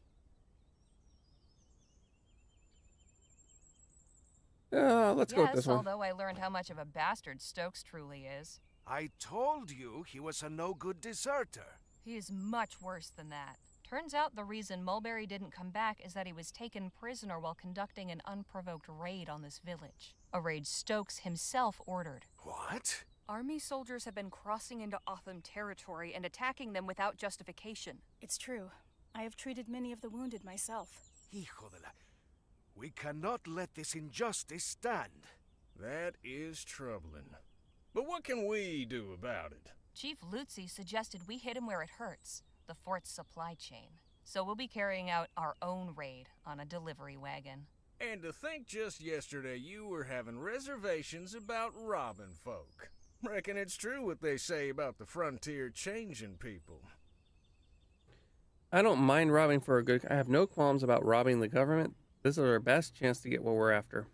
Let's go with this one. Although I learned how much of a bastard Stokes truly is. I told you he was a no-good deserter. He is much worse than that. Turns out the reason Mulberry didn't come back is that he was taken prisoner while conducting an unprovoked raid on this village. A raid Stokes himself ordered. What? Army soldiers have been crossing into Otham territory and attacking them without justification. It's true. I have treated many of the wounded myself. Hijo de la... We cannot let this injustice stand. That is troubling. But what can we do about it? Chief Lutzi suggested we hit him where it hurts, the fort's supply chain. So we'll be carrying out our own raid on a delivery wagon. And to think just yesterday you were having reservations about robbing folk. Reckon it's true what they say about the frontier changing people. I don't mind robbing for a good... I have no qualms about robbing the government. This is our best chance to get what we're after.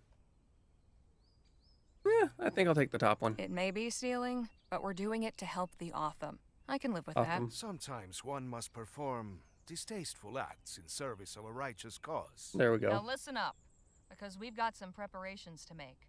Yeah, I think I'll take the top one. It may be stealing, but we're doing it to help the Otham. I can live with that. Sometimes one must perform distasteful acts in service of a righteous cause. There we go. Now listen up, because we've got some preparations to make.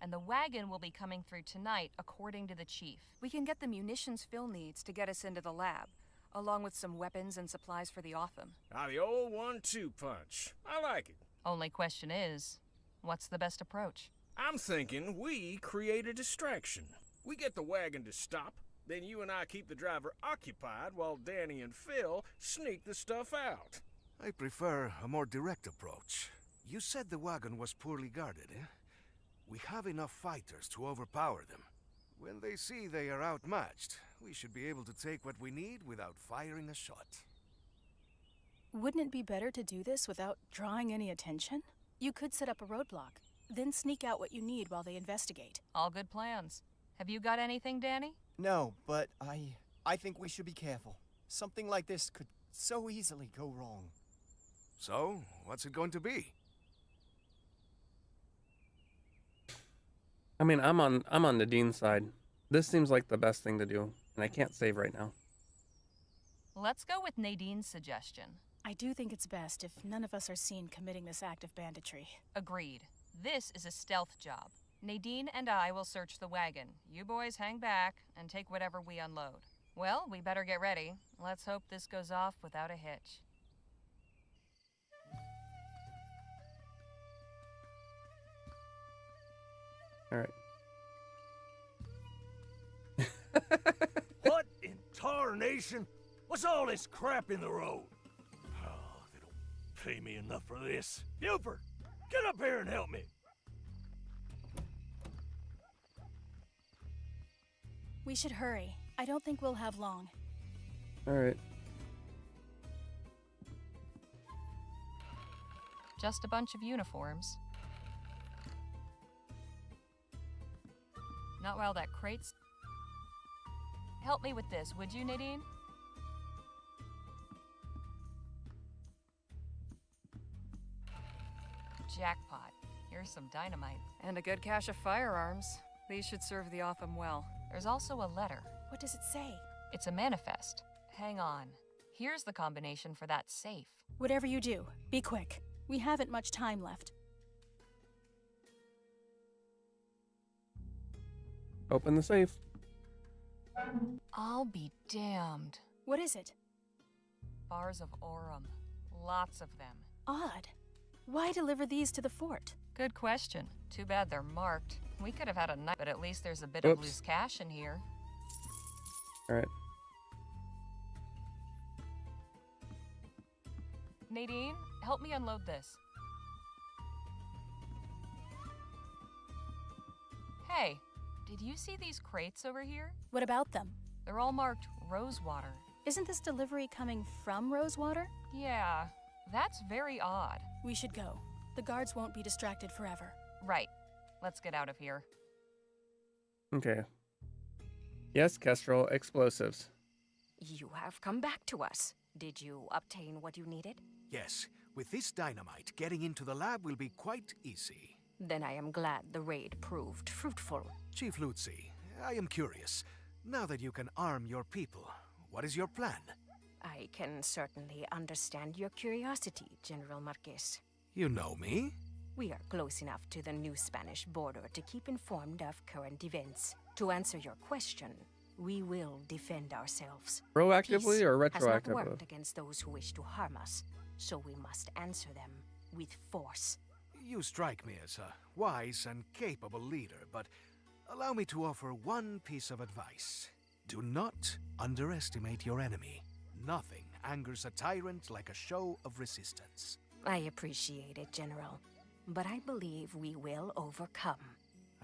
And the wagon will be coming through tonight, according to the chief. We can get the munitions Phil needs to get us into the lab, along with some weapons and supplies for the Otham. Ah, the old 1-2 punch. I like it. Only question is, what's the best approach? I'm thinking we create a distraction. We get the wagon to stop, then you and I keep the driver occupied while Danny and Phil sneak the stuff out. I prefer a more direct approach. You said the wagon was poorly guarded, eh? We have enough fighters to overpower them. When they see they are outmatched, we should be able to take what we need without firing a shot. Wouldn't it be better to do this without drawing any attention? You could set up a roadblock, then sneak out what you need while they investigate. All good plans. Have you got anything, Danny? No, but I think we should be careful. Something like this could so easily go wrong. So, what's it going to be? I mean, I'm on Nadine's side. This seems like the best thing to do, and I can't save right now. Let's go with Nadine's suggestion. I do think it's best if none of us are seen committing this act of banditry. Agreed. This is a stealth job. Nadine and I will search the wagon. You boys hang back and take whatever we unload. Well, we better get ready. Let's hope this goes off without a hitch. All right. What in tarnation? What's all this crap in the road? Oh, they don't pay me enough for this. Buford, get up here and help me. We should hurry. I don't think we'll have long. All right. Just a bunch of uniforms. Not while that crate's... Help me with this, would you, Nadine? Jackpot. Here's some dynamite. And a good cache of firearms. These should serve the Otham well. There's also a letter. What does it say? It's a manifest. Hang on. Here's the combination for that safe. Whatever you do, be quick. We haven't much time left. Open the safe. I'll be damned. What is it? Bars of Aurum. Lots of them. Odd. Why deliver these to the fort? Good question. Too bad they're marked. We could have had a night, but at least there's a bit of loose cash in here. All right. Nadine, help me unload this. Hey, did you see these crates over here? What about them? They're all marked Rosewater. Isn't this delivery coming from Rosewater? Yeah, that's very odd. We should go. The guards won't be distracted forever. Right. Let's get out of here. Okay. Yes, Kestrel, explosives. You have come back to us. Did you obtain what you needed? Yes. With this dynamite, getting into the lab will be quite easy. Then I am glad the raid proved fruitful. Chief Lutzi, I am curious. Now that you can arm your people, what is your plan? I can certainly understand your curiosity, General Marquez. You know me? We are close enough to the new Spanish border to keep informed of current events. To answer your question, we will defend ourselves. Proactively Peace or has not retroactively? worked against those who wish to harm us, so we must answer them with force. You strike me as a wise and capable leader, but allow me to offer one piece of advice. Do not underestimate your enemy. Nothing angers a tyrant like a show of resistance. I appreciate it, General, but I believe we will overcome.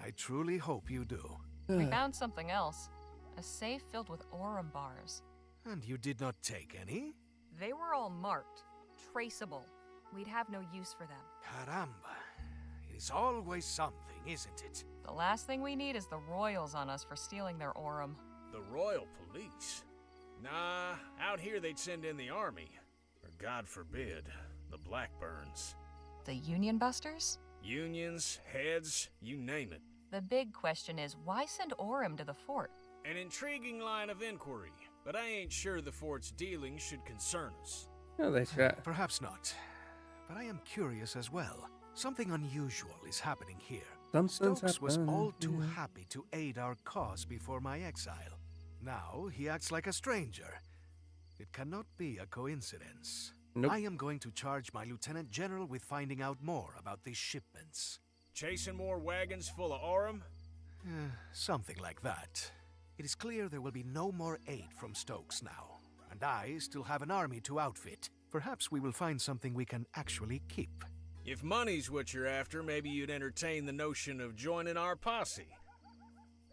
I truly hope you do. We found something else. A safe filled with Aurum bars. And you did not take any? They were all marked, traceable. We'd have no use for them. Caramba. It is always something, isn't it? The last thing we need is the Royals on us for stealing their Aurum. The Royal Police? Nah, out here they'd send in the army. Or God forbid, the Blackburns. The Union Busters? Unions, heads, you name it. The big question is, why send Aurum to the fort? An intriguing line of inquiry, but I ain't sure the fort's dealings should concern us. No, they should. Perhaps not. But I am curious as well. Something unusual is happening here. Something's Stokes was happening all too here. happy to aid our cause before my exile. Now he acts like a stranger. It cannot be a coincidence. Nope. I am going to charge my Lieutenant General with finding out more about these shipments. Chasing more wagons full of Aurum? Something like that. It is clear there will be no more aid from Stokes now, and I still have an army to outfit. Perhaps we will find something we can actually keep. If money's what you're after, maybe you'd entertain the notion of joining our posse.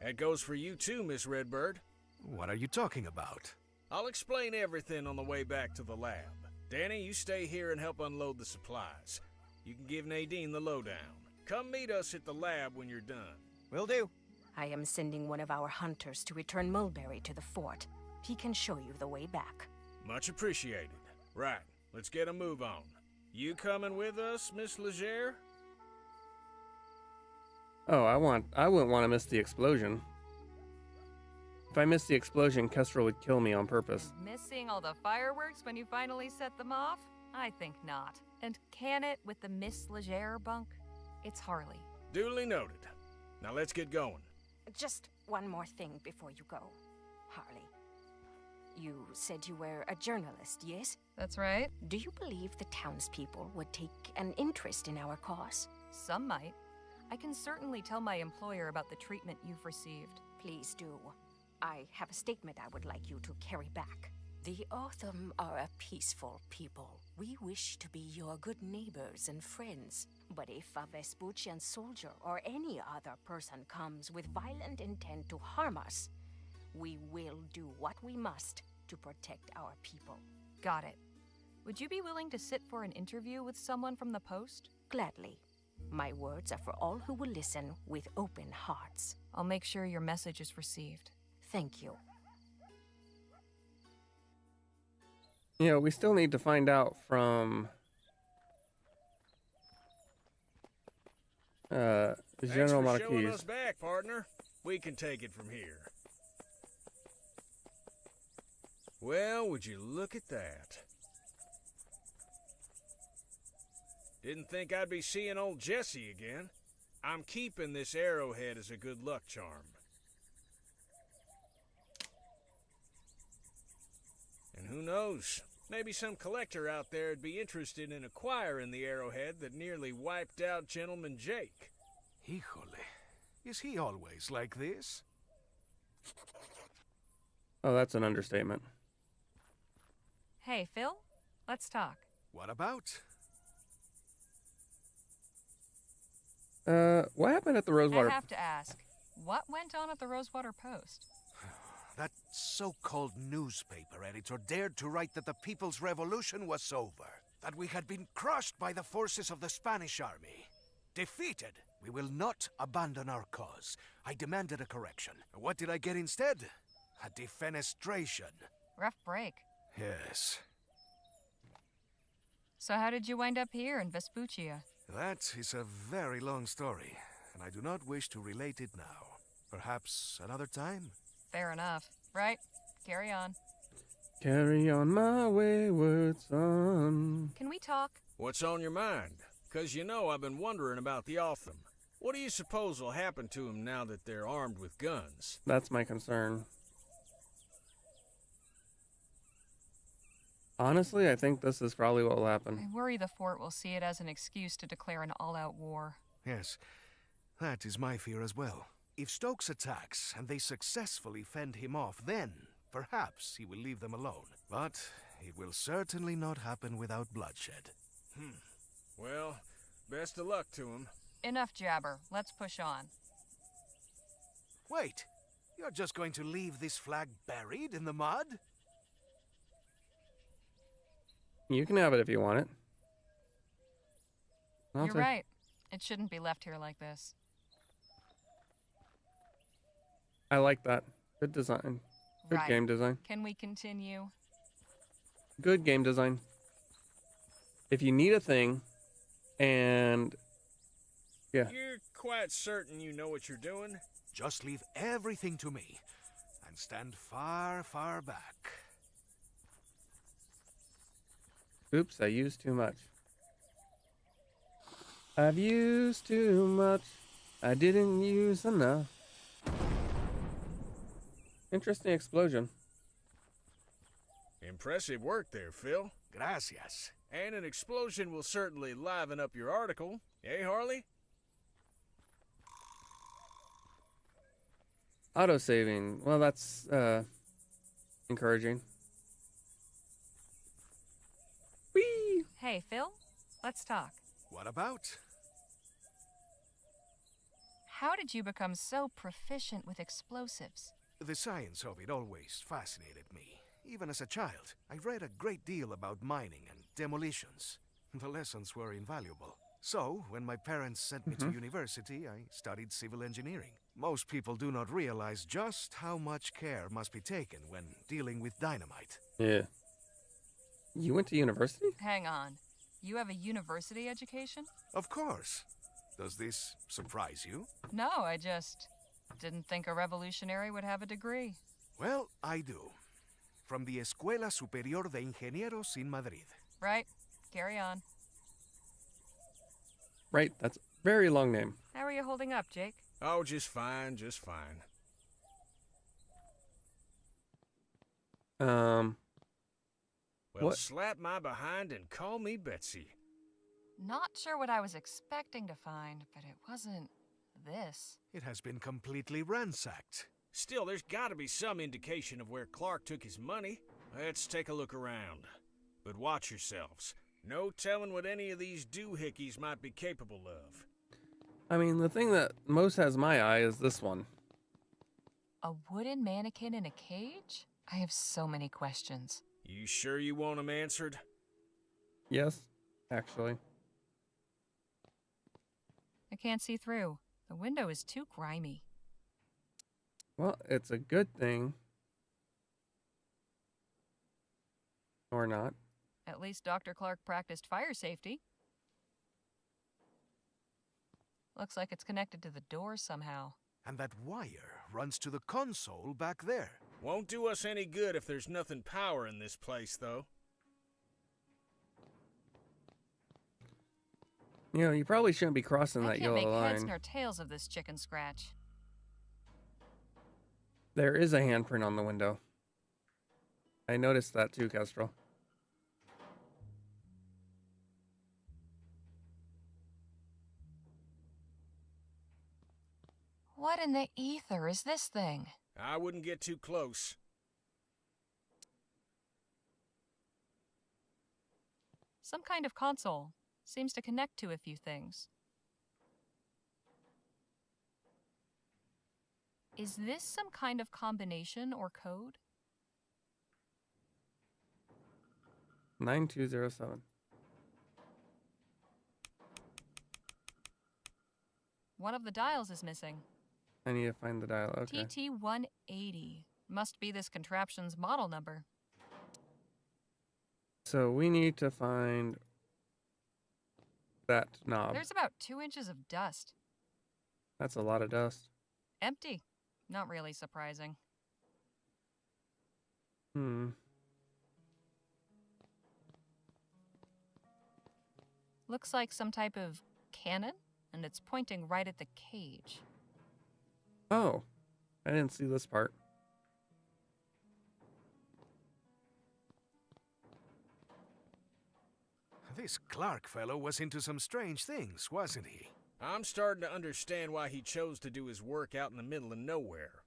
That goes for you too, Miss Redbird. What are you talking about? I'll explain everything on the way back to the lab. Danny, you stay here and help unload the supplies. You can give Nadine the lowdown. Come meet us at the lab when you're done. Will do. I am sending one of our hunters to return Mulberry to the fort. He can show you the way back. Much appreciated. Right, let's get a move on. You coming with us, Miss Legere? Oh, I wouldn't want to miss the explosion. If I missed the explosion, Kestrel would kill me on purpose. Miss seeing all the fireworks when you finally set them off? I think not. And can it with the Miss Legere bunk? It's Harley. Duly noted. Now let's get going. Just one more thing before you go, Harley. You said you were a journalist, yes? That's right. Do you believe the townspeople would take an interest in our cause? Some might. I can certainly tell my employer about the treatment you've received. Please do. I have a statement I would like you to carry back. The Autumn are a peaceful people. We wish to be your good neighbors and friends. But if a Vespuccian soldier or any other person comes with violent intent to harm us, we will do what we must to protect our people. Got it. Would you be willing to sit for an interview with someone from the post? Gladly. My words are for all who will listen with open hearts. I'll make sure your message is received. Thank you. You know, we still need to find out from General Thanks for Marquis. showing us back, partner. We can take it from here. Well, would you look at that? Didn't think I'd be seeing old Jesse again. I'm keeping this arrowhead as a good luck charm. And who knows? Maybe some collector out there would be interested in acquiring the arrowhead that nearly wiped out Gentleman Jake. Híjole. Is he always like this? Oh, that's an understatement. Hey, Phil, let's talk. What about? What happened at the Rosewater? I have to ask, what went on at the Rosewater Post? That so-called newspaper editor dared to write that the People's Revolution was over, that we had been crushed by the forces of the Spanish army. Defeated, we will not abandon our cause. I demanded a correction. What did I get instead? A defenestration. Rough break. Yes. So how did you wind up here in Vespuccia? That is a very long story, and I do not wish to relate it now. Perhaps another time? Fair enough. Right, carry on. Carry on my wayward son. Can we talk? What's on your mind? 'cause you know I've been wondering about the Otham. What do you suppose will happen to them now that they're armed with guns? That's my concern. Honestly, I think this is probably what will happen. I worry the fort will see it as an excuse to declare an all-out war. Yes, that is my fear as well. If Stokes attacks and they successfully fend him off, then perhaps he will leave them alone. But it will certainly not happen without bloodshed. Well, best of luck to him. Enough jabber. Let's push on. Wait, you're just going to leave this flag buried in the mud? You can have it if you want it. You're right. It shouldn't be left here like this. I like that. Good design. Good Right. game design. Can we continue? Good game design. If you need a thing, and yeah, You're quite certain you know what you're doing? Just leave everything to me and stand far, far back. oops, I used too much. I've used too much. I didn't use enough. Interesting explosion. Impressive work there, Phil. Gracias. And an explosion will certainly liven up your article. Eh, Harley? Auto-saving. Well, that's encouraging. Whee! Hey, Phil, let's talk. What about? How did you become so proficient with explosives? The science of it always fascinated me. Even as a child, I read a great deal about mining and demolitions. The lessons were invaluable. So, when my parents sent me to university, I studied civil engineering. Most people do not realize just how much care must be taken when dealing with dynamite. Yeah. You went to university? Hang on. You have a university education? Of course. Does this surprise you? No, I just didn't think a revolutionary would have a degree. Well, I do. From the Escuela Superior de Ingenieros in Madrid. Right. Carry on. Right, that's a very long name. How are you holding up, Jake? Oh, just fine, just fine. Well, What? slap my behind and call me Betsy. Not sure what I was expecting to find, but it wasn't this. It has been completely ransacked. Still, there's gotta be some indication of where Clark took his money. Let's take a look around. But watch yourselves. No telling what any of these doohickeys might be capable of. I mean, the thing that most has my eye is this one. A wooden mannequin in a cage? I have so many questions. You sure you want them answered? Yes, actually. I can't see through. The window is too grimy. Well, it's a good thing. Or not. At least Dr. Clark practiced fire safety. Looks like it's connected to the door somehow. And that wire runs to the console back there. Won't do us any good if there's nothing powering this place, though. You know, you probably shouldn't be crossing I that can't yellow make heads line. nor tails of this chicken scratch. There is a handprint on the window. I noticed that too, Kestrel. What in the ether is this thing? I wouldn't get too close. Some kind of console. Seems to connect to a few things. Is this some kind of combination or code? 9207. One of the dials is missing. I need to find the dial. Okay. TT-180. Must be this contraption's model number. So we need to find that knob. There's about 2 inches of dust. That's a lot of dust. Empty. Not really surprising. Looks like some type of cannon, and it's pointing right at the cage. Oh, I didn't see this part. This Clark fellow was into some strange things, wasn't he? I'm starting to understand why he chose to do his work out in the middle of nowhere.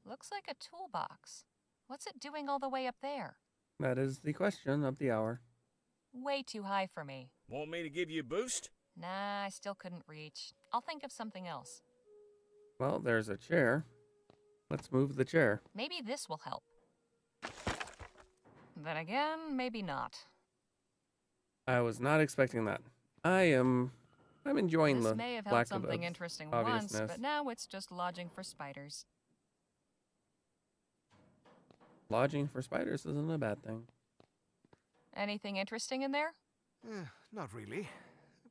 Looks like a toolbox. What's it doing all the way up there? That is the question of the hour. Way too high for me. Want me to give you a boost? Nah, I still couldn't reach. I'll think of something else. Well, there's a chair. Let's move the chair. Maybe this will help. Then again, maybe not. I was not expecting that. I'm enjoying This the may have held lack something of interesting once, obviousness. but now it's just lodging for spiders. Lodging for spiders isn't a bad thing. Anything interesting in there? Not really.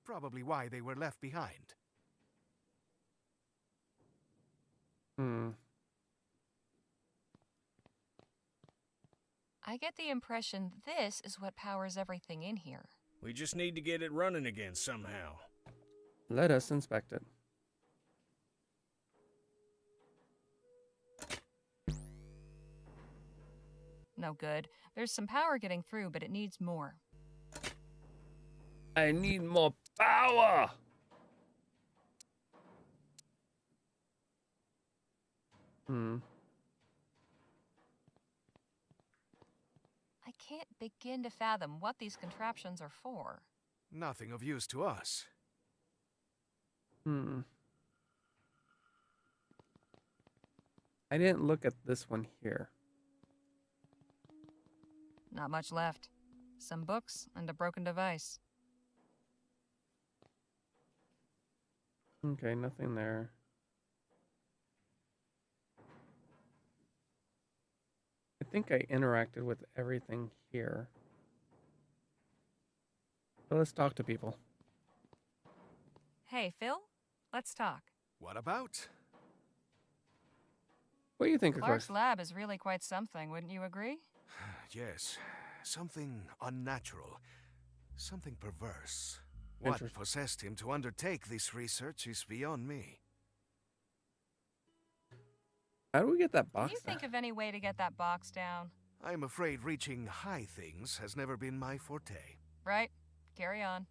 Probably why they were left behind. I get the impression this is what powers everything in here. We just need to get it running again somehow. Let us inspect it. No good. There's some power getting through, but it needs more. I need more power! I can't begin to fathom what these contraptions are for. Nothing of use to us. I didn't look at this one here. Not much left. Some books and a broken device. Okay, nothing there. I think I interacted with everything here. So let's talk to people. Hey, Phil? Let's talk. What about? What do you think, of Clark's course? lab is really quite something, wouldn't you agree? Yes. Something unnatural. Something perverse. What possessed him to undertake this research is beyond me. How do we get that Can box you down? think of any way to get that box down? I'm afraid reaching high things has never been my forte. Right. Carry on.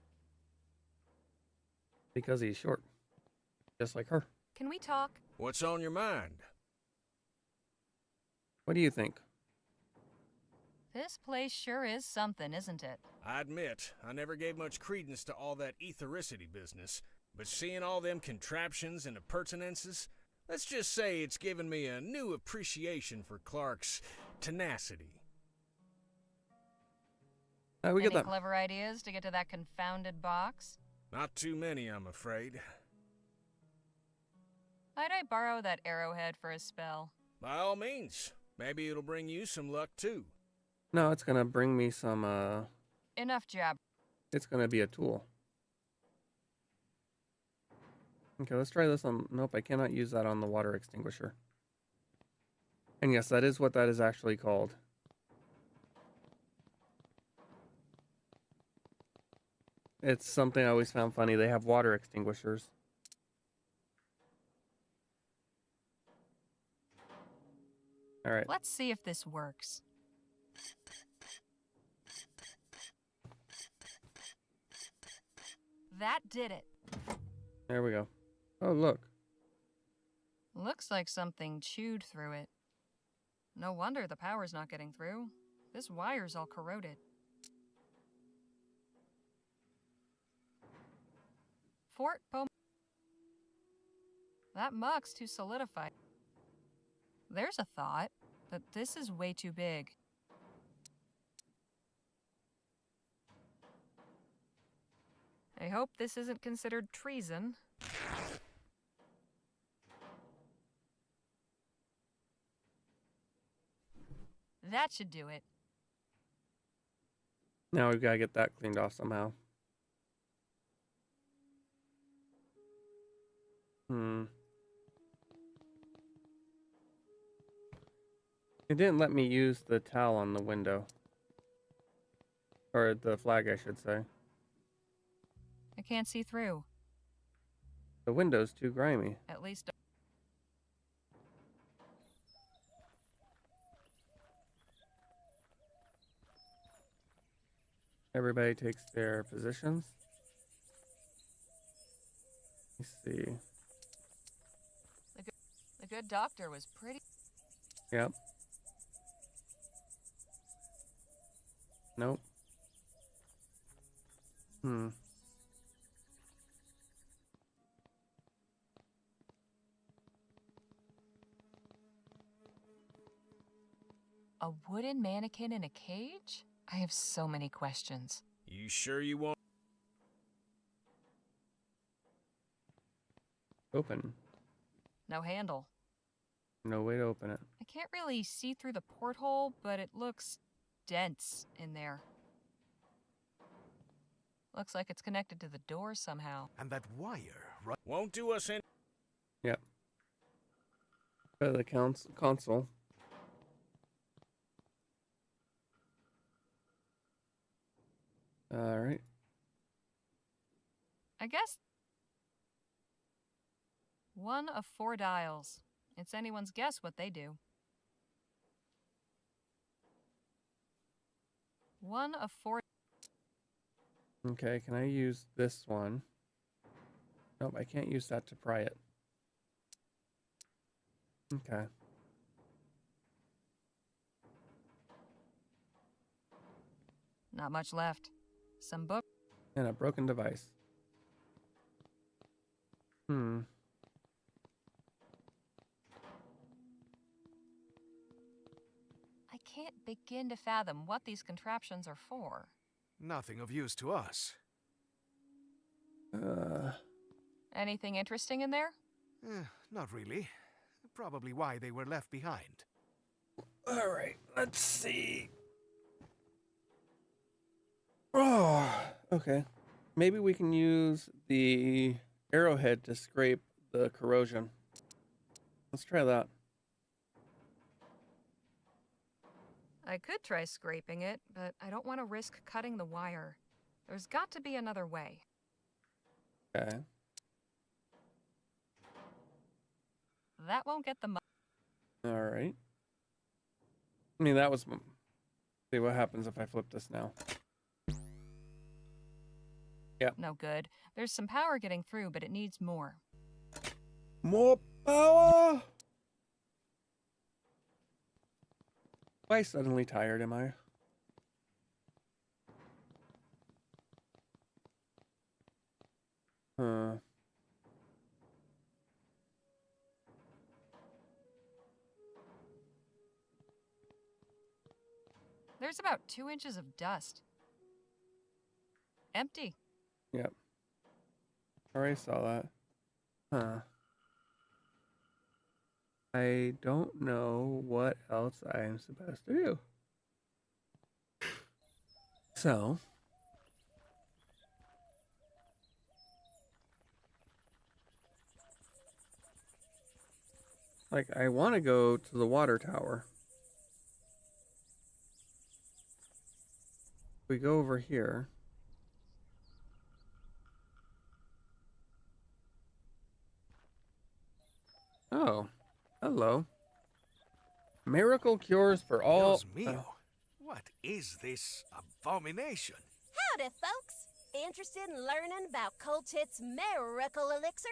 Because he's short. Just like her. Can we talk? What's on your mind? What do you think? This place sure is something, isn't it? I admit, I never gave much credence to all that ethericity business, but seeing all them contraptions and appurtenances, let's just say it's given me a new appreciation for Clark's tenacity. How we Any get that? clever ideas to get to that confounded box? Not too many, I'm afraid. Might I borrow that arrowhead for a spell? By all means. Maybe it'll bring you some luck, too. No, it's gonna bring me some, Enough jab. it's gonna be a tool. Okay, let's try this on, nope, I cannot use that on the water extinguisher. And yes, that is what that is actually called. It's something I always found funny. They have water extinguishers. All right. Let's see if this works. That did it. There we go. Oh, look. Looks like something chewed through it. No wonder the power's not getting through. This wire's all corroded. Fort Bom. That muck's too solidified. There's a thought, but this is way too big. I hope this isn't considered treason. That should do it. Now we've got to get that cleaned off somehow. It didn't let me use the towel on the window. Or the flag, I should say. I can't see through. The window's too grimy. At least. Everybody takes their positions. Let's see. The good doctor was pretty. Yep. Nope. A wooden mannequin in a cage? I have so many questions. You sure you won't? Open. No handle. No way to open it. I can't really see through the porthole, but it looks dense in there. Looks like it's connected to the door somehow. And that wire, right? Won't do us any. Yep. Go to the console. All right. I guess 1 of 4 dials. It's anyone's guess what they do. 1 of 4. Okay, can I use this one? Nope, I can't use that to pry it. Okay. Not much left. Some book. And a broken device. I can't begin to fathom what these contraptions are for. Nothing of use to us. Anything interesting in there? Not really. Probably why they were left behind. All right, let's see. Oh, okay. Maybe we can use the arrowhead to scrape the corrosion. Let's try that. I could try scraping it, but I don't want to risk cutting the wire. There's got to be another way. Okay. That won't get the All right. I mean, that was... See what happens if I flip this now. Yep. No good. There's some power getting through, but it needs more. More power? Why suddenly tired am I? There's about 2 inches of dust. Empty. Yep. Already saw that. Huh. I don't know what else I am supposed to do. So. Like, I want to go to the water tower. We go over here. Oh, hello. Miracle cures for all. Dios mío. What is this abomination? Howdy, folks. Interested in learning about Coltit's miracle elixir?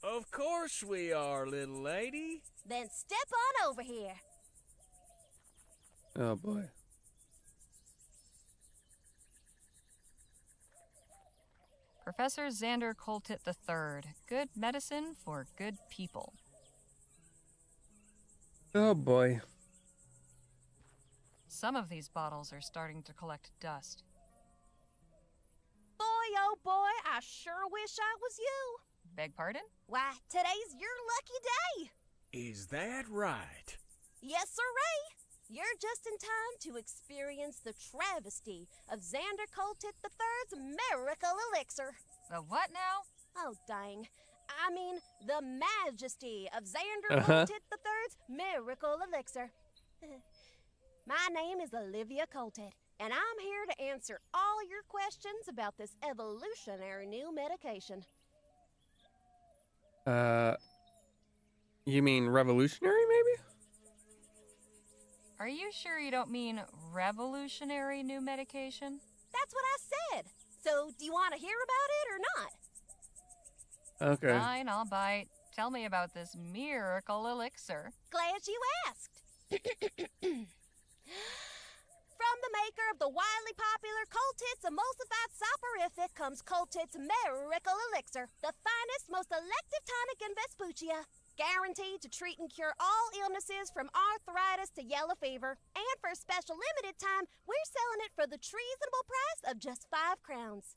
Of course we are, little lady. Then step on over here. Oh boy. Professor Xander Coltit III. Good medicine for good people. Oh boy. Some of these bottles are starting to collect dust. Boy, oh boy, I sure wish I was you. Beg pardon? Why, today's your lucky day. Is that right? Yes, sirree. You're just in time to experience the travesty of Xander Coltit III's miracle elixir. The what now? Oh, dang. I mean, the majesty of Xander Uh-huh. Coltit III's miracle elixir. My name is Olivia Coltit, and I'm here to answer all your questions about this evolutionary new medication. You mean revolutionary, maybe? Are you sure you don't mean revolutionary new medication? That's what I said. So, do you want to hear about it or not? Okay. Fine, I'll bite. Tell me about this miracle elixir. Glad you asked. From the maker of the wildly popular Coltit's emulsified soporific comes Coltit's miracle elixir, the finest, most elective tonic in Vespuccia. Guaranteed to treat and cure all illnesses from arthritis to yellow fever. And for a special limited time, we're selling it for the treasonable price of just 5 crowns.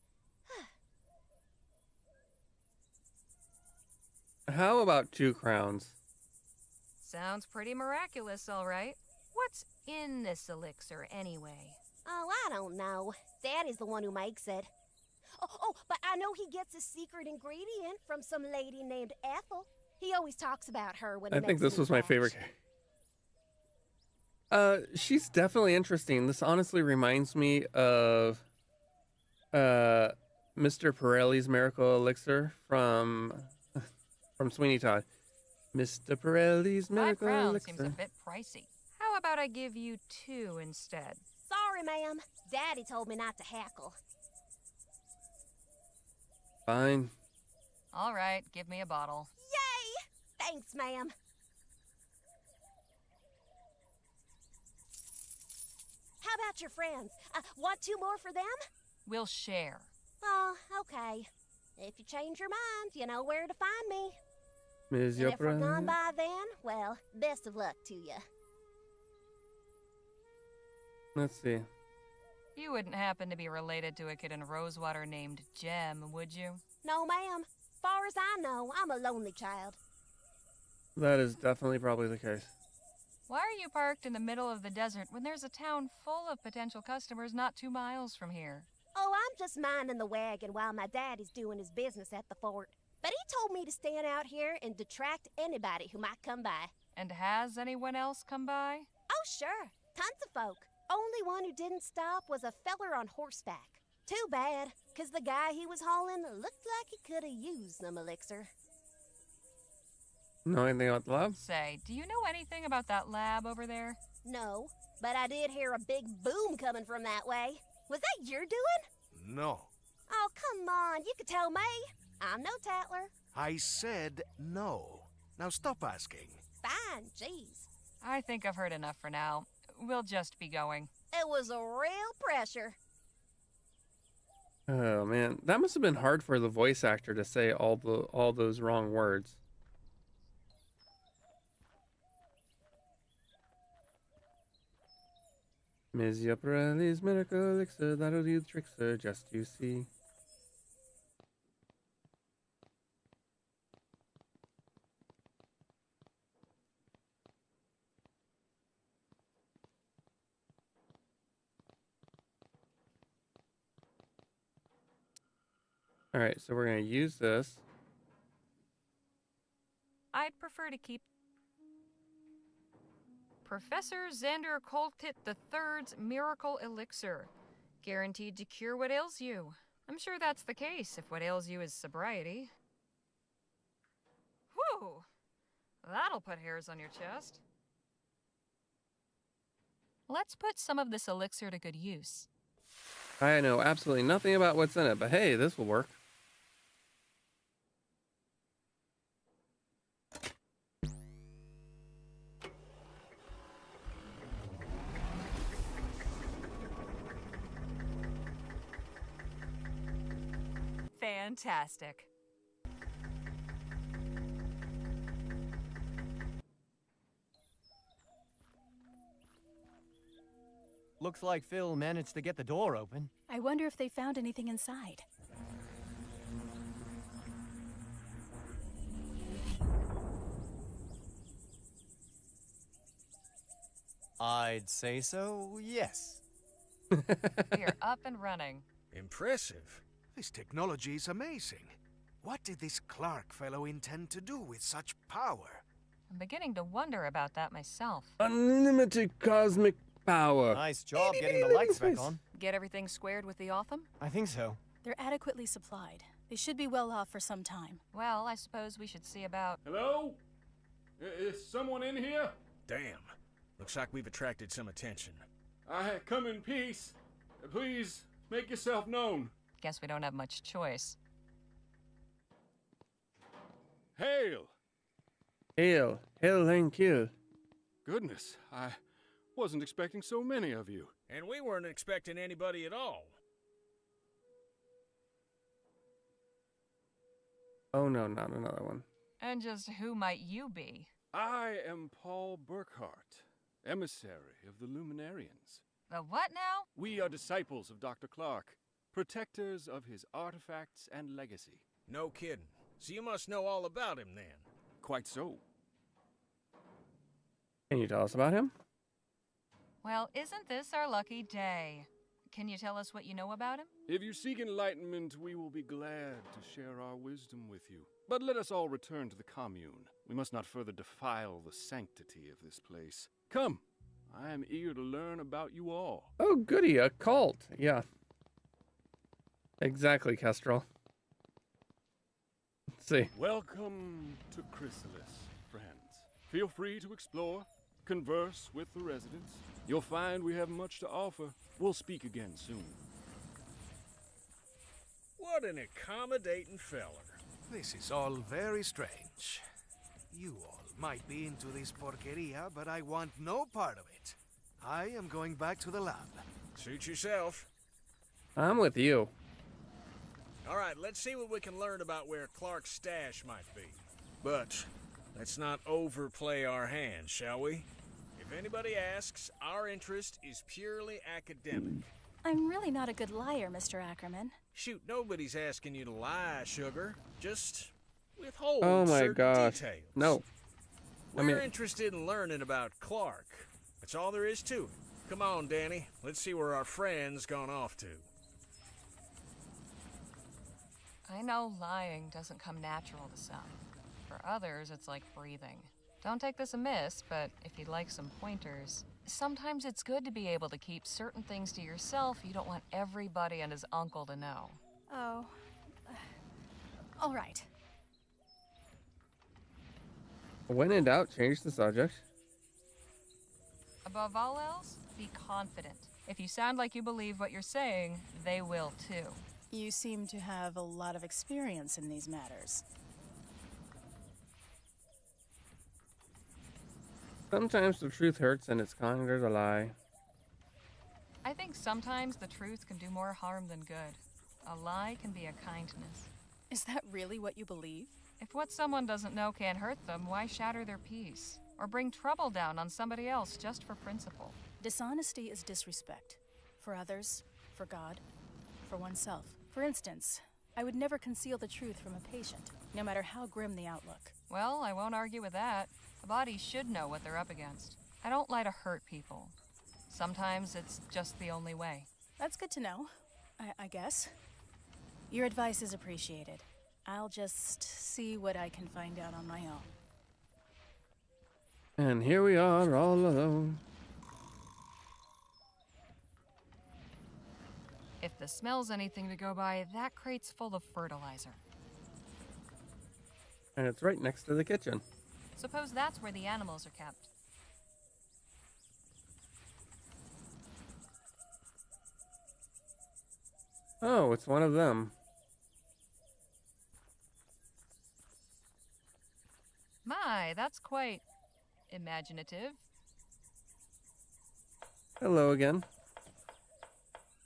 How about 2 crowns? Sounds pretty miraculous, all right. What's in this elixir, anyway? Oh, I don't know. Daddy's the one who makes it. Oh, but I know he gets his secret ingredient from some lady named Ethel. He always talks about her when he I makes think this his was my batch. favorite. She's definitely interesting. This honestly reminds me of Mr. Pirelli's miracle elixir from Sweeney Todd. Mr. Pirelli's 5 miracle crowns elixir. seems a bit pricey. How about I give you 2 instead? Sorry, ma'am. Daddy told me not to hackle. Fine. All right, give me a bottle. Yay! Thanks, ma'am. How about your friends? Want 2 more for them? We'll share. Oh, okay. If you change your mind, you know where to find me. Ms. And if we're gone Yopra. by then, well, best of luck to you. Let's see. You wouldn't happen to be related to a kid in Rosewater named Jem, would you? No, ma'am. Far as I know, I'm a lonely child. That is definitely probably the case. Why are you parked in the middle of the desert when there's a town full of potential customers not 2 miles from here? Oh, I'm just minding the wagon while my daddy's doing his business at the fort. But he told me to stand out here and detract anybody who might come by. And has anyone else come by? Oh, sure. Tons of folk. Only one who didn't stop was a feller on horseback. Too bad, 'cause the guy he was hauling looked like he could have used some elixir. Know anything about the lab? Say, do you know anything about that lab over there? No, but I did hear a big boom coming from that way. Was that your doing? No. Oh, come on, you could tell me. I'm no tattler. I said no. Now stop asking. Fine, jeez. I think I've heard enough for now. We'll just be going. It was a real pressure. Oh man, that must have been hard for the voice actor to say all those wrong words. Ms. Yaprelli's miracle elixir, that'll do the trick, sir, just you see. Alright, so we're going to use this. I'd prefer to keep Professor Xander Coltit III's miracle elixir. Guaranteed to cure what ails you. I'm sure that's the case if what ails you is sobriety. Whew! That'll put hairs on your chest. Let's put some of this elixir to good use. I know absolutely nothing about what's in it, but hey, this will work. Fantastic. Looks like Phil managed to get the door open. I wonder if they found anything inside. I'd say so, yes. We're up and running. Impressive. This technology is amazing. What did this Clark fellow intend to do with such power? I'm beginning to wonder about that myself. Unlimited cosmic power. Nice job getting the lights back on. Get everything squared with the Otham? I think so. They're adequately supplied. They should be well off for some time. Well, I suppose we should see about... Hello? Is someone in here? Damn. Looks like we've attracted some attention. I come in peace. Please, make yourself known. Guess we don't have much choice. Hail! Hail. Hail and kill. Goodness, I wasn't expecting so many of you. And we weren't expecting anybody at all. Oh no, not another one. And just who might you be? I am Paul Burkhart, emissary of the Luminarians. The what now? We are disciples of Dr. Clark, protectors of his artifacts and legacy. No kidding. So you must know all about him then. Quite so. Can you tell us about him? Well, isn't this our lucky day? Can you tell us what you know about him? If you seek enlightenment, we will be glad to share our wisdom with you. But let us all return to the commune. We must not further defile the sanctity of this place. Come, I am eager to learn about you all. Oh, goody, a cult. Yeah. Exactly, Kestrel. Let's see. Welcome to Chrysalis, friends. Feel free to explore, converse with the residents. You'll find we have much to offer. We'll speak again soon. What an accommodating feller. This is all very strange. You all might be into this porqueria, but I want no part of it. I am going back to the lab. Suit yourself. I'm with you. All right, let's see what we can learn about where Clark's stash might be. But let's not overplay our hand, shall we? If anybody asks, our interest is purely academic. I'm really not a good liar, Mr. Ackerman. Shoot, nobody's asking you to lie, sugar. Just withhold Oh my certain gosh. details. No. We're interested in learning about Clark. That's all there is to it. Come on, Danny. Let's see where our friend's gone off to. I know lying doesn't come natural to some. For others, it's like breathing. Don't take this amiss, but if you'd like some pointers, sometimes it's good to be able to keep certain things to yourself you don't want everybody and his uncle to know. Oh. All right. When in doubt, change the subject. Above all else, be confident. If you sound like you believe what you're saying, they will too. You seem to have a lot of experience in these matters. Sometimes the truth hurts and it's kinder to lie. I think sometimes the truth can do more harm than good. A lie can be a kindness. Is that really what you believe? If what someone doesn't know can't hurt them, why shatter their peace? Or bring trouble down on somebody else just for principle? Dishonesty is disrespect. For others, for God, for oneself. For instance, I would never conceal the truth from a patient, no matter how grim the outlook. Well, I won't argue with that. A body should know what they're up against. I don't lie to hurt people. Sometimes it's just the only way. That's good to know, I guess. Your advice is appreciated. I'll just see what I can find out on my own. And here we are, all alone. If the smell's anything to go by, that crate's full of fertilizer. And it's right next to the kitchen. Suppose that's where the animals are kept. Oh, it's one of them. My, that's quite imaginative. Hello again.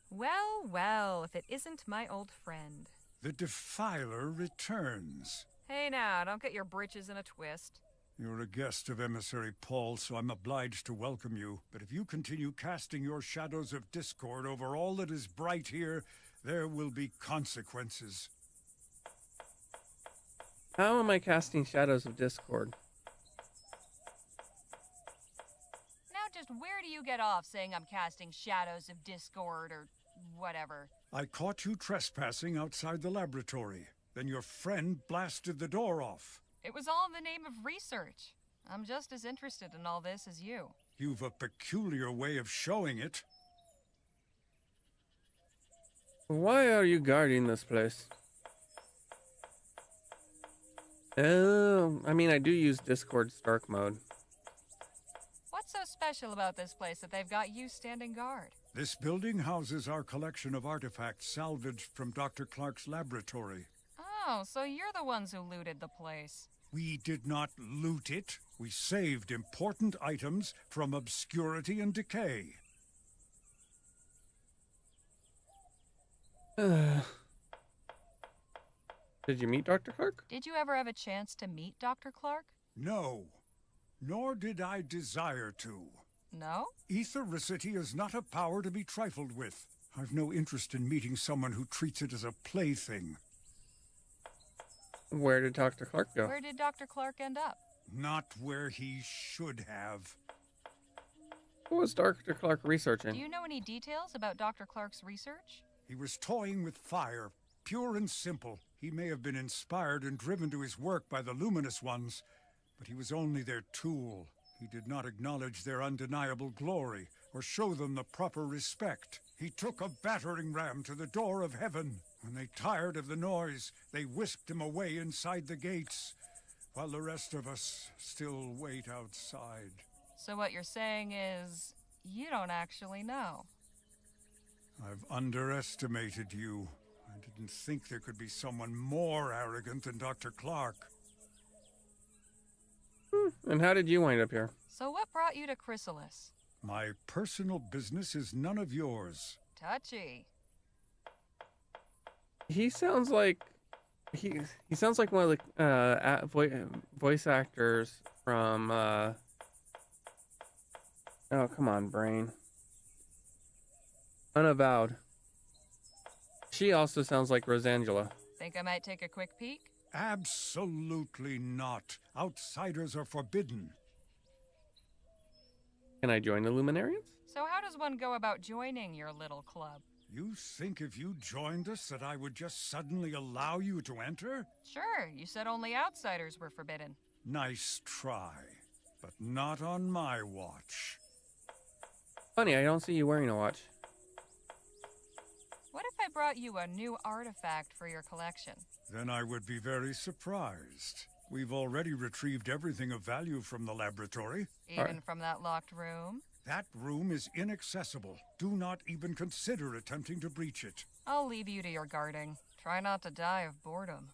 Well, well, if it isn't my old friend. The Defiler returns. Hey now, don't get your britches in a twist. You're a guest of Emissary Paul, so I'm obliged to welcome you. But if you continue casting your shadows of discord over all that is bright here, there will be consequences. How am I casting shadows of discord? Now just where do you get off saying I'm casting shadows of discord or whatever? I caught you trespassing outside the laboratory. Then your friend blasted the door off. It was all in the name of research. I'm just as interested in all this as you. You've a peculiar way of showing it. Why are you guarding this place? I mean, I do use Discord's dark mode. What's so special about this place that they've got you standing guard? This building houses our collection of artifacts salvaged from Dr. Clark's laboratory. Oh, so you're the ones who looted the place. We did not loot it. We saved important items from obscurity and decay. Did you meet Dr. Clark? Did you ever have a chance to meet Dr. Clark? No, nor did I desire to. No? Ethericity is not a power to be trifled with. I've no interest in meeting someone who treats it as a plaything. Where did Dr. Clark go? Where did Dr. Clark end up? Not where he should have. What was Dr. Clark researching? Do you know any details about Dr. Clark's research? He was toying with fire, pure and simple. He may have been inspired and driven to his work by the luminous ones, but he was only their tool. He did not acknowledge their undeniable glory or show them the proper respect. He took a battering ram to the door of heaven. When they tired of the noise, they whisked him away inside the gates, while the rest of us still wait outside. So what you're saying is, you don't actually know. I've underestimated you. I didn't think there could be someone more arrogant than Dr. Clark. And how did you wind up here? So what brought you to Chrysalis? My personal business is none of yours. Touchy. He sounds like he sounds like one of the voice actors from oh, come on, brain. Unavowed. She also sounds like Rosangela. Think I might take a quick peek? Absolutely not. Outsiders are forbidden. Can I join the Luminarians? So how does one go about joining your little club? You think if you joined us that I would just suddenly allow you to enter? Sure, you said only outsiders were forbidden. Nice try, but not on my watch. Funny, I don't see you wearing a watch. What if I brought you a new artifact for your collection? Then I would be very surprised. We've already retrieved everything of value from the laboratory. Even from that locked room? That room is inaccessible. Do not even consider attempting to breach it. I'll leave you to your guarding. Try not to die of boredom.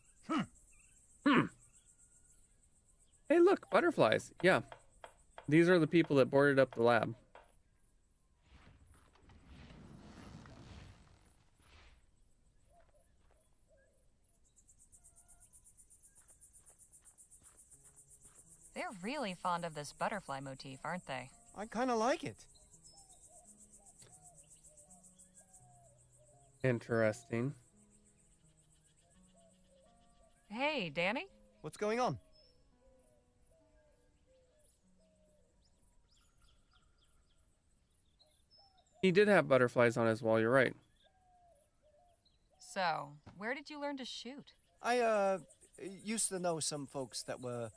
Hey, look, butterflies. Yeah. These are the people that boarded up the lab. They're really fond of this butterfly motif, aren't they? I kind of like it. Interesting. Hey, Danny? What's going on? He did have butterflies on his wall, you're right. So, where did you learn to shoot? I, used to know some folks that were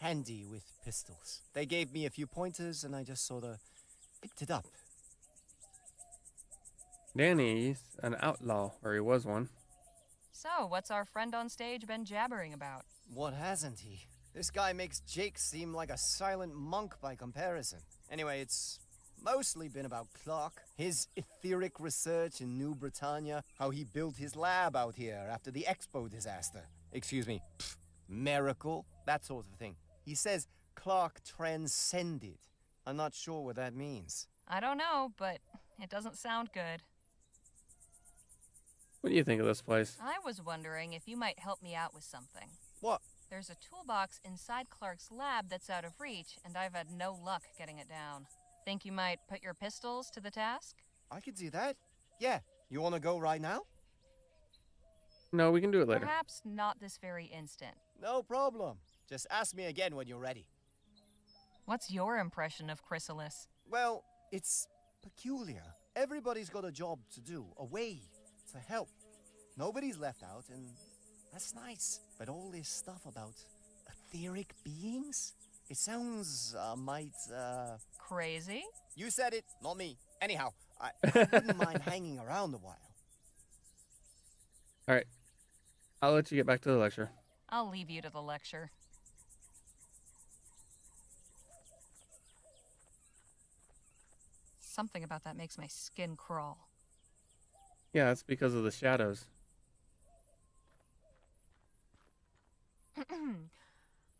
handy with pistols. They gave me a few pointers and I just sort of picked it up. Danny's an outlaw, or he was one. So, what's our friend on stage been jabbering about? What hasn't he? This guy makes Jake seem like a silent monk by comparison. Anyway, it's mostly been about Clark, his etheric research in New Britannia, how he built his lab out here after the Expo disaster. Excuse me, miracle, that sort of thing. He says Clark transcended. I'm not sure what that means. I don't know, but it doesn't sound good. What do you think of this place? I was wondering if you might help me out with something. What? There's a toolbox inside Clark's lab that's out of reach, and I've had no luck getting it down. Think you might put your pistols to the task? I could do that. Yeah. You want to go right now? No, we can do it later. Perhaps not this very instant. No problem. Just ask me again when you're ready. What's your impression of Chrysalis? Well, it's peculiar. Everybody's got a job to do, a way to help. Nobody's left out, and That's nice. But all this stuff about etheric beings? It sounds, Crazy? You said it, not me. Anyhow, I wouldn't mind hanging around a while. All right. I'll let you get back to the lecture. I'll leave you to the lecture. Something about that makes my skin crawl. Yeah, it's because of the shadows. I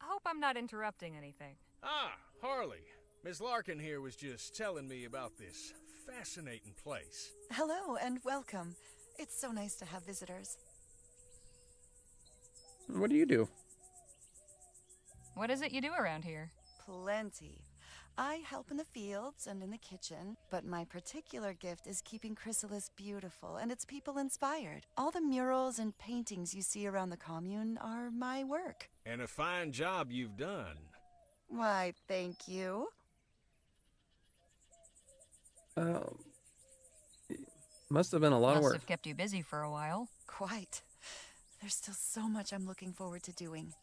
hope I'm not interrupting anything. Ah, Harley. Miss Larkin here was just telling me about this fascinating place. Hello and welcome. It's so nice to have visitors. What do you do? What is it you do around here? Plenty. I help in the fields and in the kitchen, but my particular gift is keeping Chrysalis beautiful and its people inspired. All the murals and paintings you see around the commune are my work. And a fine job you've done. Why, thank you. Must have been a lot of work. Must have kept you busy for a while. Quite. There's still so much I'm looking forward to doing.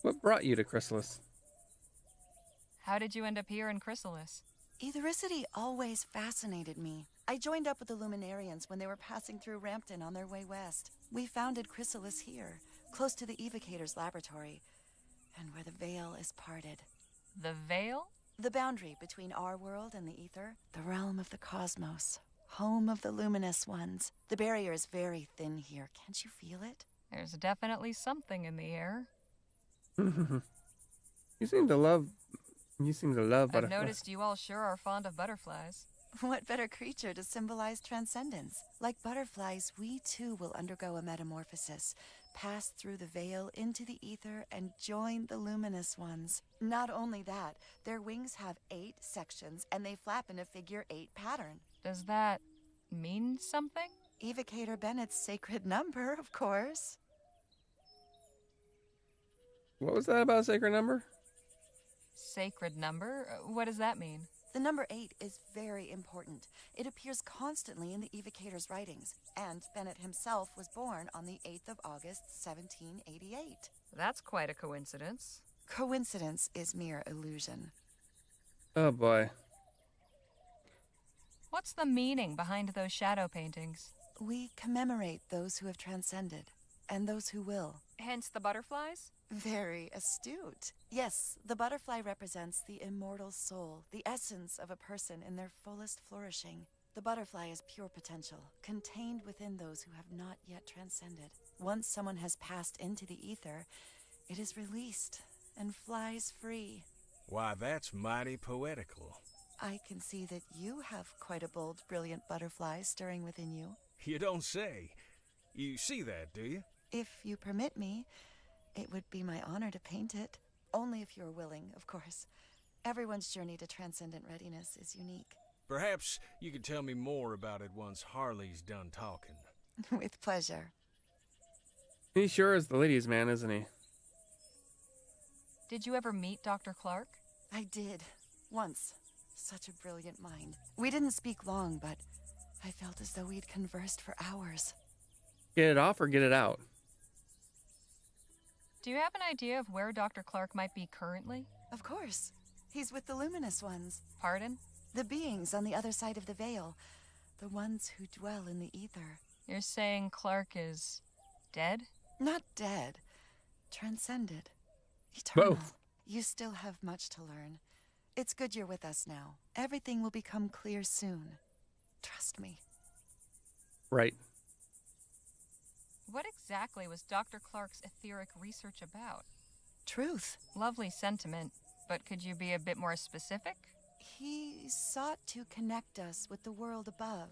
What brought you to Chrysalis? How did you end up here in Chrysalis? Ethericity always fascinated me. I joined up with the Luminarians when they were passing through Rampton on their way west. We founded Chrysalis here, close to the Evocator's laboratory, and where the veil is parted. The veil? The boundary between our world and the ether, the realm of the cosmos, home of the luminous ones. The barrier is very thin here. Can't you feel it? There's definitely something in the air. You seem to love I've butterflies. noticed you all sure are fond of butterflies. What better creature to symbolize transcendence? Like butterflies, we too will undergo a metamorphosis, pass through the veil into the ether, and join the luminous ones. Not only that, their wings have 8 sections, and they flap in a figure 8 pattern. Does that mean something? Evocator Bennett's sacred number, of course. What was that about a sacred number? Sacred number? What does that mean? The number 8 is very important. It appears constantly in the Evocator's writings, and Bennett himself was born on the 8th of August, 1788. That's quite a coincidence. Coincidence is mere illusion. Oh boy. What's the meaning behind those shadow paintings? We commemorate those who have transcended, and those who will. Hence the butterflies? Very astute. Yes, the butterfly represents the immortal soul, the essence of a person in their fullest flourishing. The butterfly is pure potential, contained within those who have not yet transcended. Once someone has passed into the ether, it is released and flies free. Why, that's mighty poetical. I can see that you have quite a bold, brilliant butterfly stirring within you. You don't say. You see that, do you? If you permit me, it would be my honor to paint it. Only if you're willing, of course. Everyone's journey to transcendent readiness is unique. Perhaps you could tell me more about it once Harley's done talking. With pleasure. He sure is the ladies' man, isn't he? Did you ever meet Dr. Clark? I did. Once. Such a brilliant mind. We didn't speak long, but I felt as though we'd conversed for hours. Get it off or get it out? Do you have an idea of where Dr. Clark might be currently? Of course. He's with the luminous ones. Pardon? The beings on the other side of the veil. The ones who dwell in the ether. You're saying Clark is dead? Not dead. Transcended. Eternal. Both. You still have much to learn. It's good you're with us now. Everything will become clear soon. Trust me. Right. What exactly was Dr. Clark's etheric research about? Truth. Lovely sentiment, but could you be a bit more specific? He sought to connect us with the world above.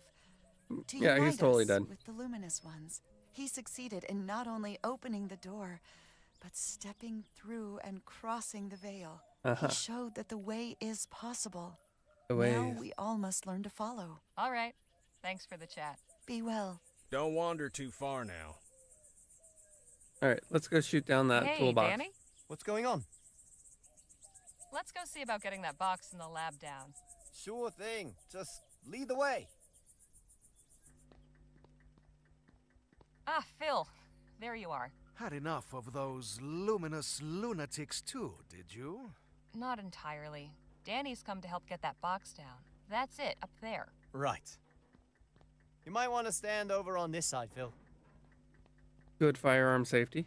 To Yeah, unite he's totally us dead. with the luminous ones. He succeeded in not only opening the door, but stepping through and crossing the veil. Uh-huh. He showed that the way is possible. The way Now is- we all must learn to follow. All right. Thanks for the chat. Be well. Don't wander too far now. All right, let's go shoot down that Hey, toolbox. Danny? What's going on? Let's go see about getting that box in the lab down. Sure thing. Just lead the way. Ah, Phil. there you are. Had enough of those luminous lunatics too, did you? Not entirely. Danny's come to help get that box down. That's it, up there. Right. You might want to stand over on this side, Phil. Good firearm safety.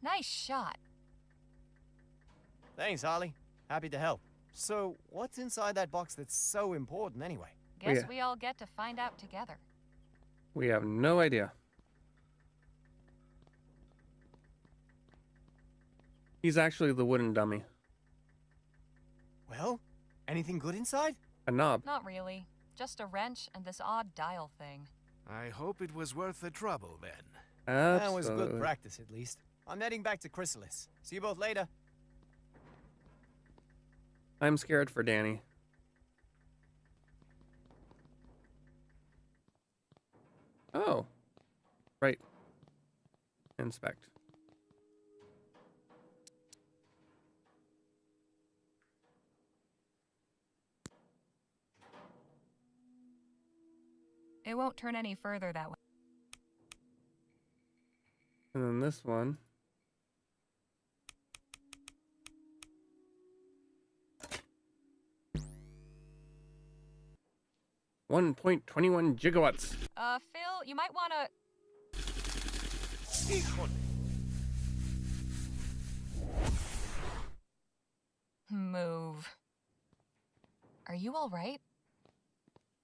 Nice shot. Thanks, Harley. Happy to help. So, what's inside that box that's so important anyway? Guess we all get to find out together. We have no idea. He's actually the wooden dummy. Well, anything good inside? A knob. Not really. Just a wrench and this odd dial thing. I hope it was worth the trouble, then. That was good practice, at least. I'm heading back to Chrysalis. See you both later. I'm scared for Danny. Oh. Right. Inspect. It won't turn any further that way. And then this one. .21 gigawatts. Phil, you might want to... Move. Are you all right?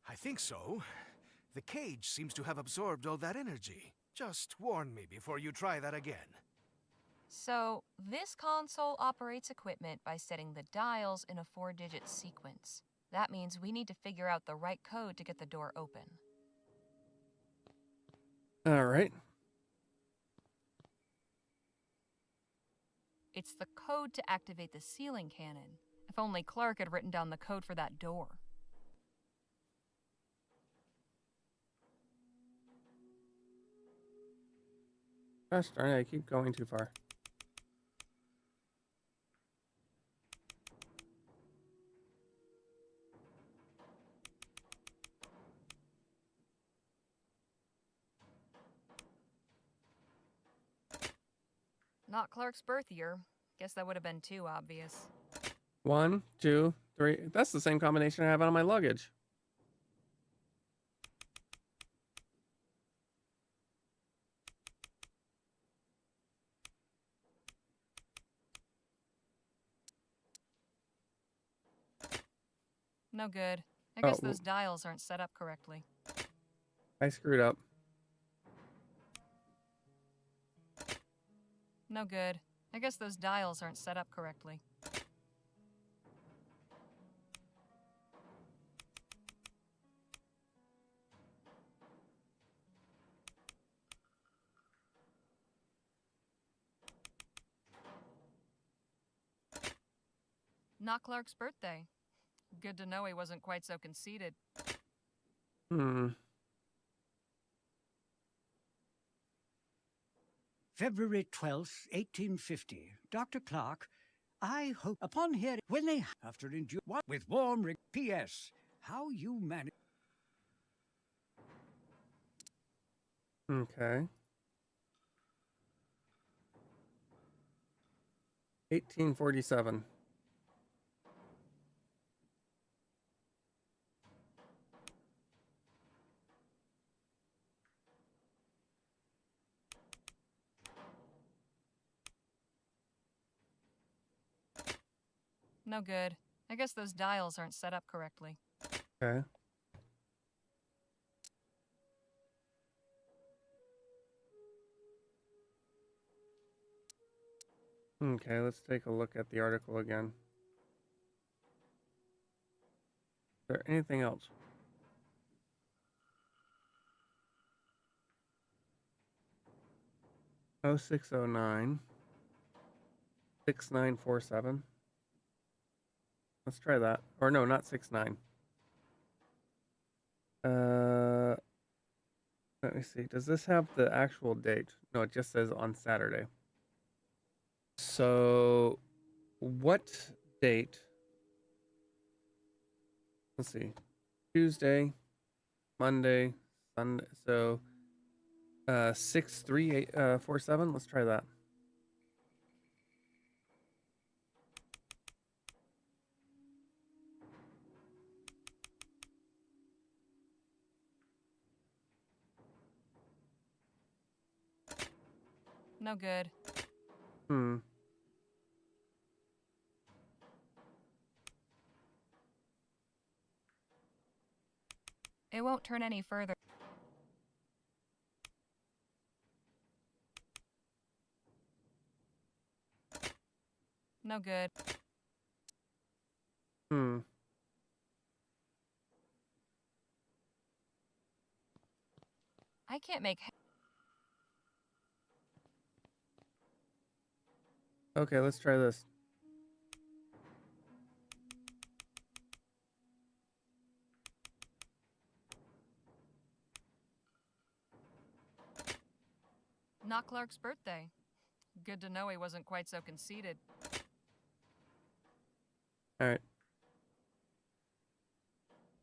I think so. The cage seems to have absorbed all that energy. Just warn me before you try that again. So, this console operates equipment by setting the dials in a 4-digit sequence. That means we need to figure out the right code to get the door open. All right. It's the code to activate the ceiling cannon. If only Clark had written down the code for that door. Gosh darn it, I keep going too far. Not Clark's birth year. Guess that would have been too obvious. 1, 2, 3. That's the same combination I have on my luggage. No good. I guess those dials aren't set up correctly. I screwed up. No good. I guess those dials aren't set up correctly. Not Clark's birthday. Good to know he wasn't quite so conceited. February 12th, 1850. Dr. Clark, I hope upon hearing when they after endure what with warm P.S. How you manage. Okay. 1847. No good. I guess those dials aren't set up correctly. Okay. Okay, let's take a look at the article again. Is there anything else? Oh 0609 6947. Let's try that. Or no, not 69. Let me see. Does this have the actual date? No, it just says on Saturday. So, what date let's see. Tuesday, Monday, Sunday. So 63847. Let's try that. No good. It won't turn any further. No good. I can't make. Okay, let's try this. Not Clark's birthday. Good to know he wasn't quite so conceited. All right.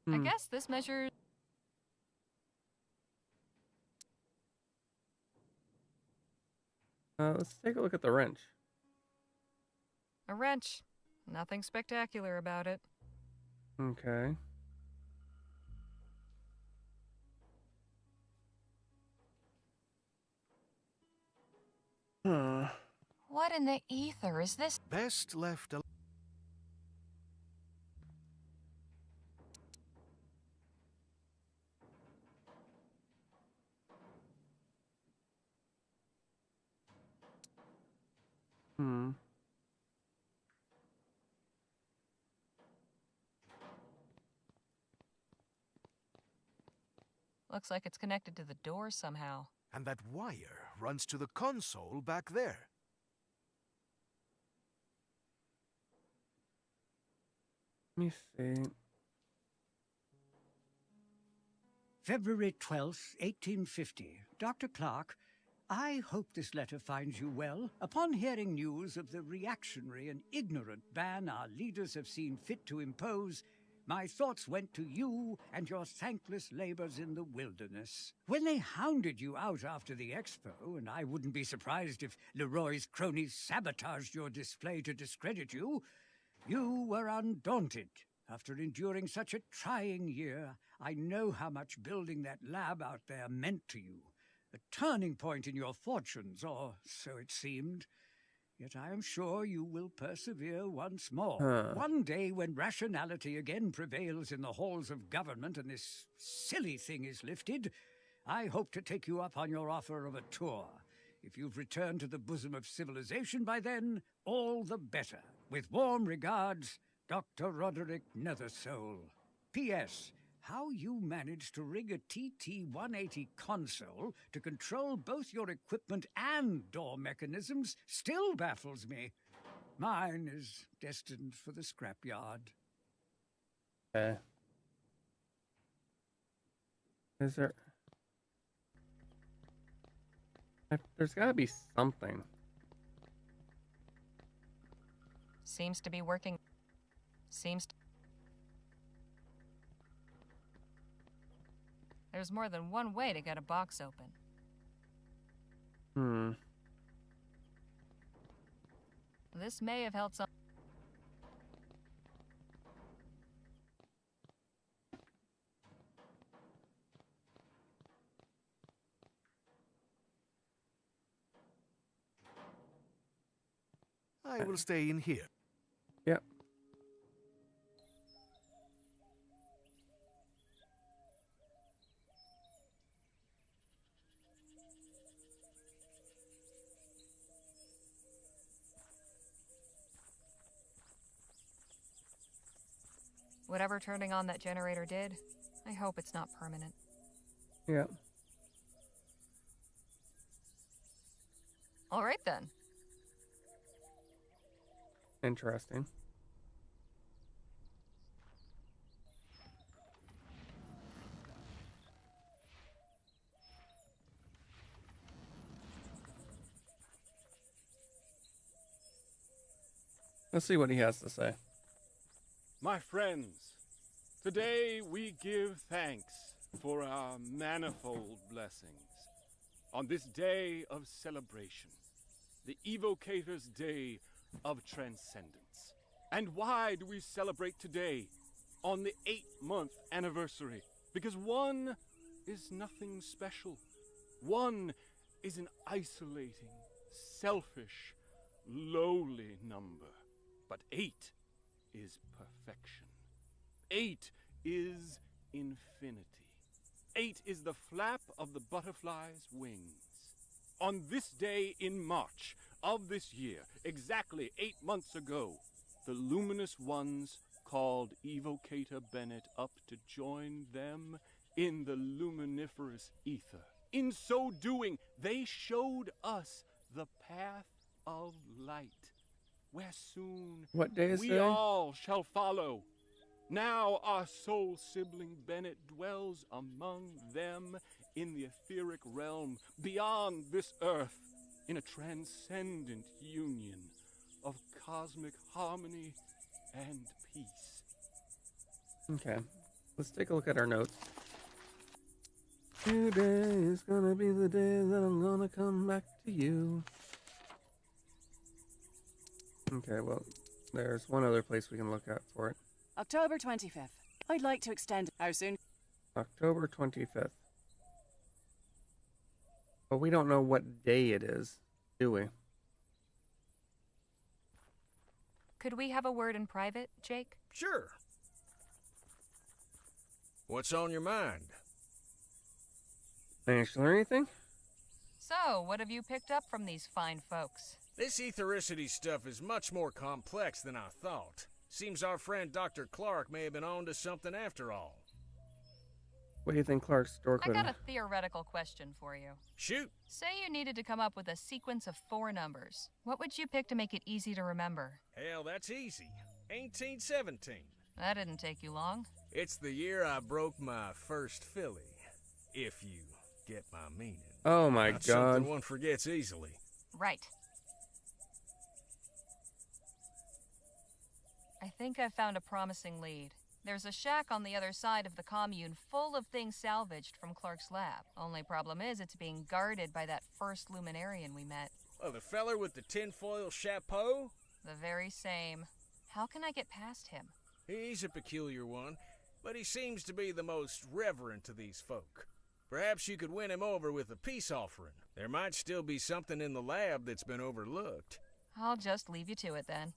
I guess this measures. Let's take a look at the wrench. A wrench. Nothing spectacular about it. Okay. What in the ether is this? Best left alone. Looks like it's connected to the door somehow. And that wire runs to the console back there. Let me see. February 12th, 1850. Dr. Clark, I hope this letter finds you well. Upon hearing news of the reactionary and ignorant ban our leaders have seen fit to impose, my thoughts went to you and your thankless labors in the wilderness. When they hounded you out after the expo, and I wouldn't be surprised if Leroy's cronies sabotaged your display to discredit you, you were undaunted. After enduring such a trying year, I know how much building that lab out there meant to you. A turning point in your fortunes, or so it seemed. Yet I am sure you will persevere once more. One day when rationality again prevails in the halls of government and this silly thing is lifted, I hope to take you up on your offer of a tour. If you've returned to the bosom of civilization by then, all the better. With warm regards, Dr. Roderick Nethersole. P.S. How you managed to rig a TT-180 console to control both your equipment and door mechanisms still baffles me. Mine is destined for the scrapyard. Okay. Is there... There's gotta be something. Seems to be working. There's more than one way to get a box open. This may have held some. I will stay in here. Yep. Whatever turning on that generator did, I hope it's not permanent. Yeah. All right then. Interesting. Let's see what he has to say. My friends, Today we give thanks for our manifold blessings. On this day of celebration, the Evocator's Day of Transcendence. And why do we celebrate today, on the 8-month anniversary? Because 1 is nothing special. 1 is an isolating, selfish, lowly number. But 8 is perfection. 8 is infinity. 8 is the flap of the butterfly's wings. On this day in March of this year, exactly 8 months ago, the luminous ones called Evocator Bennett up to join them in the luminiferous ether. In so doing, they showed us the path of light, where soon What day is we today? all shall follow. Now our soul sibling Bennett dwells among them in the etheric realm beyond this earth, in a transcendent union of cosmic harmony and peace. Okay, let's take a look at our notes. Today is gonna be the day that I'm gonna come back to you. Okay, well, there's one other place we can look at for it. October 25th. I'd like to extend. How soon? October 25th. But we don't know what day it is, do we? Could we have a word in private, Jake? Sure. What's on your mind? Managed to learn anything? So, what have you picked up from these fine folks? This ethericity stuff is much more complex than I thought. Seems our friend Dr. Clark may have been on to something after all. What do you think Clark's door I could? got a theoretical question for you. Shoot. Say you needed to come up with a sequence of 4 numbers. What would you pick to make it easy to remember? Hell, that's easy. 1817. That didn't take you long. It's the year I broke my first filly, if you get my meaning. Oh my Not God. something one forgets easily. Right. I think I've found a promising lead. There's a shack on the other side of the commune full of things salvaged from Clark's lab. Only problem is it's being guarded by that first luminarian we met. Oh, the feller with the tinfoil chapeau? The very same. How can I get past him? He's a peculiar one, but he seems to be the most reverent of these folk. Perhaps you could win him over with a peace offering. There might still be something in the lab that's been overlooked. I'll just leave you to it then.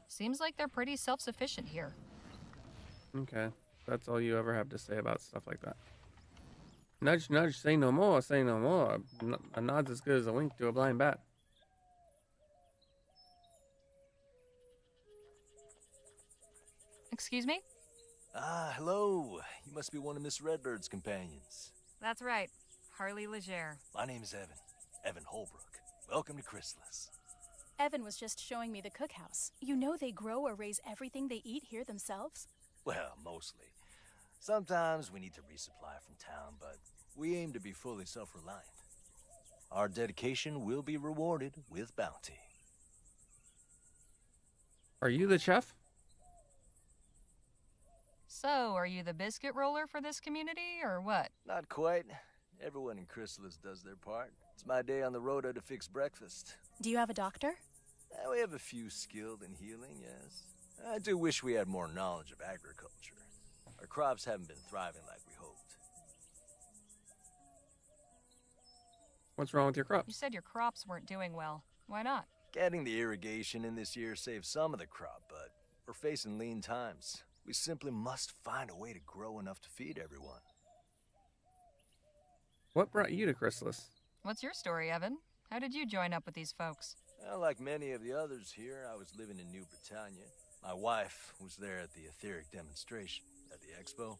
Seems like they're pretty self-sufficient here. Okay, that's all you ever have to say about stuff like that. Nudge, nudge, say no more, say no more. A nod's as good as a wink to a blind bat. Excuse me? Ah, hello. You must be one of Miss Redbird's companions. That's right. Harley Legere. My name is Evan. Evan Holbrook. Welcome to Chrysalis. Evan was just showing me the cookhouse. You know they grow or raise everything they eat here themselves? Well, mostly. Sometimes we need to resupply from town, but we aim to be fully self-reliant. Our dedication will be rewarded with bounty. Are you the chef? So, are you the biscuit roller for this community, or what? Not quite. Everyone in Chrysalis does their part. It's my day on the rota to fix breakfast. Do you have a doctor? We have a few skilled in healing, yes. I do wish we had more knowledge of agriculture. Our crops haven't been thriving like we hoped. What's wrong with your crops? You said your crops weren't doing well. Why not? Getting the irrigation in this year saved some of the crop, but we're facing lean times. We simply must find a way to grow enough to feed everyone. What brought you to Chrysalis? What's your story, Evan? How did you join up with these folks? Well, like many of the others here, I was living in New Britannia. My wife was there at the etheric demonstration at the expo.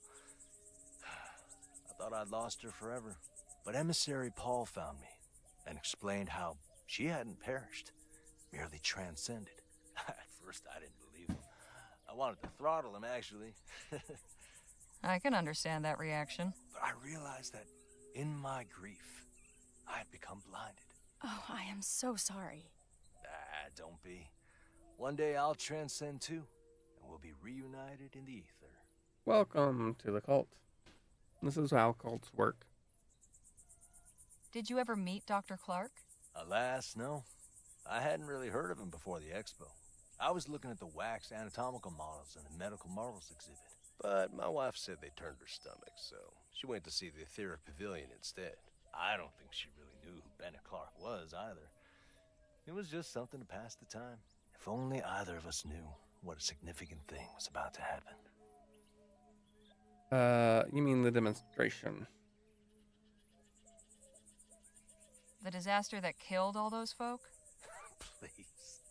I thought I'd lost her forever. But emissary Paul found me and explained how she hadn't perished, merely transcended. At first, I didn't believe him. I wanted to throttle him, actually. I can understand that reaction. But I realized that in my grief, I had become blinded. Oh, I am so sorry. Ah, don't be. One day I'll transcend too, and we'll be reunited in the ether. Welcome to the cult. This is how cults work. Did you ever meet Dr. Clark? Alas, no. I hadn't really heard of him before the expo. I was looking at the wax anatomical models in the medical marvels exhibit. But my wife said they turned her stomach, so she went to see the etheric pavilion instead. I don't think she really knew who Bennett Clark was either. It was just something to pass the time. If only either of us knew what a significant thing was about to happen. You mean the demonstration? The disaster that killed all those folk? Please.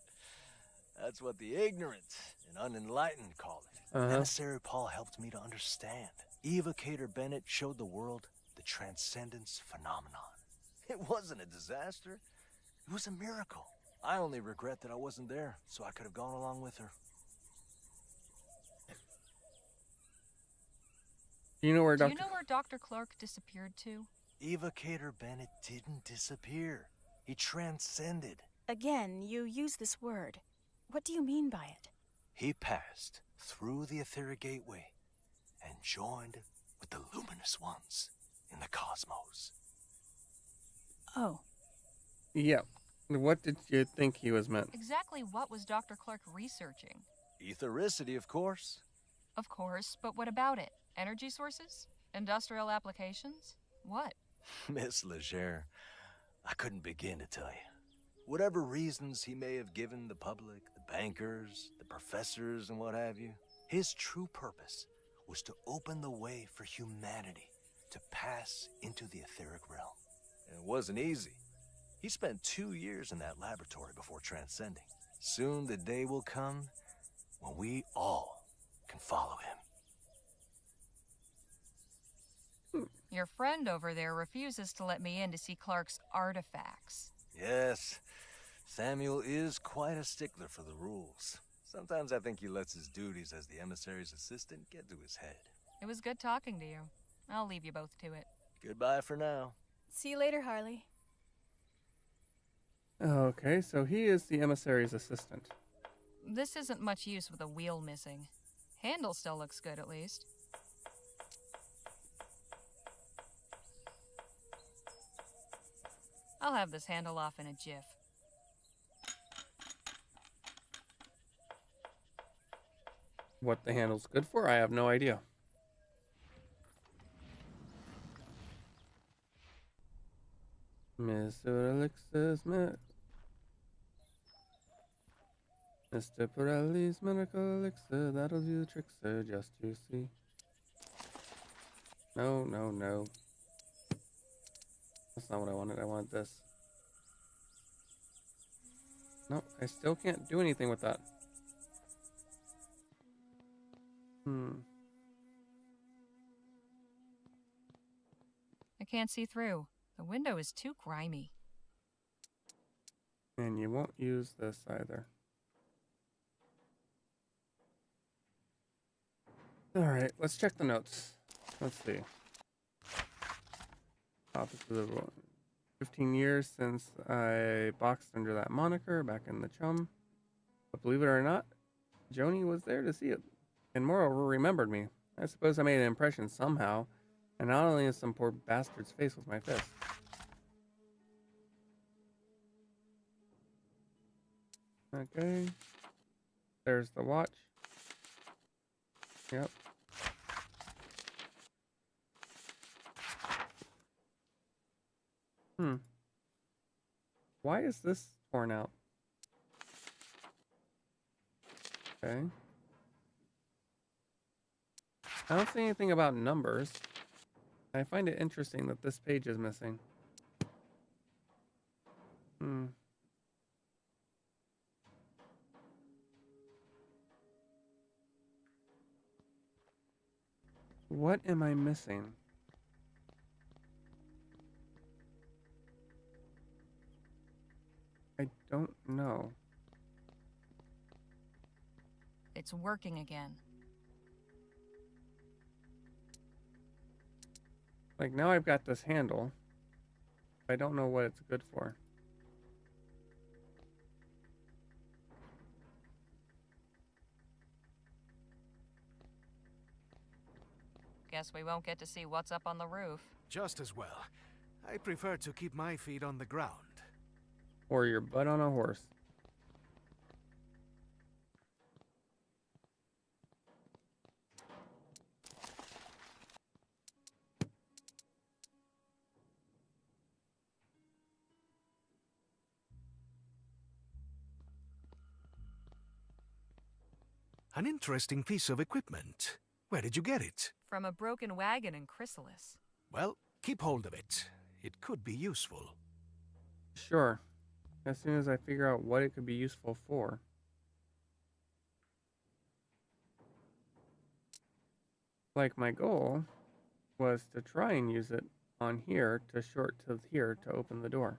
That's what the ignorant and unenlightened call it. Emissary Paul helped me to understand. Evocator Bennett showed the world the transcendence phenomenon. It wasn't a disaster. It was a miracle. I only regret that I wasn't there, so I could have gone along with her. Do you know where Do you know where Dr. Clark disappeared to? Evocator Bennett didn't disappear. He transcended. Again, you use this word. What do you mean by it? He passed through the etheric gateway and joined with the luminous ones in the cosmos. Oh. Yeah. What did you think he was meant? Exactly what was Dr. Clark researching? Ethericity, of course. Of course, but what about it? Energy sources? Industrial applications? What? Miss Legere, I couldn't begin to tell you. Whatever reasons he may have given the public, the bankers, the professors, and what have you, his true purpose was to open the way for humanity to pass into the etheric realm. And it wasn't easy. He spent 2 years in that laboratory before transcending. Soon the day will come when we all can follow him. Your friend over there refuses to let me in to see Clark's artifacts. Yes, Samuel is quite a stickler for the rules. Sometimes I think he lets his duties as the emissary's assistant get to his head. It was good talking to you. I'll leave you both to it. Goodbye for now. See you later, Harley. Okay, so he is the emissary's assistant. This isn't much use with a wheel missing. Handle still looks good, at least. I'll have this handle off in a jiff. What the handle's good for, I have no idea. Mr. Elixir's Mr. Pirelli's medical elixir, that'll do the trick, sir, just you see. No, no, no. That's not what I wanted. I wanted this. No, I still can't do anything with that. I can't see through. The window is too grimy. And you won't use this either. Alright, let's check the notes. Let's see. Topic of the 15 years since I boxed under that moniker back in the chum. But believe it or not, Joni was there to see it. And moreover, remembered me. I suppose I made an impression somehow. And not only in some poor bastard's face with my fist. Okay. There's the watch. Yep. Why is this torn out? Okay. I don't see anything about numbers. I find it interesting that this page is missing. What am I missing? I don't know. It's working again. Like, now I've got this handle. I don't know what it's good for. Guess we won't get to see what's up on the roof. Just as well. I prefer to keep my feet on the ground. Or your butt on a horse. An interesting piece of equipment. Where did you get it? From a broken wagon in Chrysalis. Well, keep hold of it. It could be useful. Sure. As soon as I figure out what it could be useful for. Like, my goal was to try and use it on here to short to here to open the door.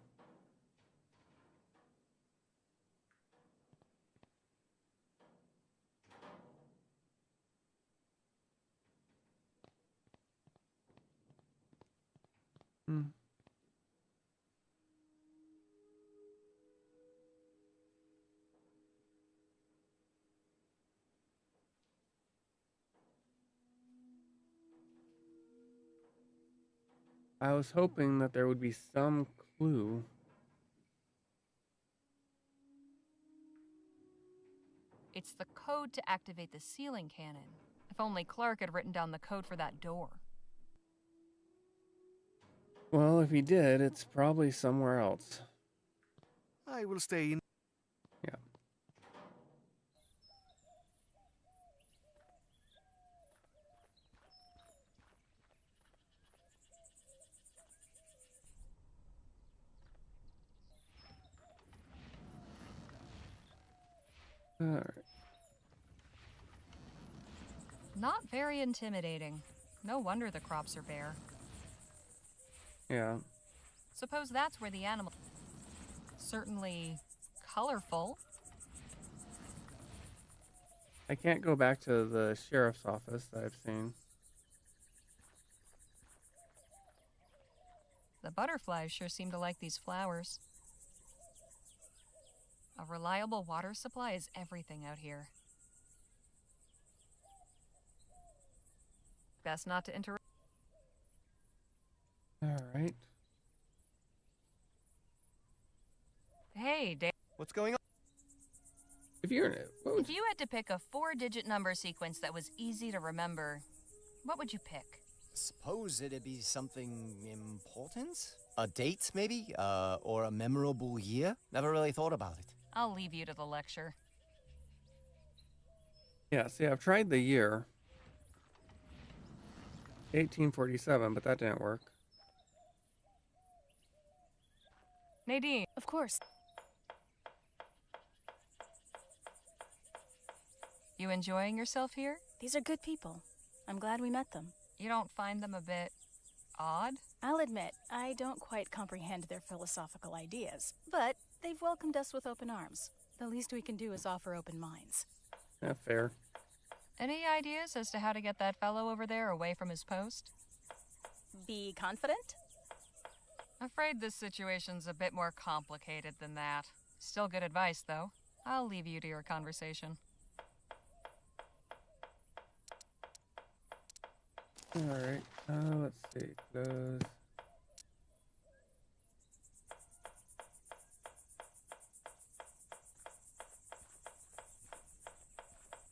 I was hoping that there would be some clue. It's the code to activate the ceiling cannon. If only Clark had written down the code for that door. Well, if he did, it's probably somewhere else. I will stay in. Yeah. All right. Not very intimidating. No wonder the crops are bare. Yeah. Suppose that's where the animal... Certainly colorful. I can't go back to the sheriff's office that I've seen. The butterflies sure seem to like these flowers. A reliable water supply is everything out here. Best not to interrupt. All right. Hey, Dave. What's going on? If you had to pick a 4-digit number sequence that was easy to remember, what would you pick? Suppose it'd be something important? A date, maybe? Or a memorable year? Never really thought about it. I'll leave you to the lecture. Yeah, see, I've tried the year. 1847, but that didn't work. Nadine. Of course. You enjoying yourself here? These are good people. I'm glad we met them. You don't find them a bit odd? I'll admit, I don't quite comprehend their philosophical ideas, but they've welcomed us with open arms. The least we can do is offer open minds. Yeah, fair. Any ideas as to how to get that fellow over there away from his post? Be confident? Afraid this situation's a bit more complicated than that. Still good advice, though. I'll leave you to your conversation. All right. Let's see. Close.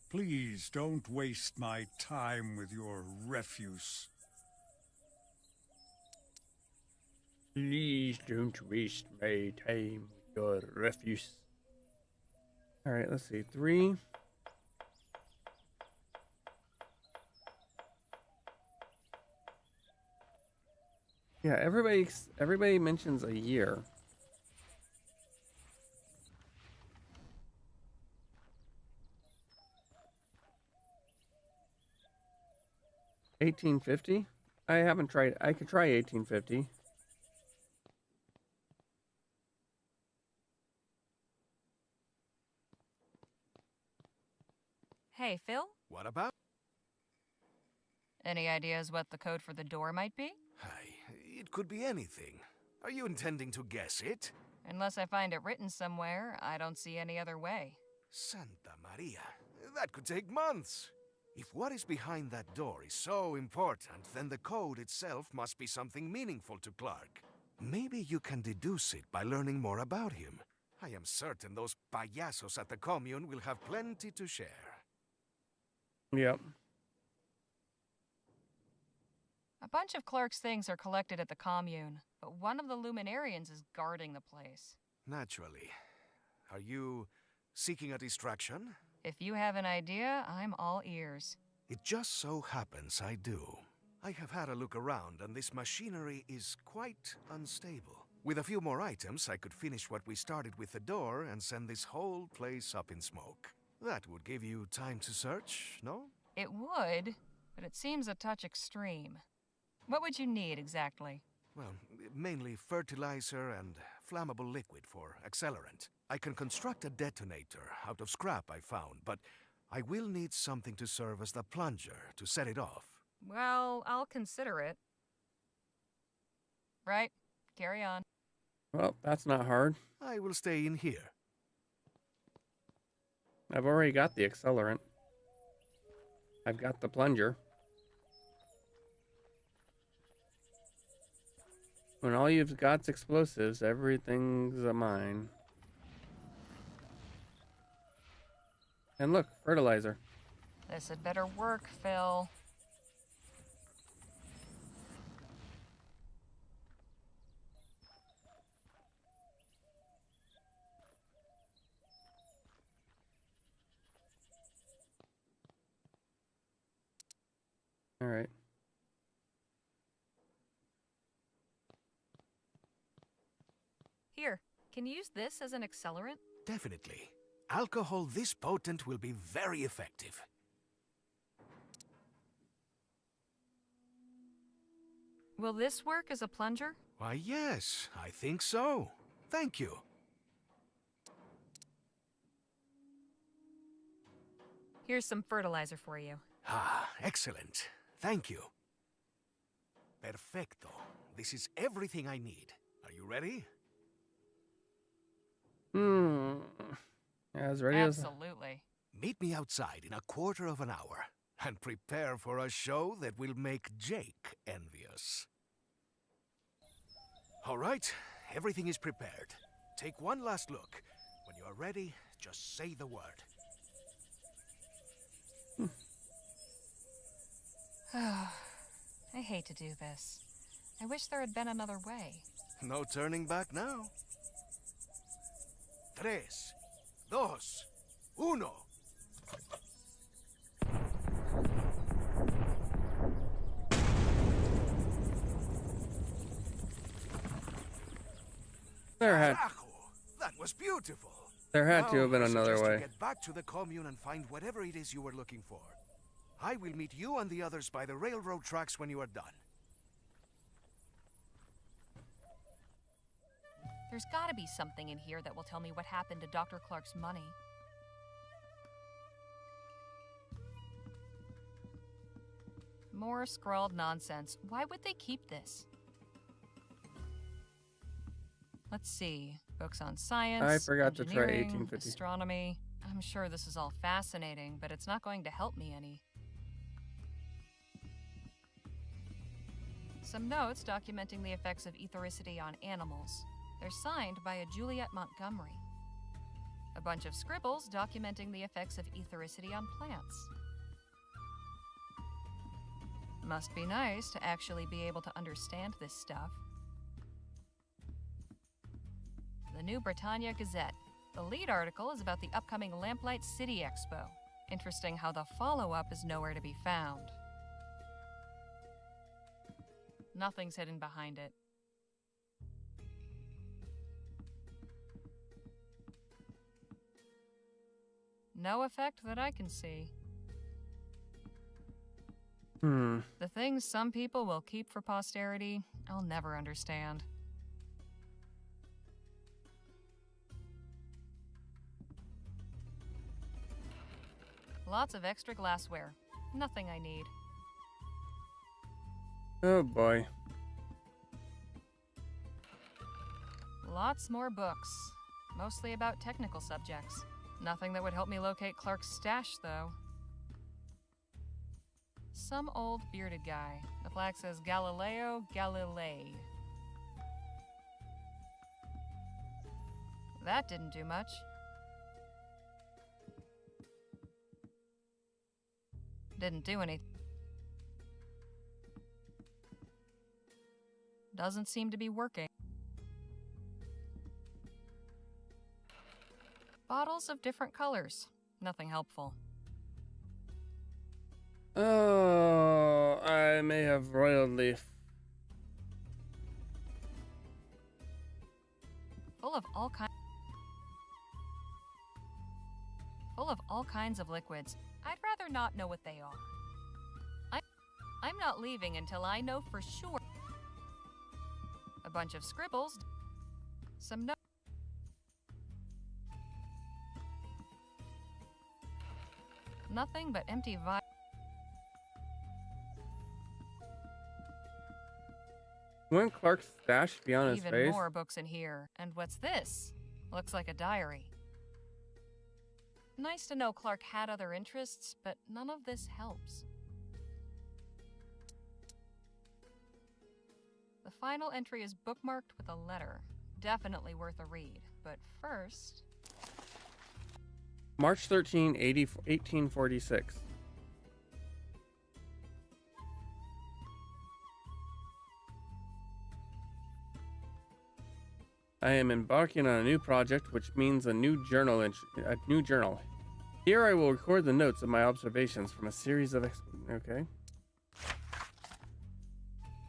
Please don't waste my time with your refuse. Please don't waste my time with your refuse. All right, let's see. 3. Yeah, everybody mentions a year. $1850? I haven't tried. I could try 1850. Hey, Phil? What about? Any ideas what the code for the door might be? It could be anything. Are you intending to guess it? Unless I find it written somewhere, I don't see any other way. Santa Maria, that could take months. If what is behind that door is so important, then the code itself must be something meaningful to Clark. Maybe you can deduce it by learning more about him. I am certain those payasos at the commune will have plenty to share. Yep. A bunch of Clark's things are collected at the commune, but one of the Luminarians is guarding the place. Naturally. Are you seeking a distraction? If you have an idea, I'm all ears. It just so happens I do. I have had a look around, and this machinery is quite unstable. With a few more items, I could finish what we started with the door and send this whole place up in smoke. That would give you time to search, no? It would, but it seems a touch extreme. What would you need exactly? Well, mainly fertilizer and flammable liquid for accelerant. I can construct a detonator out of scrap I found, but I will need something to serve as the plunger to set it off. Well, I'll consider it. Right, carry on. Well, that's not hard. I will stay in here. I've already got the accelerant. I've got the plunger. When all you've got's explosives, everything's a mine. And look, fertilizer. This had better work, Phil. All right. Here, can you use this as an accelerant? Definitely. Alcohol this potent will be very effective. Will this work as a plunger? Why, yes, I think so. Thank you. Here's some fertilizer for you. Ah, excellent. Thank you. Perfecto. This is everything I need. Are you ready? As ready as... Absolutely. Meet me outside in a quarter of an hour, and prepare for a show that will make Jake envious. All right, everything is prepared. Take one last look. When you are ready, just say the word. I hate to do this. I wish there had been another way. No turning back now. 3, 2, 1. That was beautiful. There had to have been Now, I another suggest you way. Get back to the commune and find whatever it is you were looking for. I will meet you and the others by the railroad tracks when you are done. There's gotta be something in here that will tell me what happened to Dr. Clark's money. More scrawled nonsense. Why would they keep this? Let's see. Books on science, I forgot to try engineering, 1850. astronomy. I'm sure this is all fascinating, but it's not going to help me any. Some notes documenting the effects of ethericity on animals. They're signed by a Juliet Montgomery. A bunch of scribbles documenting the effects of ethericity on plants. Must be nice to actually be able to understand this stuff. The New Britannia Gazette. The lead article is about the upcoming Lamplight City Expo. Interesting how the follow-up is nowhere to be found. Nothing's hidden behind it. No effect that I can see. The things some people will keep for posterity, I'll never understand. Lots of extra glassware. Nothing I need. Oh boy. Lots more books, mostly about technical subjects. Nothing that would help me locate Clark's stash, though. Some old bearded guy. The plaque says Galileo Galilei. That didn't do much. Didn't do anything. Doesn't seem to be working. Bottles of different colors. Nothing helpful. Oh, I may have royal leaf. Full of all kinds of liquids. I'd rather not know what they are. I'm not leaving until I know for sure. A bunch of scribbles. Some notes. Nothing but empty vials. Wouldn't Clark's stash be on his Even face? more books in here. And what's this? Looks like a diary. Nice to know Clark had other interests, but none of this helps. The final entry is bookmarked with a letter. Definitely worth a read. But first... March 13, 1846. I am embarking on a new project, which means a new journal. Here I will record the notes of my observations from a series of... Okay.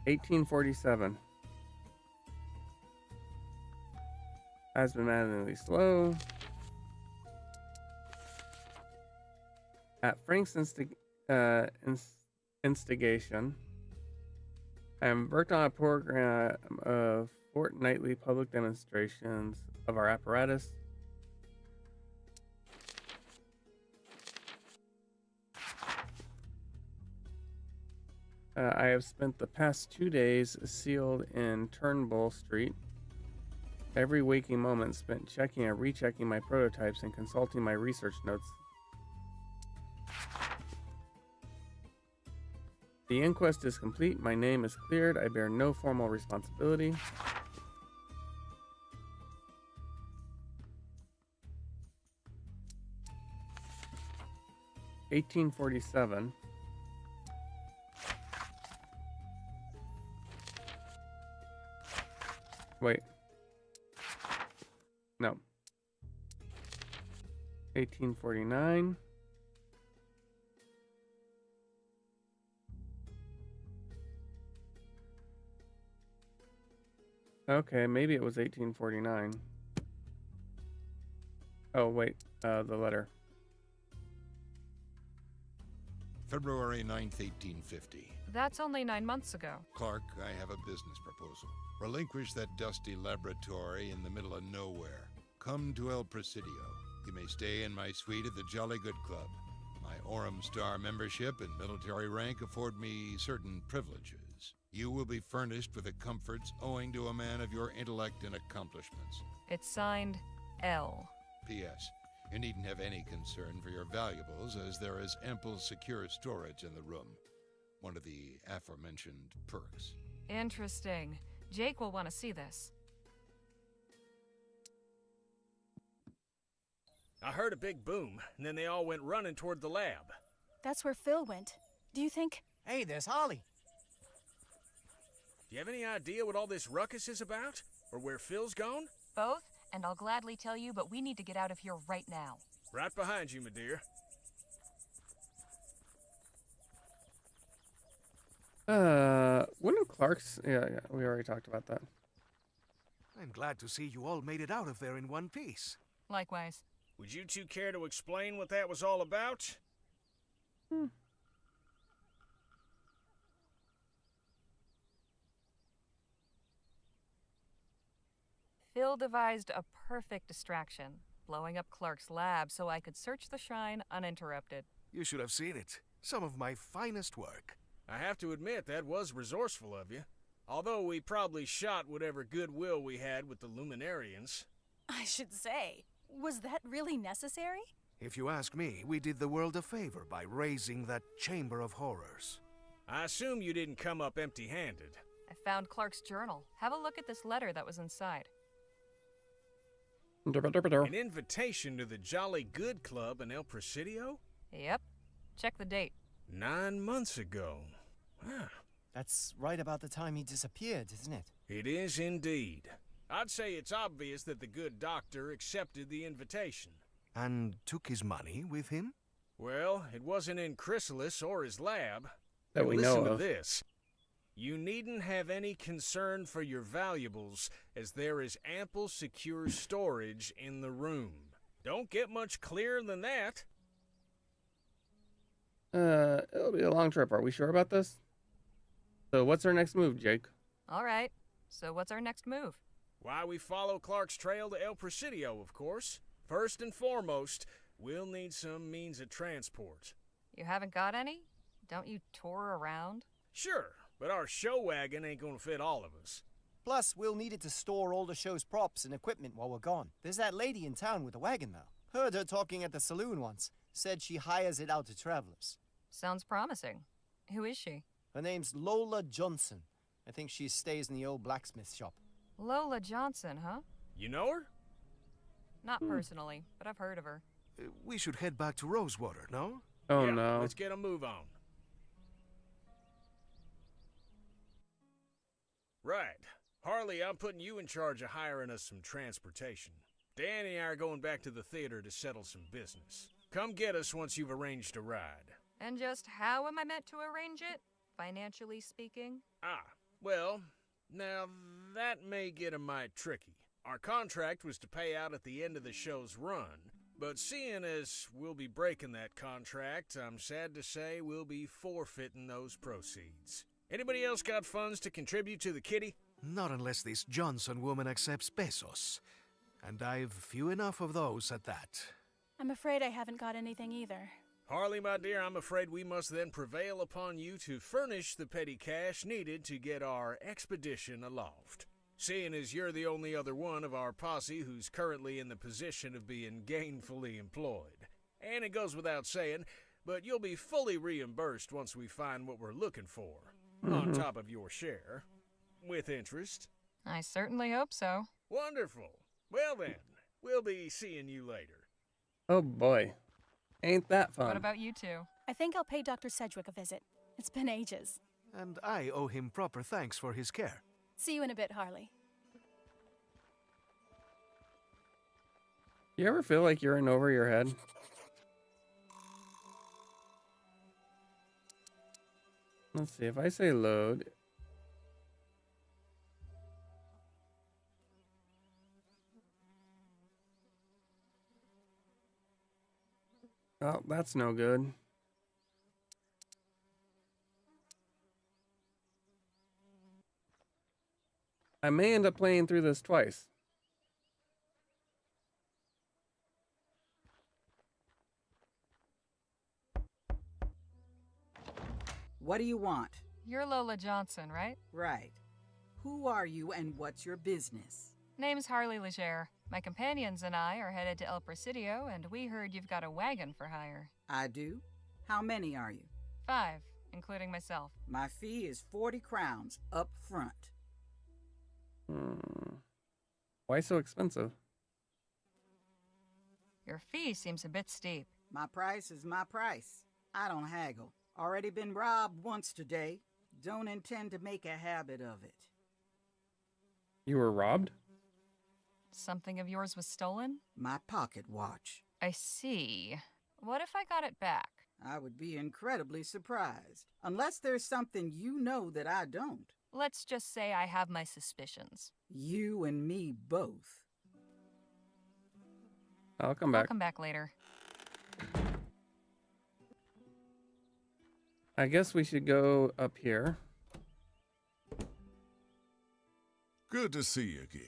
1847. Has been maddeningly slow. At Frank's instigation, I have worked on a program of fortnightly public demonstrations of our apparatus. I have spent the past 2 days sealed in Turnbull Street. Every waking moment spent checking and rechecking my prototypes and consulting my research notes. The inquest is complete. My name is cleared. I bear no formal responsibility. (1847). Wait. No. 1849. Okay, maybe it was 1849. Oh, wait, the letter. February 9th, 1850. That's only 9 months ago. Clark, I have a business proposal. Relinquish that dusty laboratory in the middle of nowhere. Come to El Presidio. You may stay in my suite at the Jolly Good Club. My Orem Star membership and military rank afford me certain privileges. You will be furnished with the comforts owing to a man of your intellect and accomplishments. It's signed L. P.S. You needn't have any concern for your valuables, as there is ample secure storage in the room. One of the aforementioned perks. Interesting. Jake will want to see this. I heard a big boom, and then they all went running toward the lab. That's where Phil went. Do you think... Hey, there's Holly. Do you have any idea what all this ruckus is about? Or where Phil's gone? Both, and I'll gladly tell you, but we need to get out of here right now. Right behind you, my dear. Wouldn't Clark's... Yeah, we already talked about that. I'm glad to see you all made it out of there in one piece. Likewise. Would you two care to explain what that was all about? Phil devised a perfect distraction, blowing up Clark's lab so I could search the shrine uninterrupted. You should have seen it. Some of my finest work. I have to admit, that was resourceful of you. Although we probably shot whatever goodwill we had with the Luminarians. I should say, was that really necessary? If you ask me, we did the world a favor by raising that Chamber of Horrors. I assume you didn't come up empty-handed. I found Clark's journal. Have a look at this letter that was inside. An invitation to the Jolly Good Club in El Presidio? Yep. Check the date. 9 months ago. Huh. That's right about the time he disappeared, isn't it? It is indeed. I'd say it's obvious that the good doctor accepted the invitation. And took his money with him? Well, it wasn't in Chrysalis or his lab. That we Listen know to of. this. You needn't have any concern for your valuables, as there is ample secure storage in the room. Don't get much clearer than that. It'll be a long trip. Are we sure about this? So what's our next move, Jake? All right. So what's our next move? Why we follow Clark's trail to El Presidio, of course. First and foremost, we'll need some means of transport. You haven't got any? Don't you tour around? Sure, but our show wagon ain't gonna fit all of us. Plus, we'll need it to store all the show's props and equipment while we're gone. There's that lady in town with a wagon, though. Heard her talking at the saloon once. Said she hires it out to travelers. Sounds promising. Who is she? Her name's Lola Johnson. I think she stays in the old blacksmith shop. Lola Johnson, huh? You know her? Not personally, but I've heard of her. We should head back to Rosewater, no? Oh, yeah, no. Let's get a move on. Right. Harley, I'm putting you in charge of hiring us some transportation. Danny and I are going back to the theater to settle some business. Come get us once you've arranged a ride. And just how am I meant to arrange it, financially speaking? Well, now that may get a mite tricky. Our contract was to pay out at the end of the show's run, but seeing as we'll be breaking that contract, I'm sad to say we'll be forfeiting those proceeds. Anybody else got funds to contribute to the kitty? Not unless this Johnson woman accepts pesos. And I've few enough of those at that. I'm afraid I haven't got anything either. Harley, my dear, I'm afraid we must then prevail upon you to furnish the petty cash needed to get our expedition aloft. Seeing as you're the only other one of our posse who's currently in the position of being gainfully employed. And it goes without saying, but you'll be fully reimbursed once we find what we're looking for, on top of your share, with interest. I certainly hope so. Wonderful. Well then, we'll be seeing you later. Oh boy. Ain't that fun. What about you two? I think I'll pay Dr. Sedgwick a visit. It's been ages. And I owe him proper thanks for his care. See you in a bit, Harley. You ever feel like you're in over your head? Let's see, if I say load. Oh, that's no good. I may end up playing through this twice. What do you want? You're Lola Johnson, right? Right. Who are you and what's your business? Name's Harley Legere. My companions and I are headed to El Presidio, and we heard you've got a wagon for hire. I do. How many are you? 5, including myself. My fee is 40 crowns up front. Why so expensive? Your fee seems a bit steep. My price is my price. I don't haggle. Already been robbed once today. Don't intend to make a habit of it. You were robbed? Something of yours was stolen? My pocket watch. I see. What if I got it back? I would be incredibly surprised. Unless there's something you know that I don't. Let's just say I have my suspicions. You and me both. I'll come back. I'll come back later. I guess we should go up here. Good to see you again.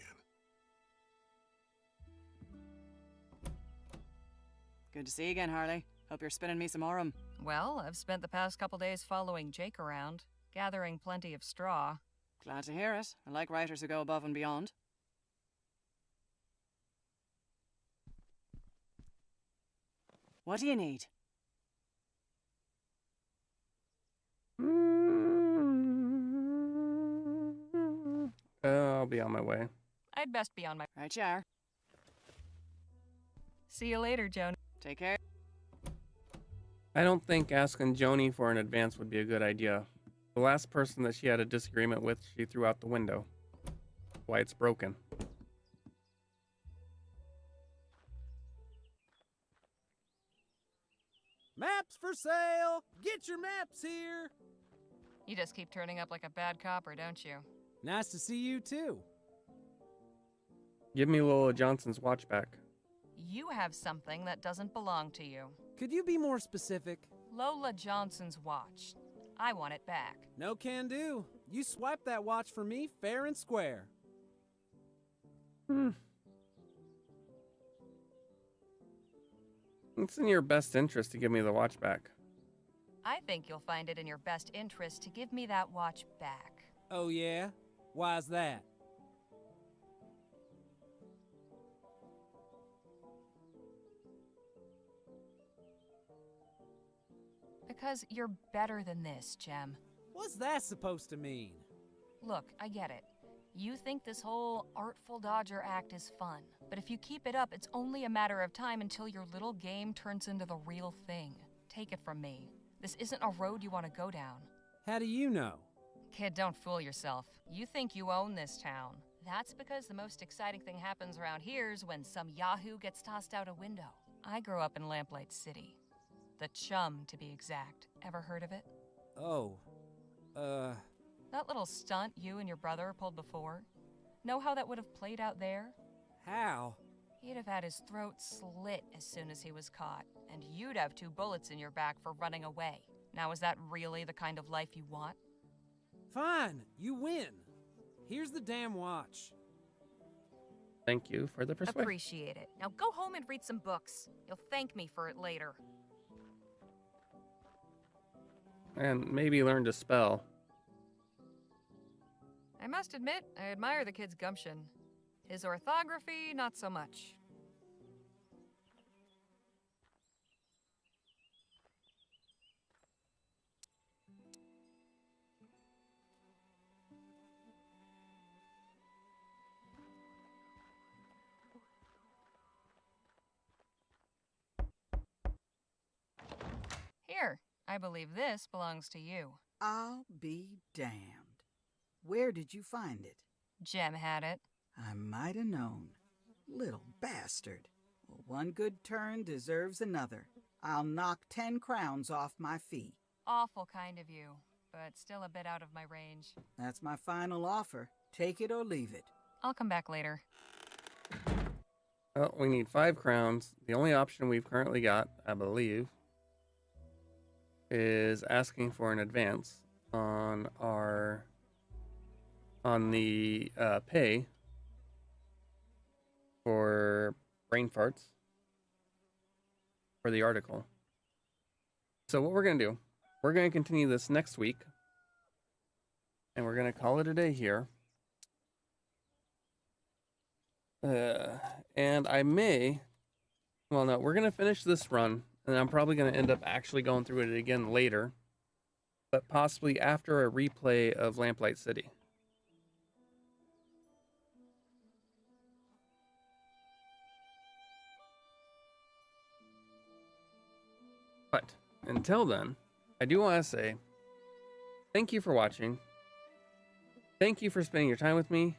Good to see you again, Harley. Hope you're spinning me some aurum. Well, I've spent the past couple days following Jake around, gathering plenty of straw. Glad to hear it. I like writers who go above and beyond. What do you need? I'll be on my way. I'd best be on my... Right you are. See you later, Joan. Take care. I don't think asking Joni for an advance would be a good idea. The last person that she had a disagreement with, she threw out the window. Why it's broken. Maps for sale! Get your maps here! You just keep turning up like a bad copper, don't you? Nice to see you, too. Give me Lola Johnson's watch back. You have something that doesn't belong to you. Could you be more specific? Lola Johnson's watch. I want it back. No can do. You swiped that watch for me fair and square. It's in your best interest to give me the watch back. I think you'll find it in your best interest to give me that watch back. Oh, yeah? Why's that? Because you're better than this, Jem. What's that supposed to mean? Look, I get it. You think this whole Artful Dodger act is fun, but if you keep it up, it's only a matter of time until your little game turns into the real thing. Take it from me. This isn't a road you want to go down. How do you know? Kid, don't fool yourself. You think you own this town. That's because the most exciting thing happens around here is when some yahoo gets tossed out a window. I grew up in Lamplight City. The Chum, to be exact. Ever heard of it? Oh, That little stunt you and your brother pulled before? Know how that would have played out there? How? He'd have had his throat slit as soon as he was caught, and you'd have 2 bullets in your back for running away. Now, is that really the kind of life you want? Fine, you win. Here's the damn watch. Thank you for the persuasion. Appreciate it. Now go home and read some books. You'll thank me for it later. And maybe learn to spell. I must admit, I admire the kid's gumption. His orthography, not so much. Here, I believe this belongs to you. I'll be damned. Where did you find it? Jem had it. I might have known. Little bastard. Well, one good turn deserves another. I'll knock 10 crowns off my fee. Awful kind of you, but still a bit out of my range. That's my final offer. Take it or leave it. I'll come back later. Well, we need 5 crowns. The only option we've currently got, I believe, is asking for an advance on the pay for brain farts for the article. So what we're going to do, we're going to continue this next week, and we're going to call it a day here. And I may, well, no, we're going to finish this run, and I'm probably going to end up actually going through it again later, but possibly after a replay of Lamplight City. But until then, I do want to say thank you for watching. Thank you for spending your time with me.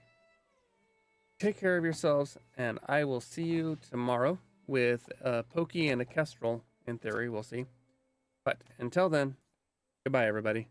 Take care of yourselves, and I will see you tomorrow with Pokey and a Kestrel, in theory. We'll see. But until then, goodbye, everybody.